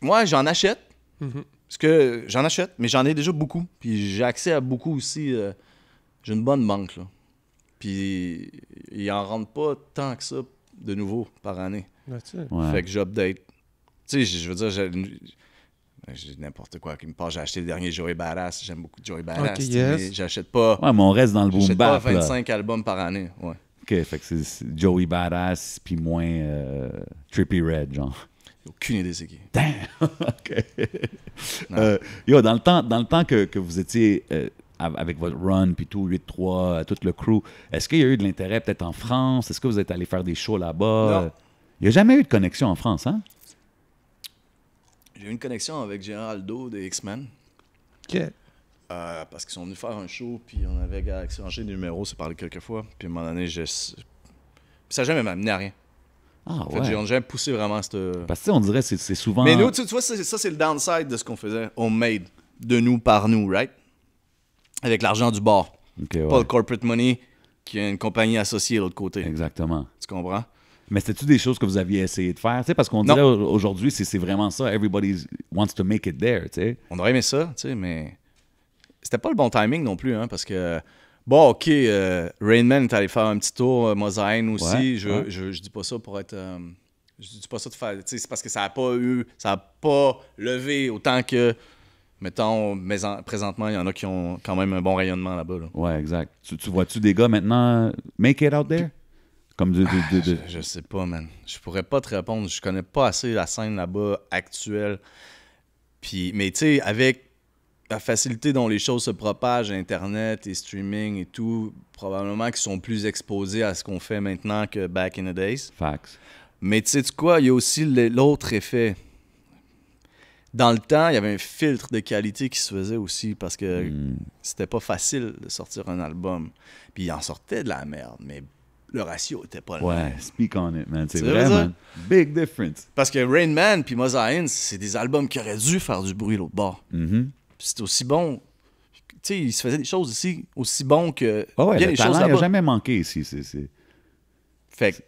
moi, j'en achète. Mhm. Parce que j'en achète, mais j'en ai déjà beaucoup. Puis j'ai accès à beaucoup aussi. J'ai une bonne banque, là. Puis il en rentre pas tant que ça de nouveau par année. That's it. Ouais. Fait que j'update. Tu sais, je veux dire, j'ai n'importe quoi qui me passe. J'ai acheté le dernier Joey Badass. J'aime beaucoup Joey Badass. Ok, tu sais, yes. mais j'achète pas, Ouais, mais on reste dans le boom j'achète pas bap, là. 25 albums par année. Ouais. OK, fait que c'est Joey Badass, puis moins Trippie Red, genre. J'ai aucune idée c'est qui. Damn! OK. Non. Yo, dans le temps que vous étiez avec votre run, puis tout, 8-3, tout le crew, est-ce qu'il y a eu de l'intérêt peut-être en France? Est-ce que vous êtes allé faire des shows là-bas? Non. Il n'y a jamais eu de connexion en France, hein? J'ai eu une connexion avec Geraldo des X-Men. OK. Parce qu'ils sont venus faire un show, puis on avait échangé des numéros, s'est parlé quelques fois. Puis à un moment donné, puis ça n'a jamais amené à rien. Ah En fait, ouais. on n'a jamais poussé vraiment cette... Parce que tu sais, on dirait que c'est souvent... Mais nous, tu vois, ça, c'est le downside de ce qu'on faisait. Homemade. De nous, par nous, right? Avec l'argent du bar. OK, ouais. Pas le corporate money, qui a une compagnie associée de l'autre côté. Exactement. Tu comprends? Mais c'était-tu des choses que vous aviez essayé de faire? Tu sais, parce qu'on Non. dirait aujourd'hui, c'est vraiment ça. Everybody wants to make it there, tu sais. On aurait aimé ça, tu sais, mais... C'était pas le bon timing non plus, hein, parce que... Bon, OK, Rain Man est allé faire un petit tour, Mosaïne aussi. Ouais, Je dis pas ça pour être... je dis pas ça de faire... Tu sais, c'est parce que ça a pas levé autant que... Mettons, présentement, il y en a qui ont quand même un bon rayonnement là-bas. Là. Ouais, exact. Tu vois-tu des gars maintenant make it out there? Comme de... Je sais pas, man. Je pourrais pas te répondre. Je connais pas assez la scène là-bas actuelle. Puis, mais tu sais, avec la facilité dont les choses se propagent, Internet et streaming et tout, probablement qu'ils sont plus exposés à ce qu'on fait maintenant que back in the days. Facts. Mais tu sais quoi, il y a aussi l'autre effet. Dans le temps, il y avait un filtre de qualité qui se faisait aussi parce que c'était pas facile de sortir un album. Puis il en sortait de la merde, mais le ratio était pas le même. Ouais, speak on it, man. C'est Tu vrai, veux dire? man. Big difference. Parce que Rain Man puis Mosaïne, c'est des albums qui auraient dû faire du bruit l'autre bord. Mhm. Puis c'était aussi bon. Tu sais, il se faisait des choses ici aussi bon que Ah ouais, bien le les choses talent, il n'a là-bas. jamais manqué ici. Fait que,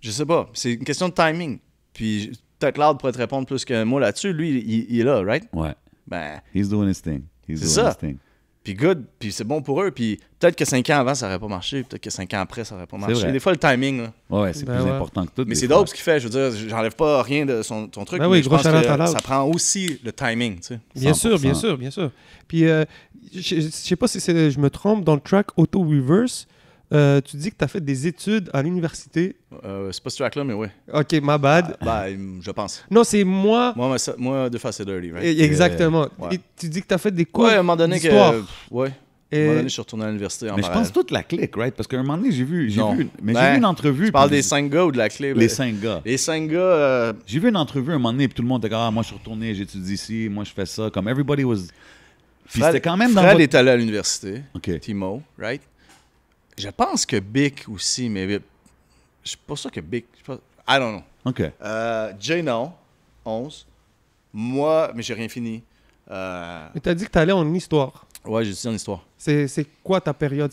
je sais pas, c'est une question de timing. Puis peut-être Loud pourrait te répondre plus que moi là-dessus. Lui, il est là, right? Ouais. Ben, He's doing his thing. He's C'est doing ça. his thing. puis good, puis c'est bon pour eux. Puis peut-être que 5 ans avant, ça aurait pas marché. Peut-être que 5 ans après, ça aurait pas marché. vrai. Des fois, le timing, là. Ouais, c'est Ben plus ouais. important que tout. Mais des c'est fois. dope ce qu'il fait. Je veux dire, j'enlève pas rien de son truc. Ben mais oui, je gros pense shout-out que à Loud. ça prend aussi le timing, tu sais. Bien sûr, 100%. bien sûr, bien sûr. Puis, je sais pas si je me trompe, dans le track Auto Reverse, tu dis que tu as fait des études à l'université. C'est pas ce track-là, mais ouais. OK, my bad. Je pense. Non, c'est moi. Moi, de face, c'est dirty, right? Exactement. Ouais. Et tu dis que tu as fait des cours Ouais, à un moment donné d'histoire. Ouais. À un Et- moment donné, je suis retourné à l'université en Mais je pense parallèle. toute la clique, right? Parce qu'à un moment donné, j'ai vu Non. j'ai Ben, vu une entrevue. Tu parles puis des 5 gars ou de la clé? Les 5 gars. Les 5 gars, J'ai vu une entrevue un moment donné, puis tout le monde était comme, moi je suis retourné, j'étudie ici, moi je fais ça. Comme everybody was. Puis c'était quand même dans Fred votre... est allé à l'université. OK. Timo, right? Je pense que Bic aussi, mais je suis pas sûr que Bic... I don't know. OK. Jay, non. 11. Moi, mais j'ai rien fini. Mais tu as dit que tu allais en histoire. Ouais, j'ai étudié en histoire. C'est quoi ta période?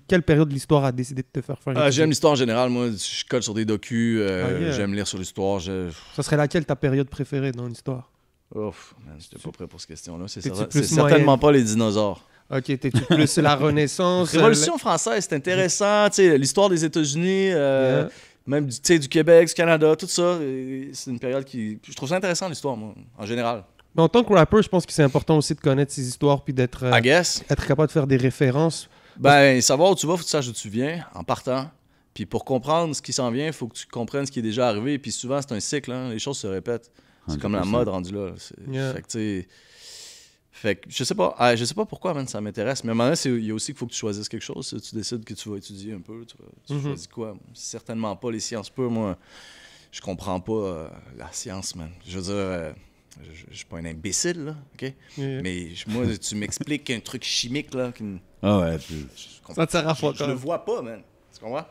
Quelle période de l'histoire a décidé de te faire faire une J'aime l'histoire en général. Moi, je colle sur des docus. yeah. J'aime lire sur l'histoire. Ça serait laquelle ta période préférée dans l'histoire? Ouf, man, j'étais pas prêt pour cette question-là. C'est T'es-tu plus certainement pas les dinosaures. Ok, t'es-tu plus la Renaissance? Révolution française, c'est intéressant. Tu sais, l'histoire des États-Unis, Yeah. même du Québec, du Canada, tout ça. C'est une période qui... Je trouve ça intéressant, l'histoire, moi, en général. Mais en tant que rapper, je pense que c'est important aussi de connaître ces histoires puis d'être I guess. être capable de faire des références. Ben, savoir où tu vas, faut que tu saches d'où tu viens, en partant. Puis pour comprendre ce qui s'en vient, il faut que tu comprennes ce qui est déjà arrivé. Puis souvent, c'est un cycle, hein. Les choses se répètent. C'est comme la 100%. mode rendue là. Yeah. Fait que, tu sais... Fait que je sais pas pourquoi, man, ça m'intéresse. Mais à un moment donné, il y a aussi qu'il faut que tu choisisses quelque chose. Tu décides que tu vas étudier un peu. Tu choisis quoi? Certainement pas les sciences pures. Moi, je comprends pas la science, man. Je veux dire, je suis pas un imbécile, là, OK? Yeah. Mais moi, tu m'expliques un truc chimique, là, Ah ouais, Ça te sert à quoi, je quand le même? vois pas, man. Tu comprends?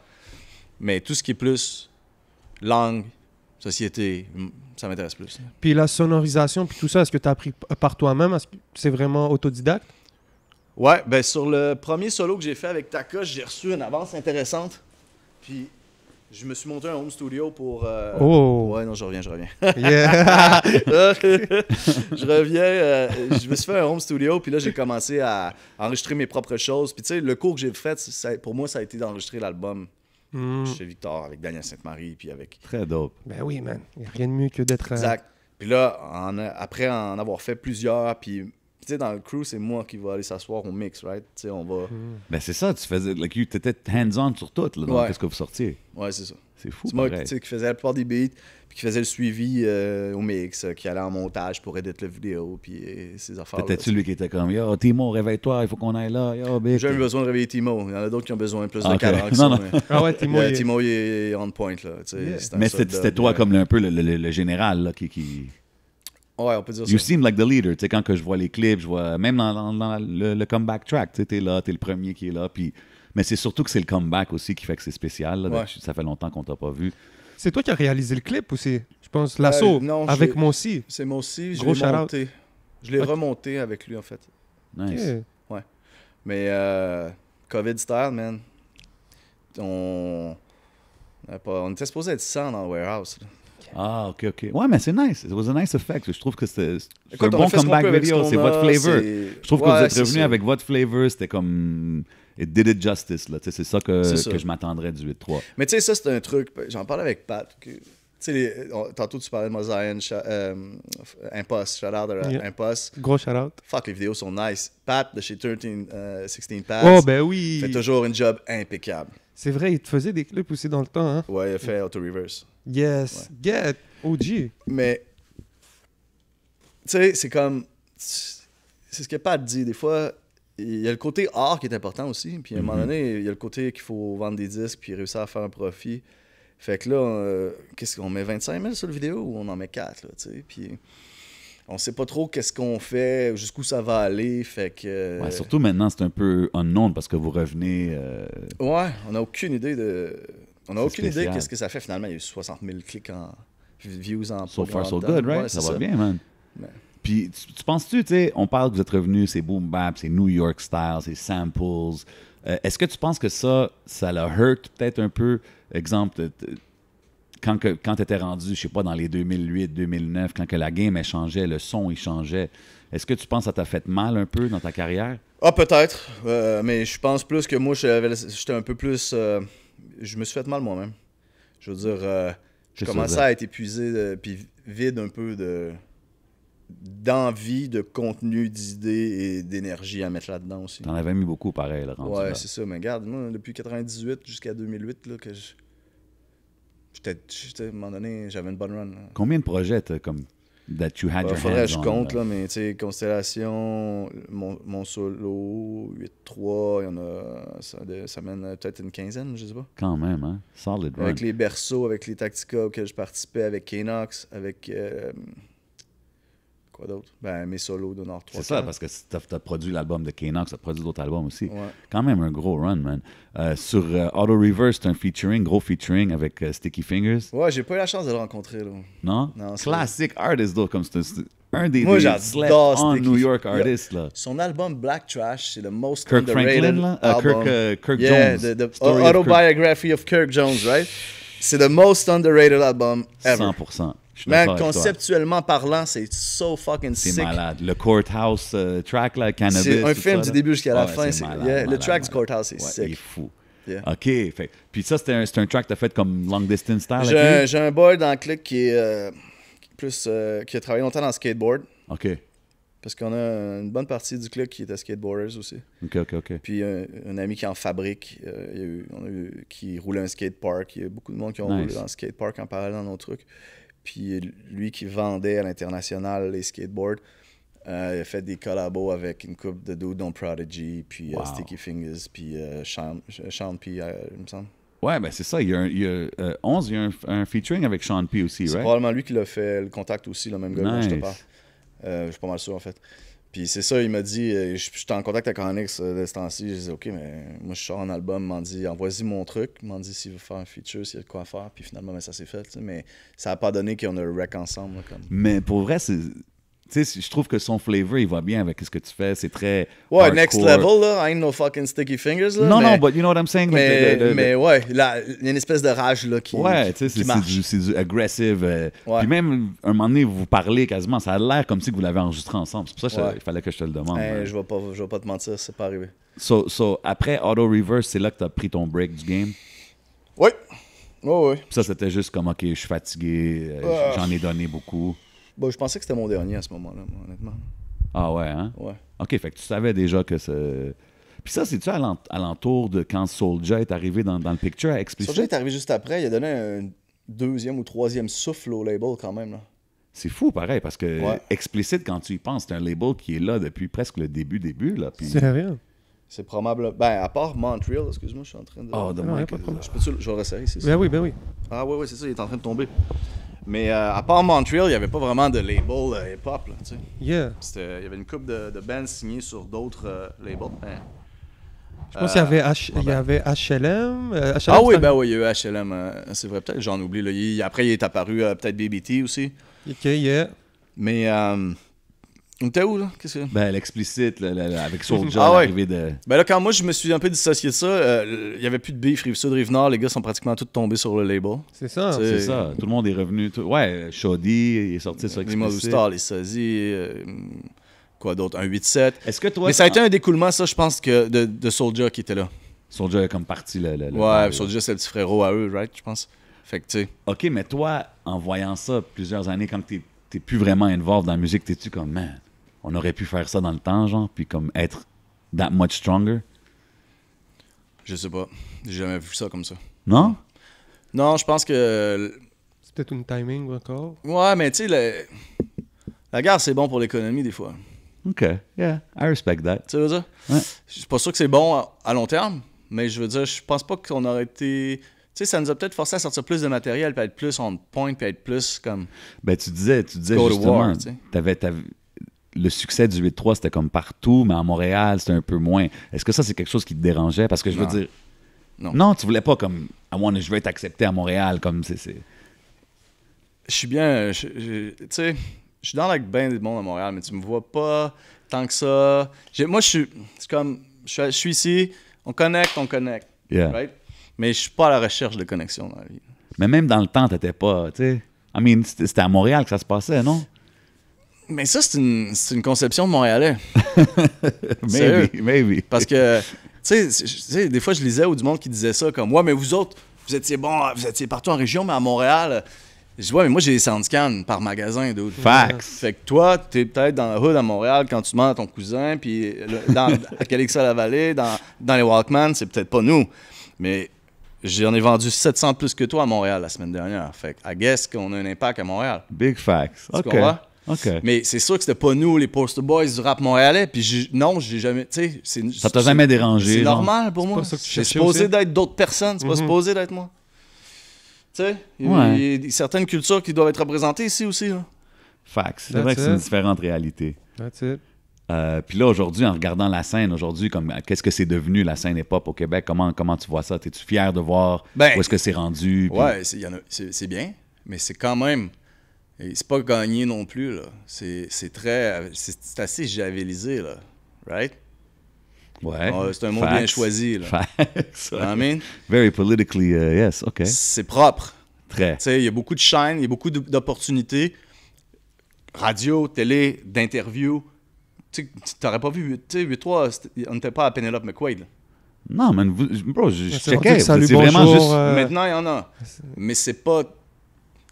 Mais tout ce qui est plus langue, société, ça m'intéresse plus. Puis la sonorisation puis tout ça, est-ce que tu as appris par toi-même? Est-ce que c'est vraiment autodidacte? Ouais, ben sur le premier solo que j'ai fait avec Taka, j'ai reçu une avance intéressante. Puis je me suis monté un home studio pour... Oh! Ouais, non, je reviens. Yeah! Je reviens, je me suis fait un home studio, puis là, j'ai commencé à enregistrer mes propres choses. Puis tu sais, le cours que j'ai fait, pour moi, ça a été d'enregistrer l'album chez Victor, avec Daniel Sainte-Marie, puis avec... très dope. Ben oui, man. Il n'y a rien de mieux que d'être... Exact. Puis là, après en avoir fait plusieurs, puis tu sais, dans le crew, c'est moi qui va aller s'asseoir au mix, right? Tu sais, on va... Ben c'est ça, tu faisais, like, t'étais hands-on sur tout, là, dans Ouais. qu'est-ce que vous sortiez. Ouais, c'est ça. C'est fou, C'est moi pareil. tu sais, qui faisais la plupart des beats, puis qui faisait le suivi au mix, qui allait en montage pour éditer la vidéo, puis ces affaires. T'étais-tu lui qui était comme, yo, Timo, réveille-toi, il faut qu'on aille là, yo, big. J'ai eu besoin de réveiller Timo. Il y en a d'autres qui ont besoin plus de Ok. cadran que Non, ça, non. mais- Ah ouais, Timo, Timo, il est on point, là. Tu sais, Yeah. c'est un Mais soldat, c'était toi bien- comme un peu le général, là, qui... Ouais, on peut dire You ça. seem like the leader, tu sais, quand que je vois les clips, je vois, même dans le comeback track, tu sais, t'es là, t'es le premier qui est là, puis... Mais c'est surtout que c'est le comeback aussi qui fait que c'est spécial, là, Ouais. ça fait longtemps qu'on t'a pas vu. C'est toi qui as réalisé le clip aussi? Je pense, l'assaut, non, avec j'ai- moi aussi. C'est moi aussi, je Gros l'ai shout-out. monté. Je l'ai Ok. remonté avec lui, en fait. Nice. Ok. Mais COVID style, man. On était supposé être 100 dans le warehouse. là. Ah, ok. Ouais, mais c'est nice. It was a nice effect. Je trouve que c'est un Écoute, on bon a fait ce qu'on comeback peut avec video. ce C'est qu'on votre a, flavor. c'est- Je trouve que Ouais, vous êtes c'est revenu ça. avec votre flavor. C'était comme... It did it justice, là. Tu sais, c'est ça que C'est ça. je m'attendrais du 8-3. Mais tu sais, ça, c'est un truc. J'en parlais avec Pat. Tu sais, tantôt, tu parlais de Mosaïen, Impost, shout-out à Yeah. Impost. Gros shout-out. Fuck, les vidéos sont nice. Pat de chez 16 Pads Oh, ben oui! fait toujours un job impeccable. C'est vrai, il te faisait des clips aussi dans le temps, hein? Ouais, il a fait Auto-Reverse. Yes! Get! OG! Mais, tu sais, c'est comme. C'est ce que Pat dit. Des fois, il y a le côté art qui est important aussi. Puis à un moment donné, il y a le côté qu'il faut vendre des disques puis réussir à faire un profit. Fait que là, qu'est-ce qu'on met 25 000 sur le vidéo ou on en met 4, là, tu sais. Puis on sait pas trop qu'est-ce qu'on fait, jusqu'où ça va aller. Fait que. Ouais, surtout maintenant, c'est un peu unknown parce que vous revenez... Ouais, on n'a aucune idée de. On n'a C'est aucune idée spécial. qu'est-ce que ça fait finalement. Il y a eu 60 000 clics en views en So pas far, so grand temps. good, right? Ouais, ça c'est va bien, man. Mais- Puis, tu penses-tu, tu sais, on parle que vous êtes revenu, c'est boom bap, c'est New York style, c'est samples. Est-ce que tu penses que ça l'a hurt peut-être un peu? Exemple, quand tu étais rendu, je sais pas, dans les 2008, 2009, quand que la game elle changeait, le son il changeait, est-ce que tu penses que ça t'a fait mal un peu dans ta carrière? Ah, peut-être. Mais je pense plus que moi, j'étais un peu plus. Je me suis fait mal moi-même. Je veux dire, je C'est commençais ça. à être épuisé, puis vide un peu d'envie, de contenu, d'idées et d'énergie à mettre là-dedans aussi. T'en avais mis beaucoup pareil, là, rendu Ouais, là. c'est ça. Mais regarde, moi, depuis 98 jusqu'à 2008, là, que j'étais, à un moment donné, j'avais une bonne run. Là. Combien de projets t'as comme that you had your Faudrait que je hands on, compte, là, mais tu sais, Constellation, mon solo, 8-3, il y en a, ça mène peut-être une quinzaine, je sais pas. Quand même, hein? Solid run. Avec les berceaux, avec les Tactica auxquels je participais, avec Knox, avec. Quoi d'autre? Ben, mes solos de Nord 3. C'est ça, parce que t'as produit l'album de Knox, t'as produit d'autres albums aussi. Ouais. Quand même un gros run, man. Sur Auto Reverse, c'est un featuring, gros featuring avec Sticky Fingers. Ouais, j'ai pas eu la chance de le rencontrer, là. Non? Non, c'est- Classic artist, though. Comme c'est un des Moi, slept j'adore on Sticky. New York artists, là. Son album Black Trash, c'est le most Kirk underrated Franklin, là? album. Kirk Yeah, Jones. the Story of Kirk- autobiography of Kirk Jones, right? C'est le most underrated album ever. 100%. Je suis Man, d'accord avec toi. conceptuellement parlant, c'est so fucking C'est sick. malade. Le Courthouse track, là, Cannabis. C'est un tout film ça, du là. début jusqu'à la Ouais, fin. c'est malade, Le malade, track du malade. Courthouse, c'est Ouais, sick. il est fou. Yeah. OK. Puis ça, c'est un track que t'as fait comme long distance style? avec J'ai lui? j'ai un boy dans le clip qui est qui a travaillé longtemps dans le skateboard. OK. Parce qu'on a une bonne partie du clip qui était skateboarders aussi. OK. Puis un ami qui en fabrique, qui roulait un skatepark. Il y a beaucoup de monde qui ont roulé dans le skatepark en parallèle dans nos trucs. Puis lui qui vendait à l'international les skateboards, il a fait des collabos avec une couple de dudes dont Prodigy, puis Sticky Fingers, puis Sean P, il me semble. Ouais, ben c'est ça. Il y a 11, il y a un featuring avec Sean P aussi, C'est right? probablement lui qui l'a fait le contact aussi, le même gars dont je te Nice. parle. Je suis pas mal sûr en fait. Puis c'est ça, il m'a dit, je suis en contact avec Onyx de ce temps-ci. J'ai dit, OK, mais moi je sors un album, il m'a dit, envoie-y mon truc. Il m'a dit s'il veut faire un feature, s'il y a de quoi faire. Puis finalement, ben, ça s'est fait. T'sais. Mais ça n'a pas donné qu'on a le rec ensemble. Là, comme... Mais pour vrai, c'est. Tu sais, je trouve que son flavor, il va bien avec ce que tu fais. C'est très. Ouais, hardcore. next level, là. I ain't no fucking sticky fingers, là. Non, mais, non, but you know what I'm saying? Mais ouais, il y a une espèce de rage, là, qui Ouais, tu sais, marche. c'est du aggressive. Ouais. Puis même, un moment donné, vous parlez quasiment. Ça a l'air comme si vous l'avez enregistré ensemble. C'est pour ça qu'il fallait que je te le demande. Hey, je vais pas te mentir, c'est pas arrivé. So, après Auto Reverse, c'est là que tu as pris ton break du game. Oui. Oui. Puis ça, c'était juste comme, OK, je suis fatigué, j'en ai donné beaucoup. Bon, je pensais que c'était mon dernier à ce moment-là, moi, honnêtement. Ah ouais, hein? Ouais. OK, fait que tu savais déjà que c'est... Puis ça, c'est-tu alentour de quand Soulja est arrivé dans le picture à Explicit? Soulja est arrivé juste après, il a donné un deuxième ou troisième souffle au label quand même, là. C'est fou, pareil, parce que Explicit, quand tu y penses, c'est un label qui est là depuis presque le début, là. Puis... Sérieux? C'est probable... Ben, à part Montreal, excuse-moi, je suis en train de... Oh, de Non, Mike. pas de problème. Je vais le resserrer, c'est ça. Ben oui. Ah oui, c'est ça, il est en train de tomber. Mais à part Montreal, il n'y avait pas vraiment de label hip-hop, là, tu sais. Yeah. Il y avait une couple de bands signées sur d'autres labels. Ben, Je pense qu'il y avait, il y avait HLM. HLM ah oui, c'était- il y a eu HLM. C'est vrai, peut-être, j'en oublie. Là. Après, il est apparu peut-être BBT aussi. OK, yeah. Mais on était où, là? Qu'est-ce que... Ben, l'explicite, avec Soulja, Ah ouais. l'arrivée de... Ben là, quand moi, je me suis un peu dissocié de ça, il n'y avait plus de beef, Rive-Sud, Rive-Nord. Les gars sont pratiquement tous tombés sur le label. C'est ça. C'est- C'est ça, tout le monde est revenu. Ouais, Shoddy, il est sorti sur Les Mother Explicit. Star, les Sozzy, quoi d'autre? Un 8-7. Est-ce que toi... Mais ça a été un découlement, ça, je pense, que de Soulja qui était là. Soulja est comme parti le Ouais, Soulja, c'est le petit frérot à eux, right, je pense. Fait que, tu sais... OK, mais toi, en voyant ça plusieurs années, quand t'es plus vraiment involved dans la musique, t'es-tu comme, man, on aurait pu faire ça dans le temps, genre, puis comme être that much stronger? Je sais pas. J'ai jamais vu ça comme ça. Non? Non, je pense que... C'est peut-être une timing encore. Ouais, mais tu sais, la guerre, c'est bon pour l'économie, des fois. OK, yeah, I respect that. Tu sais, veux dire? Ouais. Je suis pas sûr que c'est bon à long terme, mais je veux dire, je pense pas qu'on aurait été... Tu sais, ça nous a peut-être forcé à sortir plus de matériel, puis à être plus on point, puis à être plus comme... Ben, tu disais Go to justement, war, tu sais. t'avais le succès du 8-3, c'était comme partout, mais à Montréal, c'était un peu moins. Est-ce que ça, c'est quelque chose qui te dérangeait? Parce que je veux Non. dire... Non. Non, tu voulais pas comme... je veux être accepté à Montréal, comme c'est... Je suis bien... Tu sais, je suis dans avec ben des monde à Montréal, mais tu me vois pas tant que ça. Moi, je suis... C'est comme... Je suis ici, on connecte. Yeah. Right? Mais je suis pas à la recherche de connexion dans la vie. Mais même dans le temps, t'étais pas, tu sais... c'était à Montréal que ça se passait, non? Mais ça, c'est une conception de Montréalais. Sérieux? Maybe. Parce que, tu sais, des fois, je lisais ou du monde qui disait ça, comme, ouais, mais vous autres, vous étiez partout en région, mais à Montréal, je dis, ouais, mais moi, j'ai des soundscans par magasin, dude. Facts. Fait que toi, t'es peut-être dans la hood à Montréal quand tu demandes à ton cousin, puis à Calixa-la-Vallée, dans les Walkman, c'est peut-être pas nous. Mais j'en ai vendu 700 plus que toi à Montréal la semaine dernière. Fait que, I guess qu'on a un impact à Montréal. Big facts. Tu OK. comprends? OK. Mais c'est sûr que c'était pas nous, les poster boys du rap montréalais. Puis j'ai jamais. Tu sais, Ça t'a jamais dérangé, C'est genre? normal pour moi. pas ça que tu C'est cherchais supposé aussi? d'être d'autres personnes, c'est pas supposé d'être moi. Tu sais, Ouais. il y a certaines cultures qui doivent être représentées ici aussi. Là. Facts. C'est That's vrai que c'est une it. différente réalité. That's it. Puis là, aujourd'hui, en regardant la scène, comme qu'est-ce que c'est devenu la scène hip-hop au Québec? Comment tu vois ça? Es-tu fier de voir Ben, où est-ce que c'est rendu? Puis- Ouais, c'est bien, mais c'est quand même Et c'est pas gagné non plus, là. C'est assez javelisé, là. Right? Ouais. C'est un mot bien choisi, là. Facts. You know what I mean? Very politically, yes, OK. C'est propre. Très. Tu sais, il y a beaucoup de chaînes, il y a beaucoup d'opportunités. Radio, télé, d'interviews. Tu t'aurais pas vu, tu sais, 8-3, on n'était pas à Penelope McQuaid, là. Non, man, bro, je C'est checkais. salut, C'est vraiment bonjour, juste... Maintenant, il y en a. Mais c'est pas...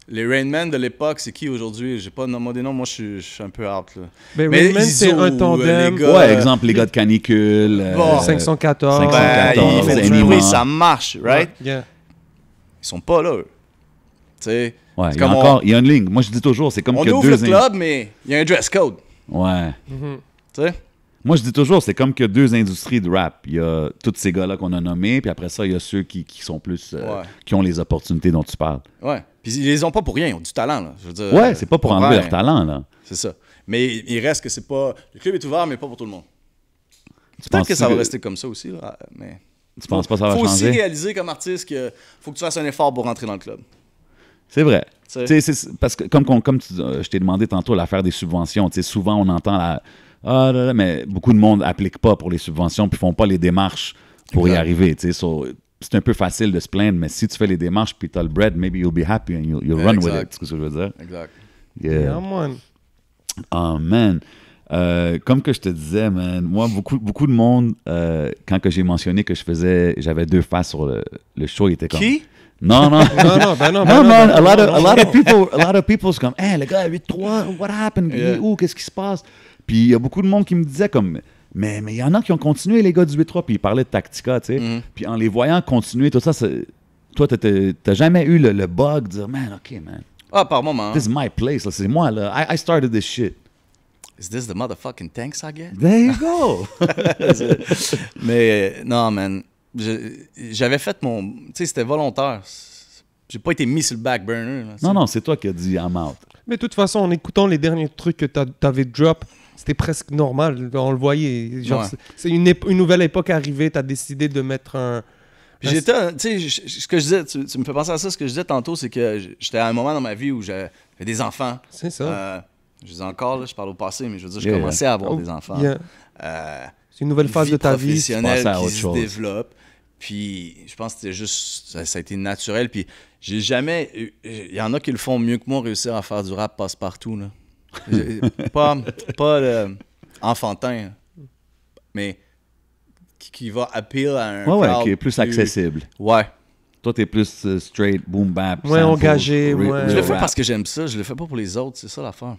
Les Rain Man de l'époque, c'est qui aujourd'hui? J'ai pas nommé des noms, moi je suis un peu out, là. Ben, Rain Man, c'est un tandem. les gars, Ouais, exemple, les gars de Canicule. Bon. 514. 514, ils font du Anima. bruit, ça marche, right? Yeah. Ils sont pas là, eux. Tu sais, Ouais, c'est il y a comme encore... Il y a une ligne. Moi, je dis toujours, c'est comme on que ouvre deux... le club, mais il y a un dress code, Ouais. tu sais? Moi, je dis toujours, c'est comme qu'il y a deux industries de rap. Il y a tous ces gars-là qu'on a nommés, puis après ça, il y a ceux qui sont plus... Ouais. qui ont les opportunités dont tu parles. Ouais. Puis ils les ont pas pour rien, ils ont du talent, là. Je veux dire, Ouais, c'est pas pour enlever comprends, leur talent, là. C'est ça. Mais il reste que c'est pas... Le club est ouvert, mais pas pour tout le monde. Tu Peut-être penses que ça va rester comme ça aussi, là, mais... Tu penses pas que ça va faut aussi changer? réaliser comme artiste que faut que tu fasses un effort pour rentrer dans le club. C'est vrai. Tu Tu sais, parce que comme je t'ai demandé tantôt l'affaire des subventions, tu sais, souvent on entend mais beaucoup de monde n'applique pas pour les subventions puis font pas les démarches pour y Exact. arriver. Tu sais, c'est un peu facile de se plaindre, mais si tu fais les démarches puis tu as le bread, maybe you'll be happy and you'll run with it. Exact. C'est ce que je veux dire. Exact. Yeah. Yeah, man. Oh man. Comme que je te disais, man, moi, beaucoup de monde, quand que j'ai mentionné que j'avais deux faces sur le show, il était comme... Qui? Non, non. Non, ben non. No, man, a lot of people, c'est comme, hey, le gars, 8-3, what happened? Yeah. Où, qu'est-ce qui se passe? Puis il y a beaucoup de monde qui me disait comme, mais il y en a qui ont continué, les gars du 8-3, puis ils parlaient de Tactica, tu sais. Mhm. Puis en les voyant continuer, tout ça, toi, t'as jamais eu le bug de dire, man, OK, man, Ah, par moment. this is my place, là, c'est moi, là, I started this shit. Is this the motherfucking thanks I get? There you go. Mais non, man. J'avais fait mon... Tu sais, c'était volontaire. J'ai pas été mis sur le back burner. Là, Non, c'est toi qui as dit I'm out. Mais de toute façon, en écoutant les derniers trucs que t'avais drop, c'était presque normal. On le voyait. Genre, Ouais. c'est une nouvelle époque arrivée. T'as décidé de mettre un... Puis j'étais, tu sais, ce que je disais, tu me fais penser à ça, ce que je disais tantôt, c'est que j'étais à un moment dans ma vie où j'avais des enfants. C'est ça. Je dis encore, là, je parle au passé, mais je veux dire, je Yeah. commençais à avoir Oh, des enfants. yeah. C'est une nouvelle phase Vie de ta vie. professionnelle Tu pensais à qui autre se chose. développe. Puis je pense que c'était juste, ça a été naturel. Puis j'ai jamais, il y en a qui le font mieux que moi, réussir à faire du rap passe-partout, là. pas enfantin, mais qui va appeal à un Ouais, crowd qui est plus accessible. Ouais. Toi, t'es plus straight, boom bap. Ouais, sample, engagé, ouais. Je le real fais rap. parce que j'aime ça, je le fais pas pour les autres, c'est ça l'affaire.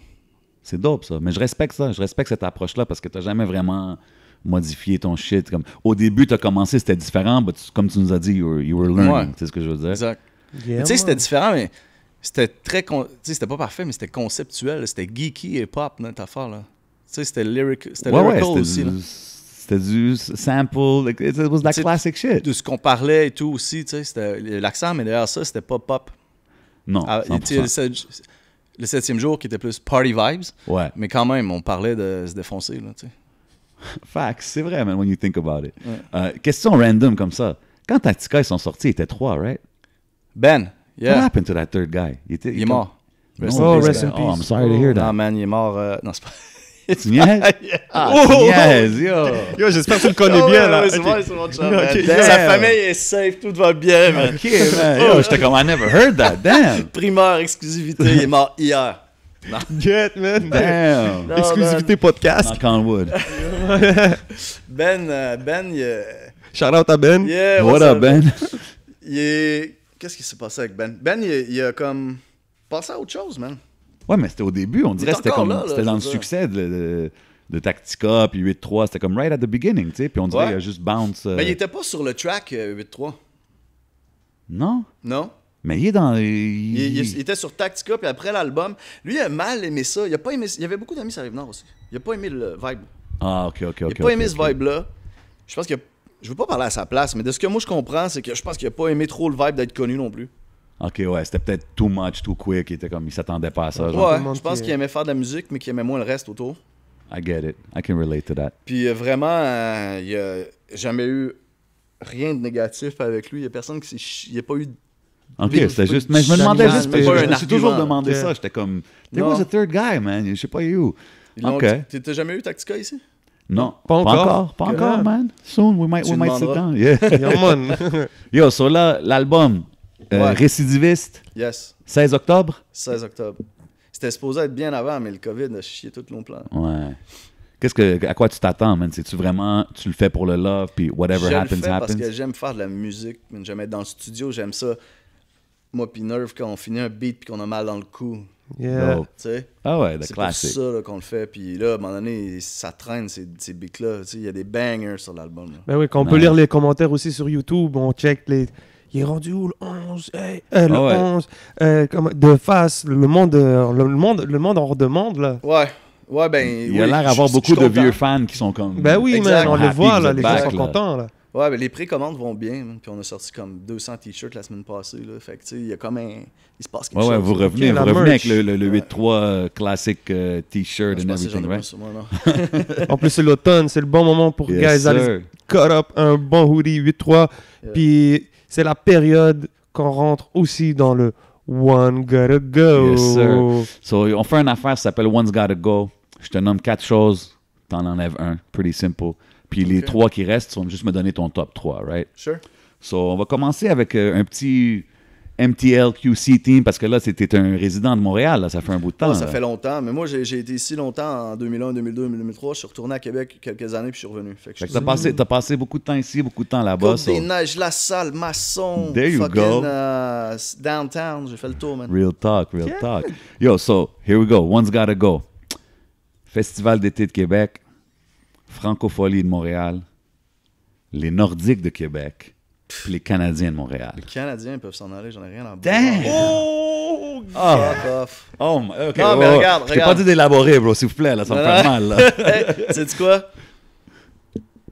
C'est dope, ça. Mais je respecte ça. Je respecte cette approche-là parce que t'as jamais vraiment modifié ton shit. Comme... Au début, t'as commencé, c'était différent, mais comme tu nous as dit, you were learning. Ouais. C'est ce que je veux dire. Exact. Yeah, Mais tu sais, c'était man. différent, mais c'était très. Tu sais, c'était pas parfait, mais c'était conceptuel. là. C'était geeky et pop, notre affaire, là. Tu sais, c'était lyrical aussi, là. C'était du sample. Like, it was that T'sais, classic shit. De ce qu'on parlait et tout aussi, tu sais, c'était l'accent, mais derrière ça, c'était pas pop. Non, Ah, 100%. tu sais, le 7e jour qui était plus party vibes, Ouais. mais quand même, on parlait de se défoncer, là, tu sais. Facts, c'est vrai, man, when you think about it. Ouais. Question random comme ça. Quand Tactica, ils sont sortis, ils étaient 3, right? Ben, What yeah, happened to that third guy? il est mort. Rest in peace, Ben. Oh, I'm sorry to hear Non, that. man, il est mort. Non, c'est pas. Tu niaises? Ah, Oh! tu niaises, yo! Yo, j'espère que tu le connais Ah ouais, bien, là. ouais, c'est Ok. moi, c'est mon chum, Ok, man. damn. Sa famille est safe, tout va bien, man. OK, man. Yo, j'étais comme, I never heard that. Damn! Primeur, exclusivité, il est mort hier. Get, man. Damn! Non, Exclusivité podcast. Knock on wood. Ben, il Shout out à Ben. yeah, What what's up, Ben? Il est... Qu'est-ce qui s'est passé avec Ben? Ben, il a comme passé à autre chose, man. Ouais, mais c'était au début. On dirait que c'était encore comme, là, c'était dans le je veux dire. succès de Tactica, puis 8-3. C'était comme right at the beginning, tu sais. Puis on dirait Ouais. qu'il a juste bounce. Mais il était pas sur le track 8-3, Non? non? Mais il est dans... Il était sur Tactica, puis après l'album, lui, il a mal aimé ça. Il a pas aimé... Il y avait beaucoup d'amis sur Rive-Nord aussi. Il a pas aimé le vibe. Ah, OK. Il a pas aimé ce vibe-là. Je pense que... Je veux pas parler à sa place, mais de ce que moi je comprends, c'est que je pense qu'il a pas aimé trop le vibe d'être connu non plus. OK, ouais. C'était peut-être too much, too quick. Il était comme... Il s'attendait pas à ça. Genre. Ouais, le monde je pense qui- qu'il aimait faire de la musique, mais qu'il aimait moins le reste autour. I get it. I can relate to that. Puis vraiment, il n'y a jamais eu rien de négatif avec lui. Il n'y a personne qui s'est il n'y a pas eu OK, Big- c'était juste... Mais je me demandais Chacun, juste, c'est parce que pas je un me suis toujours argument. demandé Yeah. ça. J'étais comme, there Non. was a third guy, man. Je sais pas où. OK. T'as jamais eu Tactica ici? Non, Pas encore. Pas Yeah. encore, man. Soon, we might Tu sit demanderas. down. Yeah. Yeah, man. Yo, so là, l'album, Ouais. Récidiviste, Yes. 16 octobre. 16 octobre. C'était supposé être bien avant, mais le COVID a chié tout nos plans. Ouais. À quoi tu t'attends, man? C'est-tu vraiment, tu le fais pour le love, puis whatever Je le happens, fais parce happens? que j'aime faire de la musique, mais j'aime être dans le studio, j'aime ça. Moi puis Nerve, quand on finit un beat puis qu'on a mal dans le cou, Yeah. Dope. tu sais. Ah ouais, the C'est pour classic. ça là, qu'on le fait. Puis là, à un moment donné, ça traîne ces beats-là. Tu sais, il y a des bangers sur l'album. là. Ben oui, quand on peut lire les commentaires aussi sur YouTube, on check les. Il est rendu où le 11 hey, le Ah ouais. 11 de face, le monde en redemande là. Ouais, ben. Il a l'air d'avoir beaucoup de vieux fans qui sont comme... Ben oui, Exact. man, on les happy voit vous là, êtes les back, gens sont là. contents là. Ouais, ben les précommandes vont bien. Man. Puis on a sorti comme 200 t-shirts la semaine passée. Là. Fait que tu sais, il y a comme un. Il se passe quelque Ouais, chose. ouais, vous là. revenez, Ok, la vous revenez avec merch. le 8-3 classic t-shirt Je and pensais que j'en everything, ai pas right? sur moi, non. En plus, c'est l'automne, c'est le bon moment pour Yes, guys aller sir. cut up un bon hoodie 8-3. Yeah. Puis c'est la période qu'on rentre aussi dans le One Gotta Go. Yes, sir. So, on fait une affaire, ça s'appelle One's Gotta Go. Je te nomme 4 choses, t'en enlèves un. Pretty simple. Puis les Ok. 3 qui restent, tu vas juste me donner ton top 3, right? Sure. So, on va commencer avec un petit MTL QC team, parce que là, c'était un résident de Montréal, là, ça fait un bout de temps. Ah, ça là. fait longtemps. Mais moi, j'ai été ici longtemps en 2001, 2002, 2003. Je suis retourné à Québec quelques années puis je suis revenu. Fait que Fait que je t'as passé beaucoup de temps ici, beaucoup de temps là-bas. Côte so des Neiges, La Salle, Masson, There you fucking go. downtown. J'ai fait le tour, man. Real talk, real talk. Yo, so, here we go. One's Gotta Go. Festival d'été de Québec, Francophonie de Montréal, les Nordiques de Québec, puis les Canadiens de Montréal. Les Canadiens peuvent s'en aller, j'en ai rien à Damn! Oh! Fuck off. Oh, ok. Non, mais regarde, Je t'ai pas regarde. dit d'élaborer, bro, s'il vous plaît, là, ça me Non, fait non. mal, là. Hey, sais-tu quoi?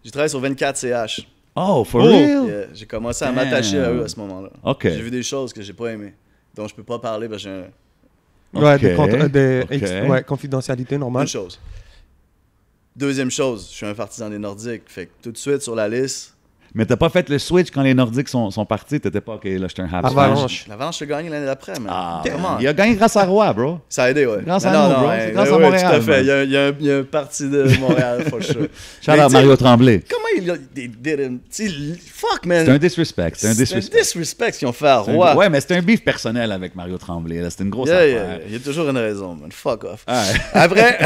J'ai travaillé sur 24 CH. Oh, for Oh. real? Yeah, j'ai commencé à Damn. m'attacher à eux à ce moment-là. OK. J'ai vu des choses que j'ai pas aimées, dont je peux pas parler parce que j'ai Ouais, Ok, ok. ouais, confidentialité une normale. chose. Deuxième chose, je suis un partisan des Nordiques. Fait que tout de suite sur la liste, Mais t'as pas fait le switch quand les Nordiques sont partis, t'étais pas, OK, là, j'étais un Habs fan. Avalanche. l'Avalanche a gagné l'année d'après, man. Ah, Comment? il a gagné grâce à Roy, bro. Ça a aidé, ouais. Grâce Non, à non, nous, non, bro. ouais, C'est grâce ouais, à ouais, Montréal, tout à fait. man. Il y a un parti de Montréal, for sure. Shout Mais out tu sais, Mario Tremblay. Comment ils didn't... tu sais, fuck, man. C'est un disrespect, c'est un C'est un disrespect. disrespect qu'ils ont fait à C'est un- Roy. Ouais, mais c'était un beef personnel avec Mario Tremblay, là. C'était une grosse Yeah, affaire. yeah, il y a toujours une raison, man. Fuck off. Ah, Après,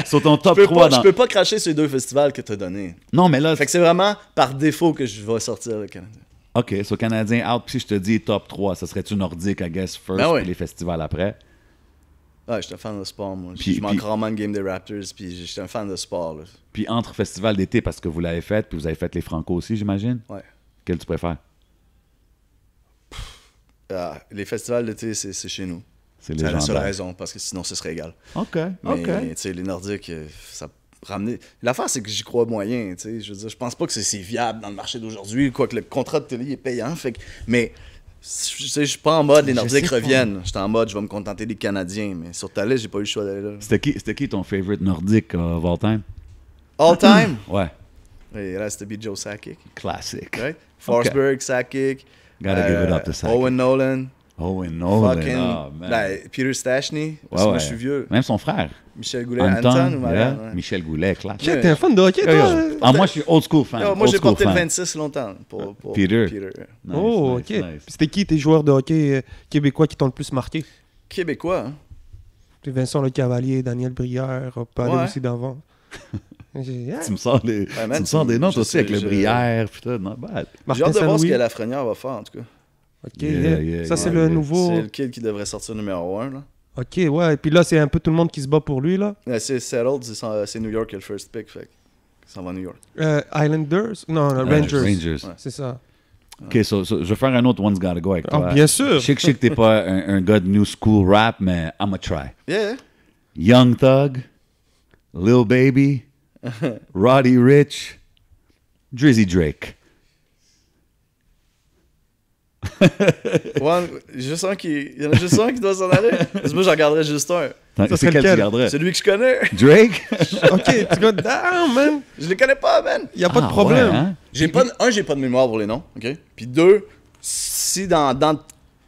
sur ton top je 3 dans... peux pas cracher sur les deux festivals que t'as donnés. Non, mais là, Fait que c'est vraiment par défaut que je vais sortir le Canadien. OK, sur Canadien out, puis si je te dis top 3, ça serait-tu nordique, I guess, first, Ben ouais. puis les festivals après? Ouais, j'étais un fan de sport, moi. Puis- Je manque puis- rarement de game des Raptors, puis j'étais un fan de sport, là. Puis entre festivals d'été, parce que vous l'avez fait, puis vous avez fait les Franco aussi, j'imagine? Ouais. Quel tu préfères? Ah, les festivals d'été, c'est chez nous. C'est C'est la seule légendaire. raison, parce que sinon, ce serait égal. OK, Mais, OK. tu sais, les Nordiques, ça ramener. L'affaire, c'est que j'y crois moyen, tu sais. Je veux dire, je pense pas que c'est viable dans le marché d'aujourd'hui, quoique le contrat de télé est payant. Fait que, mais, je suis pas en mode les Je Nordiques sais pas. reviennent. J'étais en mode, je vais me contenter des Canadiens. Mais sur ta liste, j'ai pas eu le choix d'aller là. C'était qui ton favorite nordique of all time? All time? Ouais, Il reste be Joe Sakic. classic. Right? Forsberg, Sakic. Gotta give it up to Sakic. Owen Nolan. Owen Nolan, Fucking. oh, man. Ben, Peter Stastny. Parce Ouais, que moi, ouais. je suis vieux. Même son frère. Michel Goulet. Anton ou Marianne? yeah. Ouais. Michel Goulet, classe. Yeah. T'es un fan de hockey, Yo, toi? yo. Ah, moi, je suis old school fan. Yo, moi, old j'ai school porté le fan. 26 longtemps pour Peter. Peter. Nice, Oh, nice, ok. nice. Puis c'était qui tes joueurs de hockey québécois qui t'ont le plus marqué? Québécois, hein? C'est Vincent Le Cavalier, Daniel Brière, pas aller Ouais. aussi d'avant. Yeah. Tu me sors, man, tu me sors des noms je aussi sais, avec le je- Brière, putain, not bad. J'ai Martin hâte de voir ce Saint-Louis. que Lafrenière va faire, en tout cas. Ok, Yeah, yeah. yeah, Ça, c'est yeah, le yeah. nouveau. C'est le kid qui devrait sortir numéro 1, là. Ok, ouais. Et puis là, c'est un peu tout le monde qui se bat pour lui, là. C'est settled, c'est New York qui a le first pick, fait que ça va à New York. Islanders? Non, Rangers. Rangers. Ouais. C'est ça. OK, so, je vais faire un autre One's Gotta Go avec Ah, toi. bien sûr. Je sais que t'es pas un gars de new school rap, mais I'ma try. Yeah. Young Thug, Lil Baby, Roddy Ricch, Drizzy Drake. One, juste un qui... Il y en a juste un qui doit s'en aller. Parce que moi, j'en garderais juste un. C'est serait quel tu lequel? garderais? Celui que je connais. Drake? Ok, tu go down, man. Je les connais pas, man. Y a pas Ah, de problème. ouais, hein? J'ai pas de mémoire pour les noms, OK? Puis deux, si dans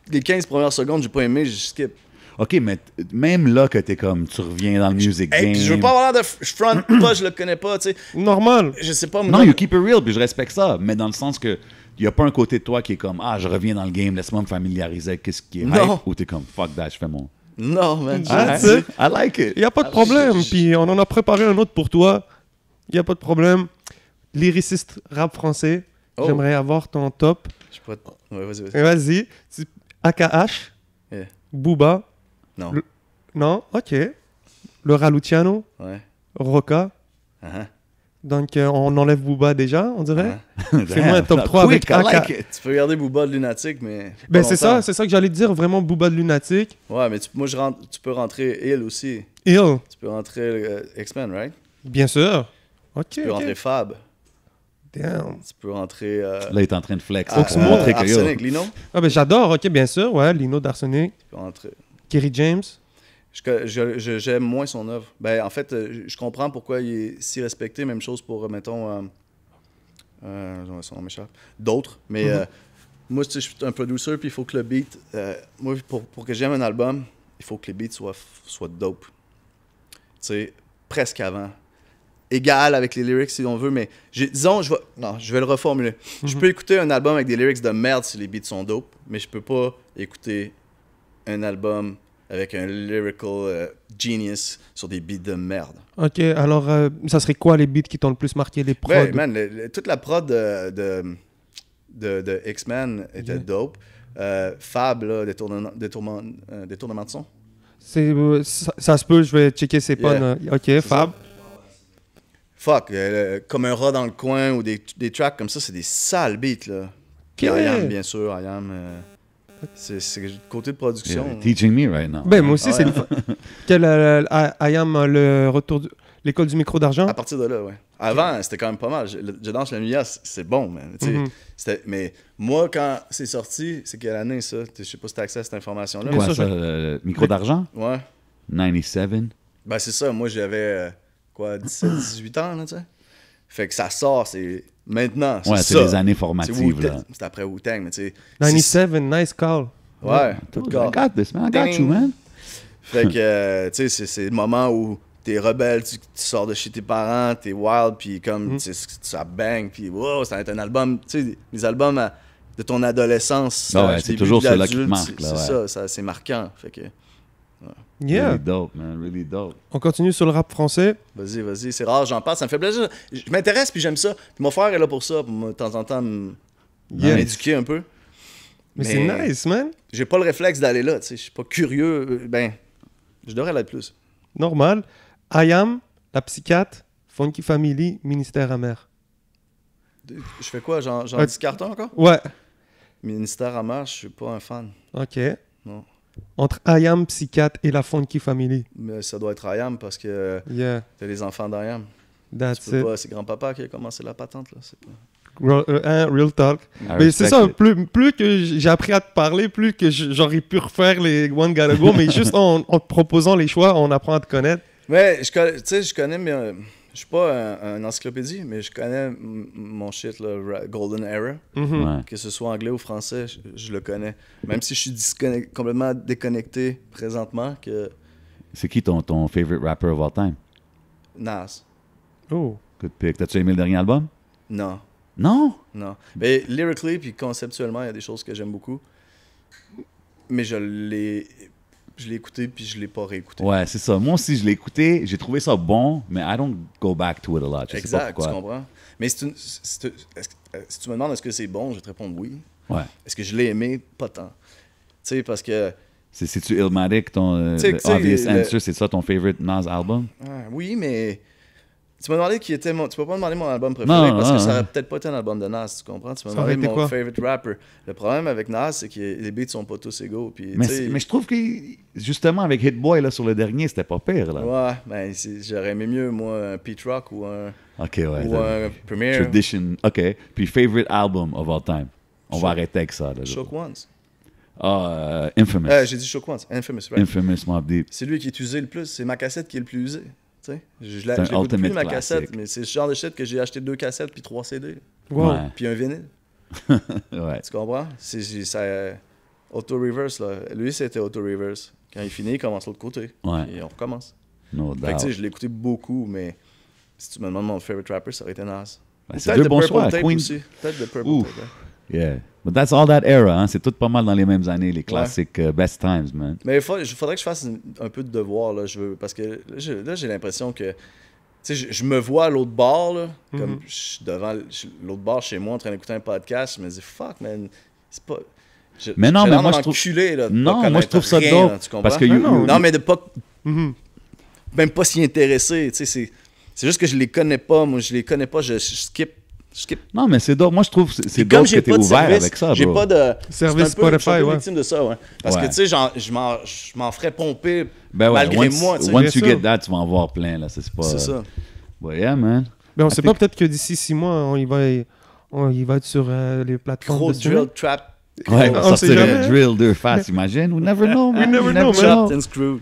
les 15 premières secondes, j'ai pas aimé, je skip. OK, mais même là que t'es comme, tu reviens dans le music game. Puis je veux pas avoir l'air de je front pas, je le connais pas, tu sais. Normal. Je sais pas. Non, you keep it real, puis je respecte ça. Mais dans le sens que il y a pas un côté de toi qui est comme, je reviens dans le game, laisse-moi me familiariser avec ce qui est Non. hype. Ou t'es comme, fuck that, je fais mon... Non, man. Ah, I like it. Il n'y a pas de problème. Puis on en a préparé un autre pour toi. Il n'y a pas de problème. Lyriciste rap français. Oh. J'aimerais avoir ton top. Je pourrais te- Ouais, vas-y. Vas-y. AKH. Yeah. Booba. Non. Non? Ok. Laura Luciano. Ouais. Roca. Uh-huh. Donc on enlève Booba déjà, on dirait. Uh-huh. Fais-moi un top 3 avec quick, I like AK. it. Tu peux regarder Booba de Lunatic, mais. Ben pas c'est longtemps. ça que j'allais te dire. Vraiment Booba de Lunatic. Ouais, mais moi, tu peux rentrer Hill aussi. Ill. Tu peux rentrer X-Men, right? Bien sûr. Ok. Tu peux rentrer Fab. Damn. Tu peux rentrer. Là, il est en train de flex. Oxmo, pour montrer que yo, Arsenic, Lino. Ah ben j'adore. Ok, bien sûr. Ouais, Lino d'Arsenic. Tu peux rentrer. Kerry James. J'aime moins son œuvre. Ben, en fait, je comprends pourquoi il est si respecté. Même chose pour, mettons, son nom m'échappe. D'autres. Mais moi, je suis un producer, puis il faut que le beat... moi, pour que j'aime un album, il faut que les beats soient dope. Tu sais, presque avant. Égal avec les lyrics, si on veut, mais... disons, je vais le reformuler. Je peux écouter un album avec des lyrics de merde si les beats sont dope, mais je peux pas écouter un album avec un lyrical genius sur des beats de merde. Ok, alors ça serait quoi les beats qui t'ont le plus marqué, les prods? Ouais, man, toute la prod de X-Men était Yeah. dope. Fab, là, détournement de son. Ça se peut, je vais checker ses Yeah. puns. Ok, Fab. Fuck, comme un rat dans le coin ou des tracks comme ça, c'est des sales beats, là. Puis I Am, bien sûr, I Am. C'est le côté de production. you're teaching me right now. Ben moi aussi, Ah c'est ouais. Quel I Am le retour l'école du micro d'argent. À partir de là, ouais. Avant, c'était quand même pas mal. Je danse la nuit, c'est bon, man. Tu sais, Mhm. Mais moi, quand c'est sorti, c'est quelle année, ça? Je sais pas si t'as accès à cette information-là. Bien Quoi, sûr, ça, micro d'argent? Ouais. 97. Ben, c'est ça. Moi, j'avais, 17, 18 ans, là, tu sais. Fait que ça sort, c'est maintenant. Ouais, c'est ça. les années C'est formatives, là. C'est après Wu-Tang, mais tu sais. 97, nice call. Ouais, Dude, tout I cas. got this, man. I got Ding. you, man. Fait que, tu sais, c'est le moment où t'es rebelle, tu sors de chez tes parents, t'es wild, puis comme, tu sais, ça bang, puis wow, ça va être un album, tu sais, les albums de ton adolescence. Ah ouais, du c'est début toujours de ceux-là qui te l'adulte, marquent, là, c'est ouais. ça, c'est marquant. Fait que, Yeah. Really dope, man. Really dope. On continue sur le rap français. vas-y, c'est rare, j'en parle, ça me fait plaisir. Je m'intéresse, puis j'aime ça. Puis mon frère est là pour ça, pour de temps en temps m'éduquer un peu. Mais c'est nice, man. J'ai pas le réflexe d'aller là, tu sais, je suis pas curieux. Ben, je devrais l'être plus. Normal. I Am, La Psychiatre, Funky Family, Ministère Amer. Je fais quoi, genre 10 cartons encore? Ouais. Ministère amer, je suis pas un fan. Ok. Non. Entre I Am, Psychiatre et la Funky Family. Mais ça doit être Ayam parce que Yeah, t'as les enfants d'Ayam. that's Tu peux it. pas, c'est grand-papa qui a commencé la patente, là. C'est pas... Real talk. I Mais c'est respect ça, it. plus que j'ai appris à te parler, plus que j'aurais pu refaire les One Gotta Go, mais juste en te proposant les choix, on apprend à te connaître. Mais, tu sais, je connais, mais je suis pas un encyclopédie, mais je connais mon shit, là, Golden Era. Mhm. Ouais. Que ce soit anglais ou français, je le connais. Même si je suis complètement déconnecté présentement, que C'est qui ton favorite rapper of all time? Nas. Oh. Good pick. T'as-tu aimé le dernier album? Non. Non? Non. Mais lyrically puis conceptuellement, il y a des choses que j'aime beaucoup. Mais je l'ai écouté puis je l'ai pas réécouté. Ouais, c'est ça. Moi aussi, je l'ai écouté. J'ai trouvé ça bon, mais I don't go back to it a lot. Je sais pas Exact, tu pourquoi. comprends. Mais si tu me demandes est-ce que c'est bon, je vais te répondre oui. Ouais. Est-ce que je l'ai aimé? Pas tant. Tu sais, parce que... C'est-tu Illmatic, ton T'sais, the obvious le- answer? C'est ça ton favorite Nas album? oui, mais... Tu m'as demandé qui était mon... Tu peux pas me demander mon album préféré Non, parce non, que ça non. aurait peut-être pas été un album de Nas, tu comprends? Tu m'as Ça aurait demandé été mon quoi? favorite rapper. Le problème avec Nas, c'est que les beats sont pas tous égaux. Puis, Mais, tu sais, mais je trouve que, justement, avec Hit Boy, là, sur le dernier, c'était pas pire, là. Ouais, ben j'aurais aimé mieux, moi, un Pete Rock ou un OK, ouais. un Premier. Tradition. OK. Puis favorite album of all time. On va arrêter avec ça, là. Shook Ones. Infamous. J'ai dit Shook Ones. Infamous, right? Infamous Mobb Deep. C'est lui qui est usé le plus. C'est ma cassette qui est le plus usée. Tu sais, je C'est un l'écoute plus, ultimate ma classic. cassette, mais c'est ce genre de shit que j'ai acheté 2 cassettes puis 3 CD. Wow. Ouais. Puis un vinyle. Ouais. Tu comprends? Ça... Auto-reverse, là. Lui, c'était auto-reverse. Quand il finit, il commence l'autre côté. Ouais. Et on recommence. No Fait que, tu doubt. sais, je l'ai écouté beaucoup, mais si tu me demandes mon favorite rapper, ça aurait été Nas. Ben, Ou c'est peut-être deux The bons Purple choix. Tape Queen. aussi. Peut-être The Purple Ouh. Tape. Hein. Yeah. But that's all that era, hein. C'est tout pas mal dans les mêmes années, les classiques best times, man. Mais il faudrait que je fasse un peu de devoir, là. Parce que là, j'ai l'impression que. Tu sais, je me vois à l'autre bord, là, comme je suis devant l'autre bord chez moi en train d'écouter un podcast. Je me dis, fuck, man, c'est pas. Mais non, j'ai mais l'air moi, d'un je trouve- enculé, là, de Non, pas moi, je connaître trouve ça rien, dope, là, tu comprends? parce que non, mais de pas. Mhm. Même pas s'y intéresser, tu sais, c'est juste que je les connais pas. Moi, je les connais pas, je skip. Non, mais c'est dope. Moi, je trouve que c'est Puis comme dope que j'ai t'es pas de ouvert service, avec ça, j'ai bro. pas de Service je suis un peu Spotify, ouais. victime de ça, ouais. Parce Ouais. que tu sais, je m'en ferais pomper Ben ouais, malgré once, moi, tu sais. once Bien you sûr. get that, tu vas en voir plein, là. C'est pas... C'est ça. But yeah, man. Mais on I sait think- pas, peut-être que d'ici 6 mois, il va être sur les plateformes Gros de streaming. drill trap. Ouais, il gros va on sait sortir jamais. un drill 2 face, imagine. We never know, man. never know, man. chopped and screwed.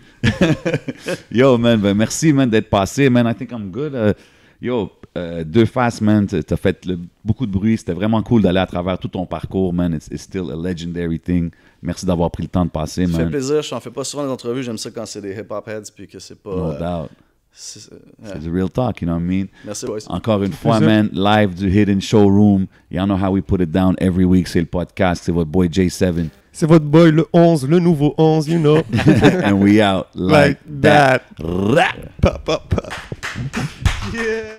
Yo, man, ben merci, man, d'être passé, man. I think I'm good. Yo, 2 faces, man, t'as fait beaucoup de bruit. C'était vraiment cool d'aller à travers tout ton parcours, man. It's still a legendary thing. Merci d'avoir pris le temps de passer, Ça fait man. plaisir, je n'en fais pas souvent des entrevues, j'aime ça quand c'est des hip-hop heads puis que c'est pas... No doubt. c'est- C'est du real talk, you know what I mean? Merci, boys. Encore une fois, plaisir. man, live du Hidden Showroom. Y'all know how we put it down every week. C'est le podcast. C'est votre boy J7. C'est votre boy, le 11, le nouveau 11, you know. And we out like, Like that. Rap. Pa, pa, pa. Yeah.